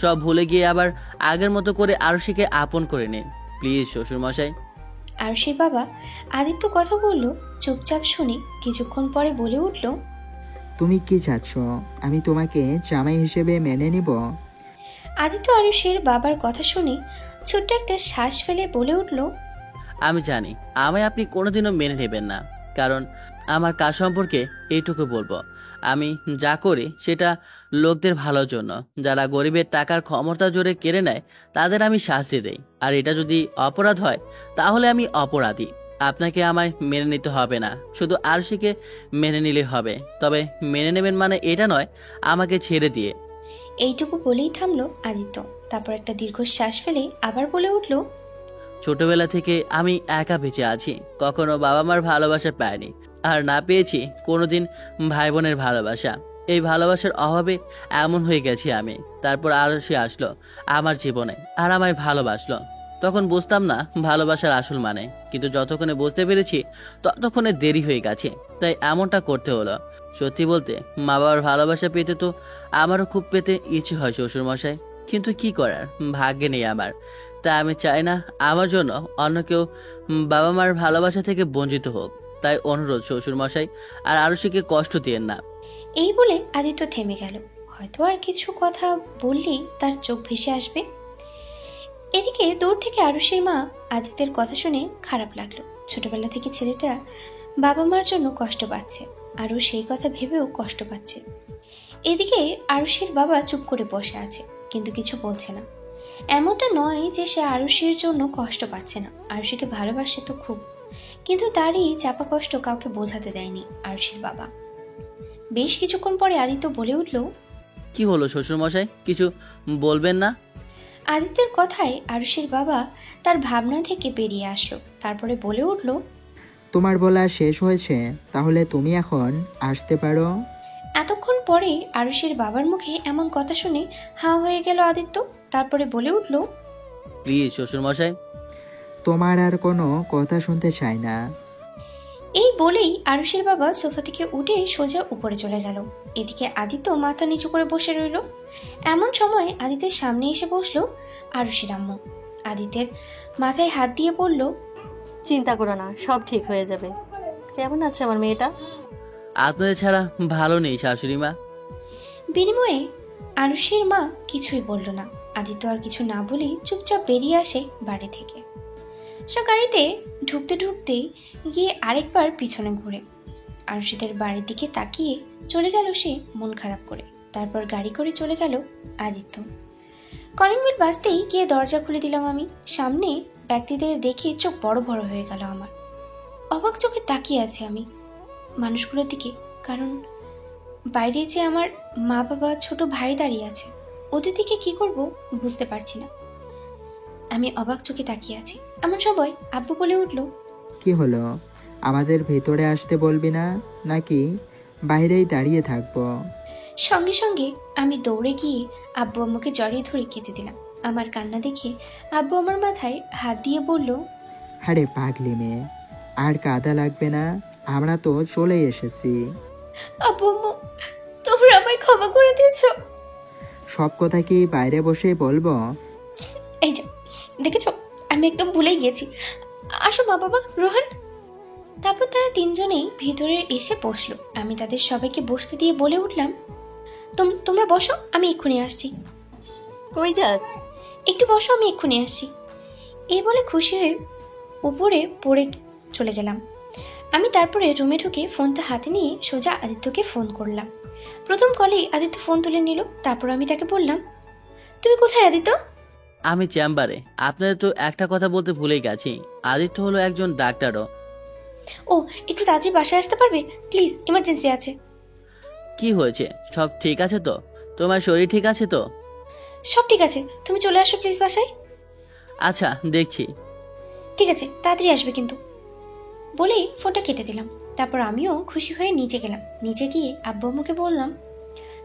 সব ভুলে গিয়ে আবার আগের মতো করে আরশিকে আপন করে নিন, প্লিজ শ্বশুরমশাই। আরুষির বাবা আদিত্য কথা বলল চুপচাপ শুনে কিছুক্ষণ পরে বলে উঠল, তুমি কি চাচ্ছ আমি তোমাকে জামাই হিসেবে মেনে নিব? আদিত্য আরুষের বাবার কথা শুনে ছোট্ট একটা শ্বাস ফেলে বলে উঠল, আমি জানি আমায় আপনি কোনোদিনও মেনে নেবেন না, কারণ আমার কাজ সম্পর্কে এইটুকু বলবো, আমি যা করি সেটা লোকদের ভালোর জন্য। যারা গরিবের টাকার ক্ষমতা জোরে কেড়ে নেয় তাদের আমি শাস্তি দেই। আর এটা যদি অপরাধ হয় তাহলে আমি অপরাধী। আপনাকে আমায় মেনে নিতে হবে না, শুধু আরশিকে মেনে নিলে হবে। তবে মেনে নেবেন মানে এটা নয় আমাকে ছেড়ে দিয়ে। এইটুকু বলেই থামলো আদিত্য। তারপর একটা দীর্ঘশ্বাস ফেলে আবার বলে উঠল, ছোটবেলা থেকে আমি একা বেঁচে আছি, কখনো বাবা মার ভালোবাসা পাইনি, আর না পেয়েছি কোনোদিন ভাই বোনের ভালোবাসা। এই ভালোবাসার অভাবে এমন হয়ে গেছি আমি। তারপর আরশি আসলো আমার জীবনে আর আমায় ভালোবাসলো। তখন বুঝতাম না ভালোবাসার আসল মানে, কিন্তু যতক্ষণে বুঝতে পেরেছি ততক্ষণে দেরি হয়ে গেছে। তাই এমনটা করতে হলো। সত্যি বলতে মা বাবার ভালোবাসা পেতে তো আমারও খুব পেতে ইচ্ছে হয় শ্বশুরমশাই, কিন্তু কি করার, ভাগ্যে নেই আমার। তাই আমি চাই না আমার জন্য অন্য কেউ বাবা মার ভালোবাসা থেকে বঞ্চিত হোক। তাই অনুরোধ শ্বশুরমশাই, আর আরশিকে কষ্ট দিয়েন না। এই বলে আদিত্য থেমে গেল। হয়তো আর কিছু কথা বললেই তার চোখ ভেসে আসবে। এদিকে দূর থেকে আরুষির মা আদিত্যের কথা শুনে খারাপ লাগলো। ছোটবেলা থেকে ছেলেটা বাবা মার জন্য কষ্ট পাচ্ছে। আরও সেই কথা ভেবেও কষ্ট পাচ্ছে। এদিকে আরুষের বাবা চুপ করে বসে আছে, কিন্তু কিছু বলছে না। এমনটা নয় যে সে আরুষের জন্য কষ্ট পাচ্ছে না, আরুষিকে ভালোবাসে তো খুব, কিন্তু তারই চাপা কষ্ট কাউকে বোঝাতে দেয়নি আরুষের বাবা। বেশ কিছুক্ষণ পরে আদিত্য বলে উঠল, কি হলো শ্বশুরমশাই, কিছু বলবেন না? আদিত্যের কথায় আরুষের বাবা তার ভাবনা থেকে বেরিয়ে আসলো, তারপরে বলে উঠল, তোমার বলা শেষ হয়েছে, তাহলে তুমি এখন আসতে পারো। এতক্ষণ পরে আরুষের বাবার মুখে এমন কথা শুনে হাঁ হয়ে গেল আদিত্য। তারপরে বলে উঠল, প্লিজ শ্বশুরমশাই। তোমার আর কোনো কথা শুনতে চাই না। এই বলেই আরুষের বাবা সোফা থেকে উঠে সোজা উপরে চলে গেল। এদিকে আদিত্য মাথা নিচু করে বসে রইল। এমন সময় আদিত্যের সামনে এসে বসলো আরুষের আম্মু। আদিত্যের মাথায় হাত দিয়ে বলল, চিন্তা করো না, সব ঠিক হয়ে যাবে। কেমন আছে আমার মেয়েটা? আপনাদের ছাড়া ভালো নেই শাশুড়ি মা। বিনিময়ে আরুষের মা কিছুই বলল না। আদিত্য আর কিছু না বলেই চুপচাপ বেরিয়ে আসে বাড়ি থেকে। সে গাড়িতে ঢুকতে ঢুকতেই গিয়ে আরেকবার পিছনে ঘুরে আরুষিদের বাড়ির দিকে তাকিয়ে চলে গেল সে মন খারাপ করে। তারপর গাড়ি করে চলে গেল আদিত্য। কলিং বেল বাজতেই গিয়ে দরজা খুলে দিলাম আমি। সামনে ব্যক্তিদের দেখে চোখ বড় বড় হয়ে গেল আমার। অবাক চোখে তাকিয়ে আছি আমি মানুষগুলোর দিকে, কারণ বাইরে যে আমার মা বাবা ছোট ভাই দাঁড়িয়ে আছে। ওদের দিকে কি করব বুঝতে পারছি না। আমি অবাক চোখে তাকিয়ে আছি। এমন সময় আব্বু বলে উঠল, কি হলো, আমাদের ভেতরে আসতে বলবি না নাকি বাইরেই দাঁড়িয়ে থাকবো? সঙ্গে সঙ্গে আমি দৌড়ে গিয়ে আব্বু আম্মুকে জড়িয়ে ধরে কেঁদে দিলাম। আমার কান্না দেখে আব্বু আমার মাথায় হাত দিয়ে বলল, আরে পাগলি মেয়ে, আর কাদা লাগবে না, আমরা তো চলে এসেছি। আব্বু আম্মু, তোমরা আমায় ক্ষমা করে দিয়েছ। সব কথা কি বাইরে বসে বলবো? এই যে দেখেছ, আমি একদম ভুলেই গেছি। আসো মা বাবা, রোহান। তারপর তারা তিনজনেই ভেতরে এসে বসলো। আমি তাদের সবাইকে বসতে দিয়ে বলে উঠলাম, তোমরা বসো, আমি এক্ষুনি আসছি। কই যাস? একটু বসো, আমি এক্ষুনি আসছি। এই বলে খুশি হয়ে উপরে পড়ে চলে গেলাম। আমি তারপরে রুমে ঢুকে ফোনটা হাতে নিয়ে সোজা আদিত্যকে ফোন করলাম। প্রথম কলেই আদিত্য ফোন তুলে নিল। তারপর আমি তাকে বললাম, তুমি কোথায় আদিত্য? আমি চেম্বারে। আপনাদের তো একটা কথা বলতে ভুলেই গেছি, আদিত্য হলো একজন ডাক্তারও। ও, একটু তাড়াতাড়ি বাসায় আসতে পারবে প্লিজ, ইমার্জেন্সি আছে। কি হয়েছে, সব ঠিক আছে তো? তোমার শরীর ঠিক আছে তো? সব ঠিক আছে, তুমি চলে আসো প্লিজ বাসায়। আচ্ছা, দেখছি। ঠিক আছে, তাড়াতাড়ি আসবে কিন্তু। বলেই ফোনটা কেটে দিলাম। তারপর আমিও খুশি হয়ে নিচে গেলাম। নিচে গিয়ে আব্বু আম্মুকে বললাম,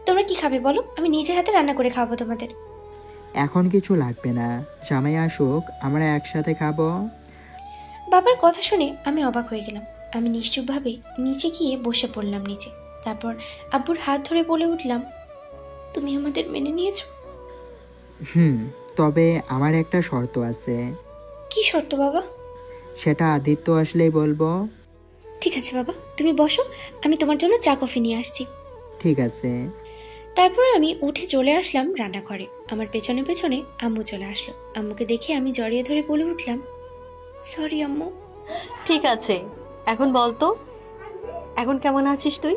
তোমরা কি খাবে বলো, আমি নিজের হাতে রান্না করে খাওয়াবো তোমাদের। এখন কিছু লাগবে না, জামাই আসুক, আমরা একসাথে খাবো। বাবার কথা শুনে আমি অবাক হয়ে গেলাম। আমি নিশ্চুপভাবে নিচে গিয়ে বসে পড়লাম নিচে। তারপর আব্বুর হাত ধরে বলে উঠলাম, তুমি আমাদের মেনে নিয়েছো? তবে আমার একটা শর্ত আছে। কি শর্ত বাবা? সেটা আদিত্য আসলেই বলবো। ঠিক আছে বাবা, তুমি বসো, আমি তোমার জন্য চা কফি নিয়ে আসছি। ঠিক আছে। তারপরে আমি উঠে চলে আসলাম রান্নাঘরে। আমার পেছনে পেছনে আম্মু চলে আসলো। আম্মুকে দেখে আমি জড়িয়ে ধরে বলে উঠলাম, সরি আম্মু। ঠিক আছে, এখন বল তো, এখন কেমন আছিস তুই?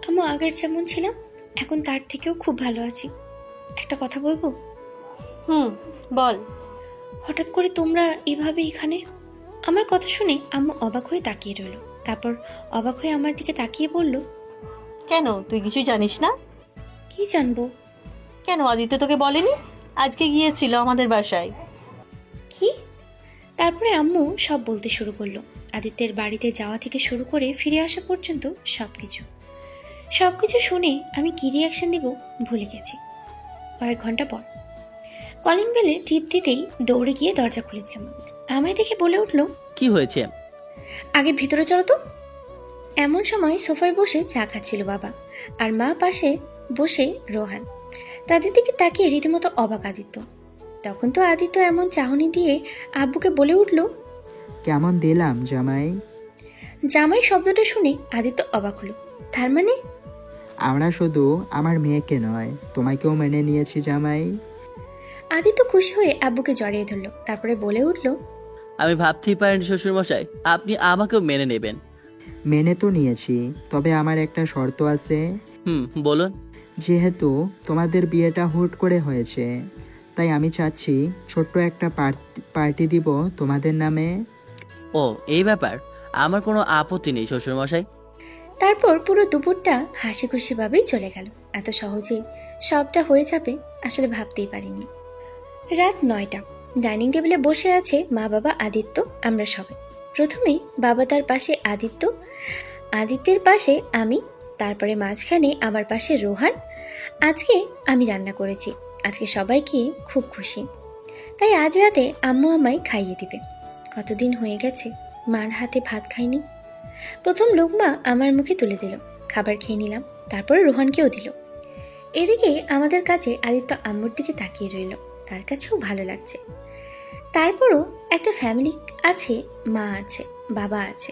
আম্মু, আগের যেমন ছিলাম এখন তার থেকেও খুব ভালো আছি। একটা কথা বলবো? বল। হঠাৎ করে তোমরা এভাবে এখানে? আমার কথা শুনে আম্মু অবাক হয়ে তাকিয়ে রইল। তারপর অবাক হয়ে আমার দিকে তাকিয়ে বলল, কেন, তুই কিছু জানিস না? কি জানবো? কেন, আদিত্য তোকে বলেনি? আজকে গিয়েছিল আমাদের বাসায়। কি? তারপরে আম্মু সব বলতে শুরু করলো। আদিত্যের বাড়িতে যাওয়া থেকে শুরু করে ফিরে আসা পর্যন্ত সবকিছু শুনে আমি কি রিয়াকশন দিব ভুলে গেছি। কয়েক ঘন্টা পর কলিং বেলে টিপ দিতেই দৌড়ে গিয়ে দরজা খুলে দিলাম। আমায় দেখে বলে উঠলো, কি হয়েছে? আগে ভিতরে চলো তো। এমন সময় সোফায় বসে চা খাচ্ছিল বাবা, আর মা পাশে বসে রোহান। তাদের দিকে তাকিয়ে রীতিমতো অবাক আদিত্য। তখন তো আদিত্য এমন চাহনি দিয়ে আব্বুকে বলে উঠল, কেমন দিলাম জামাই? জামাই শব্দটা শুনে আদিত্য অবাক হলো। তার মানে? আমরা শুধু আমার মেয়েকে নয়, তোমাকেও মেনে নিয়েছি জামাই। আদিত্য খুশি হয়ে আব্বুকে জড়িয়ে ধরলো। তারপরে বলে উঠল, আমি ভাবতেই পারিনি শ্বশুরমশাই, আপনি আমাকেও মেনে নেবেন। মেনে তো নিয়েছি, তবে আমার একটা শর্ত আছে। বলুন। যেহেতু তোমাদের বিয়েটা হুট করে হয়েছে, তাই আমি চাচ্ছি ছোট্ট একটা পার্টি দিব তোমাদের নামে। ও, এই ব্যাপার। আমার কোনো আপত্তি নেই শ্বশুরমশাই। তারপর পুরো দুপুরটা হাসি খুশিভাবেই চলে গেল। এত সহজেই সবটা হয়ে যাবে আসলে ভাবতেই পারিনি। রাত 9টা। ডাইনিং টেবিলে বসে আছে মা, বাবা, আদিত্য, আমরা সবাই। প্রথমে বাবা, তার পাশে আদিত্য, আদিত্যের পাশে আমি, তারপরে মাঝখানে আমার পাশে রোহান। আজকে আমি রান্না করেছি। আজকে সবাইকে খুব খুশি, তাই আজ রাতে আম্মু আমায় খাইয়ে দিবে। কতদিন হয়ে গেছে মার হাতে ভাত খাইনি। প্রথম লোকমা আমার মুখে তুলে দিল, খাবার খেয়ে নিলাম, তারপরে রোহানকেও দিল। এদিকে আমাদের কাছে আদিত্য আম্মুর দিকে তাকিয়ে রইল, তার কাছেও ভালো লাগছে। তারপরও একটা ফ্যামিলি আছে, মা আছে, বাবা আছে,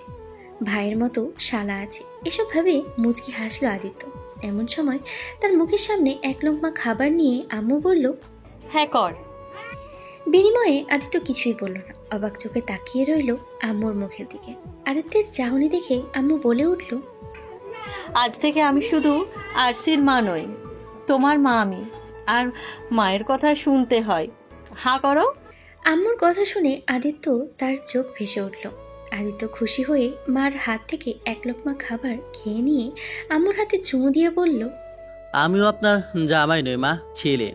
ভাইয়ের মতো শালা আছে, এসব ভাবে মুচকি হাসলো আদিত্য। এমন সময় তার মুখের সামনে এক লোকমা খাবার নিয়ে আম্মু বলল, হ্যাঁ কর। বিনিময়ে আদিত্য কিছুই বলল না, অবাক চোখে তাকিয়ে রইল আম্মুর মুখের দিকে। আদিত্যের চাহনি দেখে আম্মু বলে উঠল, আজ থেকে আমি শুধু আরশির মা নই, তোমার মা আমি, আর মায়ের কথা শুনতে হয়। হা করো। আম্মুর কথা শুনে আদিত্য, তার চোখ ভেসে উঠল। আদিত্য খুশি হয়ে মার হাত থেকে এক লোকমা খাবার খেয়ে নিয়ে আম্মুর হাতে চুমু দিয়ে বলল, আমিও আপনার জামাই নই মা, ছেলে।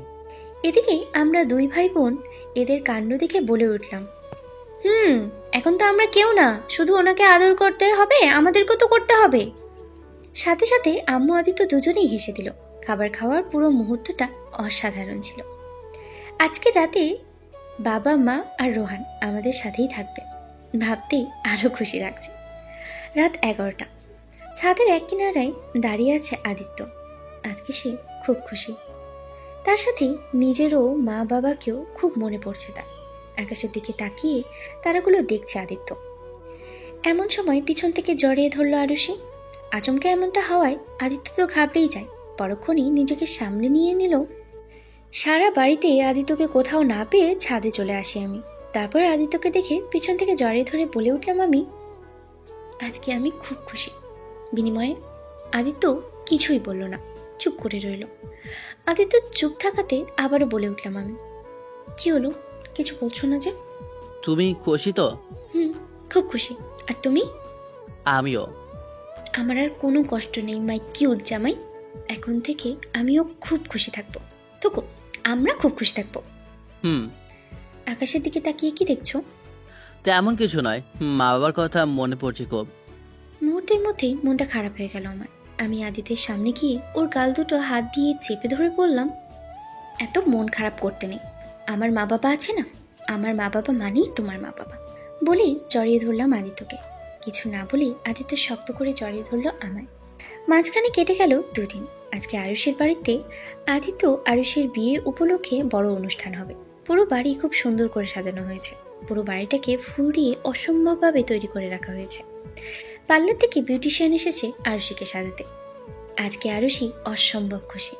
এদিকে আমরা দুই ভাই বোন এদের কাণ্ড দেখে বলে উঠলাম, এখন তো আমরা কেউ না, শুধু ওনাকে আদর করতে হবে, আমাদেরকেও তো করতে হবে। সাথে সাথে আম্মু আদিত্য দুজনেই হেসে দিল। খাবার খাওয়ার পুরো মুহূর্তটা অসাধারণ ছিল। আজকে রাতে বাবা, মা আর রোহান আমাদের সাথেই থাকবে, ভাবতেই আরো খুশি লাগছে। রাত 11টা। ছাদের এক কিনারায় দাঁড়িয়ে আছে আদিত্য। আজকে সে খুব খুশি। তার সাথে নিজেরও মা বাবাকেও খুব মনে পড়ছে তার। আকাশের দিকে তাকিয়ে তারাগুলো দেখছে আদিত্য। এমন সময় পিছন থেকে জড়িয়ে ধরল আরুষি। আচমকা এমনটা হওয়ায় আদিত্য তো ঘাবড়েই যায়। পরক্ষণেই নিজেকে সামনে নিয়ে নিল। সারা বাড়িতে আদিত্যকে কোথাও না পেয়ে ছাদে চলে আসি আমি। তারপরে আদিত্যকে দেখে পিছন থেকে জড়িয়ে ধরে বলে উঠলাম আমি, আজকে আমি খুব খুশি। বিনিময়ে আদিত্য কিছুই বলল না, চুপ করে রইল। আদিত্য চুপ থাকাতে আবারও বলে উঠলাম আমি, কি হলো, কিছু বলছো না যে? তুমি খুশি তো? খুব খুশি। আর তুমি? আমিও। আমার আর কোনো কষ্ট নেই মাই কিউট জামাই। এখন থেকে আমিও খুব খুশি থাকবো। তোকো, আমরা খুব খুশি থাকবো। আকাশের দিকে তাকিয়ে কি দেখছো? তেমন কিছু নয়, মা বাবার কথা মনে পড়ছে খুব। মুহূর্তের মধ্যেই মনটা খারাপ হয়ে গেল আমার। আমি আদিত্যের সামনে গিয়ে ওর গাল দুটো হাত দিয়ে চেপে ধরে বললাম, এত মন খারাপ করতে নেই, আমার মা বাবা আছে না, আমার মা বাবা মানেই তোমার মা বাবা। বলেই জড়িয়ে ধরলাম আদিত্যকে। কিছু না বলেই আদিত্য শক্ত করে জড়িয়ে ধরলো আমায়। মাঝখানে কেটে গেল 2 দিন। আজকে আরুষের বাড়িতে আদিত্য আরুষের বিয়ে উপলক্ষে বড় অনুষ্ঠান হবে। পুরো বাড়ি খুব সুন্দর করে সাজানো হয়েছে। পুরো বাড়িটাকে ফুল দিয়ে অসম্ভবভাবে তৈরি করে রাখা হয়েছে। পার্লার থেকে বিউটিশিয়ান এসেছে আরুষিকে সাজাতে। আজকে আরুষি অসম্ভব খুশি,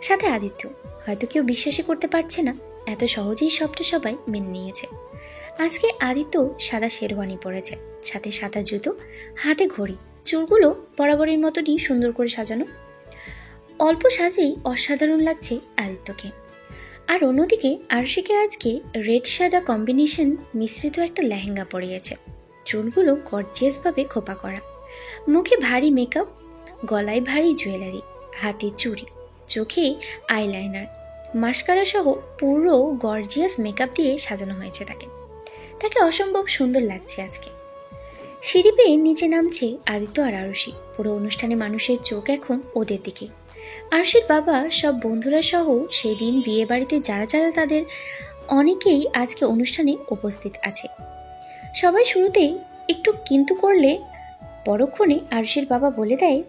সাথে আদিত্য। হয়তো কেউ বিশ্বাসই করতে পারছে না, এত সহজেই সবটা সবাই মেনে নিয়েছে। আজকে আদিত্য সাদা শেরওয়ানি পরেছে, সাথে সাদা জুতো, হাতে ঘড়ি, চুলগুলো বরাবরের মতনই সুন্দর করে সাজানো। অল্প সাজেই অসাধারণ লাগছে আদিত্যকে। আর অন্যদিকে আরুষিকে আজকে রেড সাদা কম্বিনেশন মিশ্রিত একটা লেহেঙ্গা পরিয়েছে। চুলগুলো গর্জিয়াসভাবে খোপা করা, মুখে ভারী মেকআপ, গলায় ভারী জুয়েলারি, হাতে চুড়ি, চোখে আইলাইনার, মাস্কারা সহ পুরো গর্জিয়াস মেকআপ দিয়ে সাজানো হয়েছে তাকে। তাকে অসম্ভব সুন্দর লাগছে আজকে। সিঁড়ি পেয়ে নিচে নামছে আদিত্য আর আরুষি। পুরো অনুষ্ঠানে মানুষের চোখ এখন ওদের দিকে। আরুষির বাবা, সব বন্ধুরা সহ সেই দিন বিয়ে বাড়িতে যারা যারা তাদের অনেকেই আজকে অনুষ্ঠানে উপস্থিত আছে। সবাই শুরুতেই একটু কিন্তু করলে পরক্ষণে আরুষির বাবা বলে দেয়,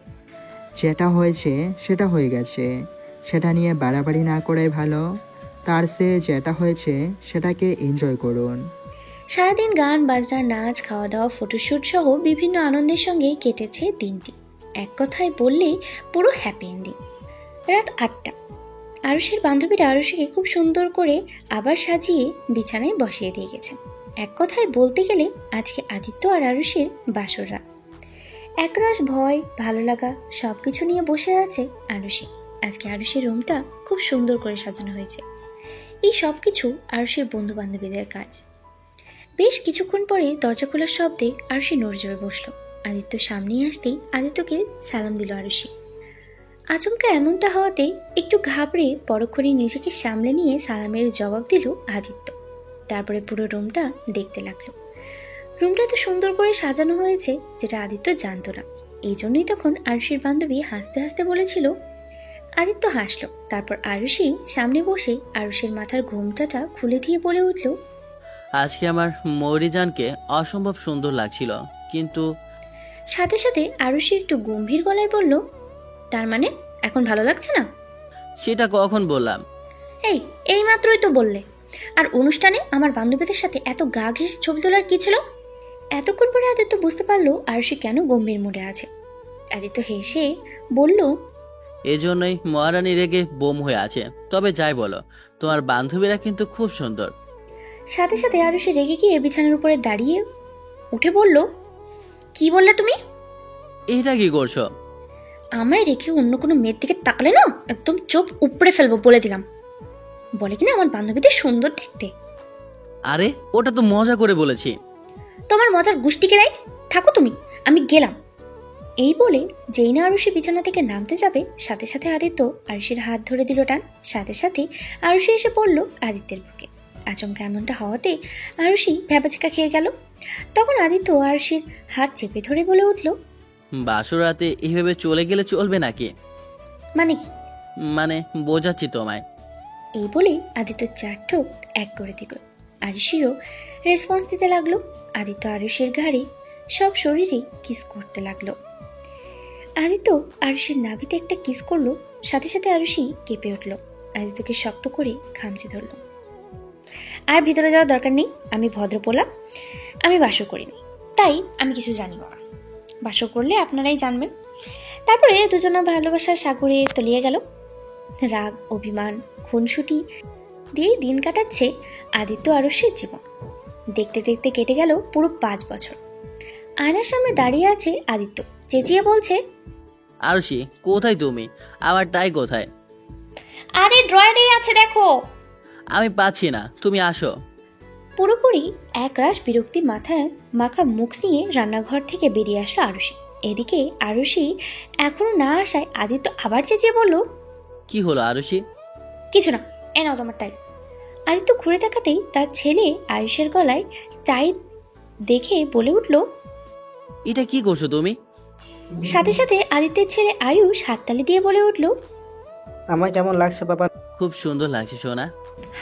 যেটা হয়েছে সেটা হয়ে গেছে, সেটা নিয়ে বাড়াবাড়ি না করাই ভালো। তার চেয়ে যেটা হয়েছে সেটাকে এনজয় করুন। সারাদিন গান বাজনা, নাচ, খাওয়া দাওয়া, ফটোশ্যুট সহ বিভিন্ন আনন্দের সঙ্গে কেটেছে দিনটি। এক কথায় বললে পুরো হ্যাপি এন্ডিং। রাত 8টা। আরুষের বান্ধবীরা আরুষিকে খুব সুন্দর করে আবার সাজিয়ে বিছানায় বসিয়ে দিয়ে গেছে। এক কথায় বলতে গেলে আজকে আদিত্য আর আরুষের বাসর রাত। একরাশ ভয়, ভালো লাগা সব কিছু নিয়ে বসে আছে আরুষি। আজকে আরুষির রুমটা খুব সুন্দর করে সাজানো হয়েছে। এই সব কিছু আরুষির বন্ধু বান্ধবীদের কাজ। বেশ কিছুক্ষণ পরে দরজা খোলার শব্দে আরুষি নড়ে চড়ে বসল। আদিত্য সামনেই আসতেই আদিত্যকে সালাম দিল আরুষি। আচমকা এমনটা হওয়াতে একটু ঘাবড়ে পরক্ষণে নিজেকে সামলে নিয়ে সালামের জবাব দিল আদিত্য। তারপরে পুরো রুমটা দেখতে লাগলো। রুমটা তো সুন্দর করে সাজানো হয়েছে, যেটা আদিত্য জানতো না। এই জন্যই তখন আরুষির বান্ধবী হাসতে হাসতে বলেছিল। আদিত্য হাসলো। তারপর আরুষি সামনে বসে আরুষির মাথার ঘোমটাটা খুলে দিয়ে বলে উঠল, আজকে আমার মৌরিজানকে অসম্ভব সুন্দর লাগছিল, কিন্তু সাথে সাথে আরুষি একটু গম্ভীর গলায় বলল, তার মানে এখন ভালো লাগছে না? সেটা কখন বললাম? এই মাত্রই তো বললে। আর অনুষ্ঠানে আমার বান্ধবীদের সাথে এত গা ঘেঁষে ছবি তোলার কি ছিল? এতক্ষণ পরে আদিত্য বুঝতে পারলো আরুষি কেন গম্ভীর মুডে আছে। আদিত্য হেসে বলল, এজন্যই মহারানী রেগে বোম হয়ে আছে। তবে যাই বলো, তোমার বান্ধবীরা কিন্তু খুব সুন্দর। সাথে সাথে আরুষি রেগে গিয়ে বিছানার উপরে দাঁড়িয়ে উঠে বলল, কি বললে তুমি? এটা কি করছো? আমায় রেখে অন্য কোনো মেয়ের দিকে তাকালে না একদম চোখ উপড়ে ফেলবো বলে দিলাম। বলে কিনা আমার বান্ধবীদের সুন্দর দেখতে। আরে ওটা তো মজা করে বলেছি। তোমার মজার গুষ্টিকে দেয়, থাকো তুমি, আমি গেলাম। এই বলে যেই না আরুষি বিছানা থেকে নামতে যাবে, সাথে সাথে আদিত্য আরুষির হাত ধরে দিল টান। সাথে সাথে আরুষি এসে পড়ল আদিত্যের বুকে। আচমকা এমনটা হওয়াতে আরুষি ভ্যাবাচিকা খেয়ে গেল। তখন আদিত্য আরুষির হাত চেপে ধরে বলে উঠল, বাসর রাতে এইভাবে চলে গেলে চলবে নাকি? মানে কি? মানে বোঝাচ্ছি তোমায়। এই বলে আদিত্য 4 ঠোঁট এক করে দিল। আরুষিরও রেসপন্স দিতে লাগলো। আদিত্য আরুষির ঘাড়ে সব শরীরে কিস করতে লাগলো। আদিত্য আরুষির নাভিতে একটা কিস করলো। সাথে সাথে আরুষি কেঁপে উঠল। আদিত্যকে শক্ত করে খামচে ধরল। আর ভিতরে যাওয়ার দরকার নেই, আমি ভদ্রপোলা, আমি বাসর করিনি, তাই আমি কিছু জানি না। বাসর করলে আপনারাই জানবেন। তারপরে দুজনের ভালোবাসার সাগরে তলিয়ে গেল। রাগ, অভিমান, খুনসুটি দিয়েই দিন কাটাচ্ছে আদিত্য আরুষির জীবন। দেখতে দেখতে কেটে গেল পুরো 5 বছর। আয়নার সামনে দাঁড়িয়ে আছে আদিত্য, চেঁচিয়ে বলছে, আরুষি কোথায় তুমি? আমার টাই কোথায়? আরে ড্রয়ারে আছে দেখো। আমি পাচ্ছি না, তুমি আসো। পুরোপুরি একরাশ বিরক্তি মাথায় মাখা মুখ নিয়ে রান্নাঘর থেকে বেরিয়ে আসলো আরুষি। এদিকে আরুষি এখনো না আসায় আদিত্য আবার চেঁচিয়ে বলল, কি হলো আরুষি? কিছু না, এ নাও তোমার টাই। আদিত্য ঘুরে তাকাতেই তার ছেলে আয়ুষের গলায় টাই দেখে বলে উঠল, এটা কি করছো তুমি? সাথে সাথে আদিত্যের ছেলে আয়ুষ হাততালি দিয়ে বলে উঠল, আমার কেমন লাগছে বাবা? খুব সুন্দর লাগছে সোনা।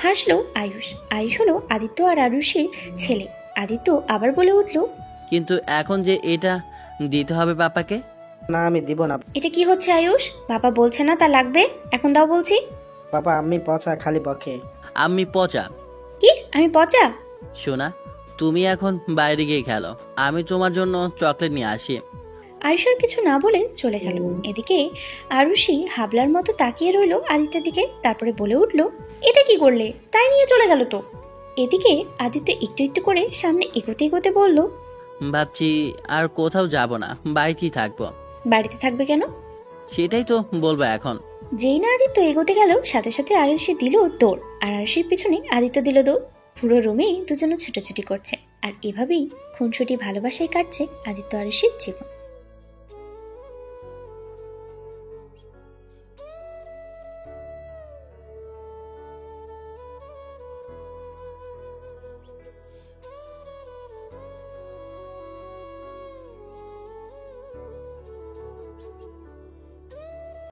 হাসলো আয়ুষ। আয়ুষ হলো আদিত্য আর আরুষির ছেলে। আদিত্য আবার বলে উঠল, কিন্তু এখন যে এটা দিতে হবে পাপাকে। না, আমি দিব না। এটা কি হচ্ছে আয়ুষ? বাবা বলছে না তা লাগবে, এখন দাও বলছি। বাবা আমি পচা, খালি বকে। আমি পচা? কি আমি পচা? সোনা তুমি এখন বাইরে গিয়ে খেলো, আমি তোমার জন্য চকলেট নিয়ে আসি। আয়ুষের কিছু না বলে চলে গেল। এদিকে আরুষি হাবলার মতো তাকিয়ে রইল আদিত্যের দিকে। তারপরে বলে উঠল, এটা কি করলে? তাই নিয়ে চলে গেল তো। এদিকে আদিত্য একটু একটু করে সামনে এগোতে এগোতে বলল, ভাবছি আর কোথাও যাব না, বাড়িতেই থাকবো। বাড়িতে থাকবে কেন? সেটাই তো বলবো এখন। যেই না আদিত্য এগোতে গেল, সাথে সাথে আরুষি দিল দৌড়। আর আরুষির পিছনে আদিত্য দিল দৌড়। পুরো রুমেই দুজনে ছুটোছুটি করছে। আর এভাবেই খুনসুটি ভালোবাসায় কাটছে আদিত্য আরুষির জীবন।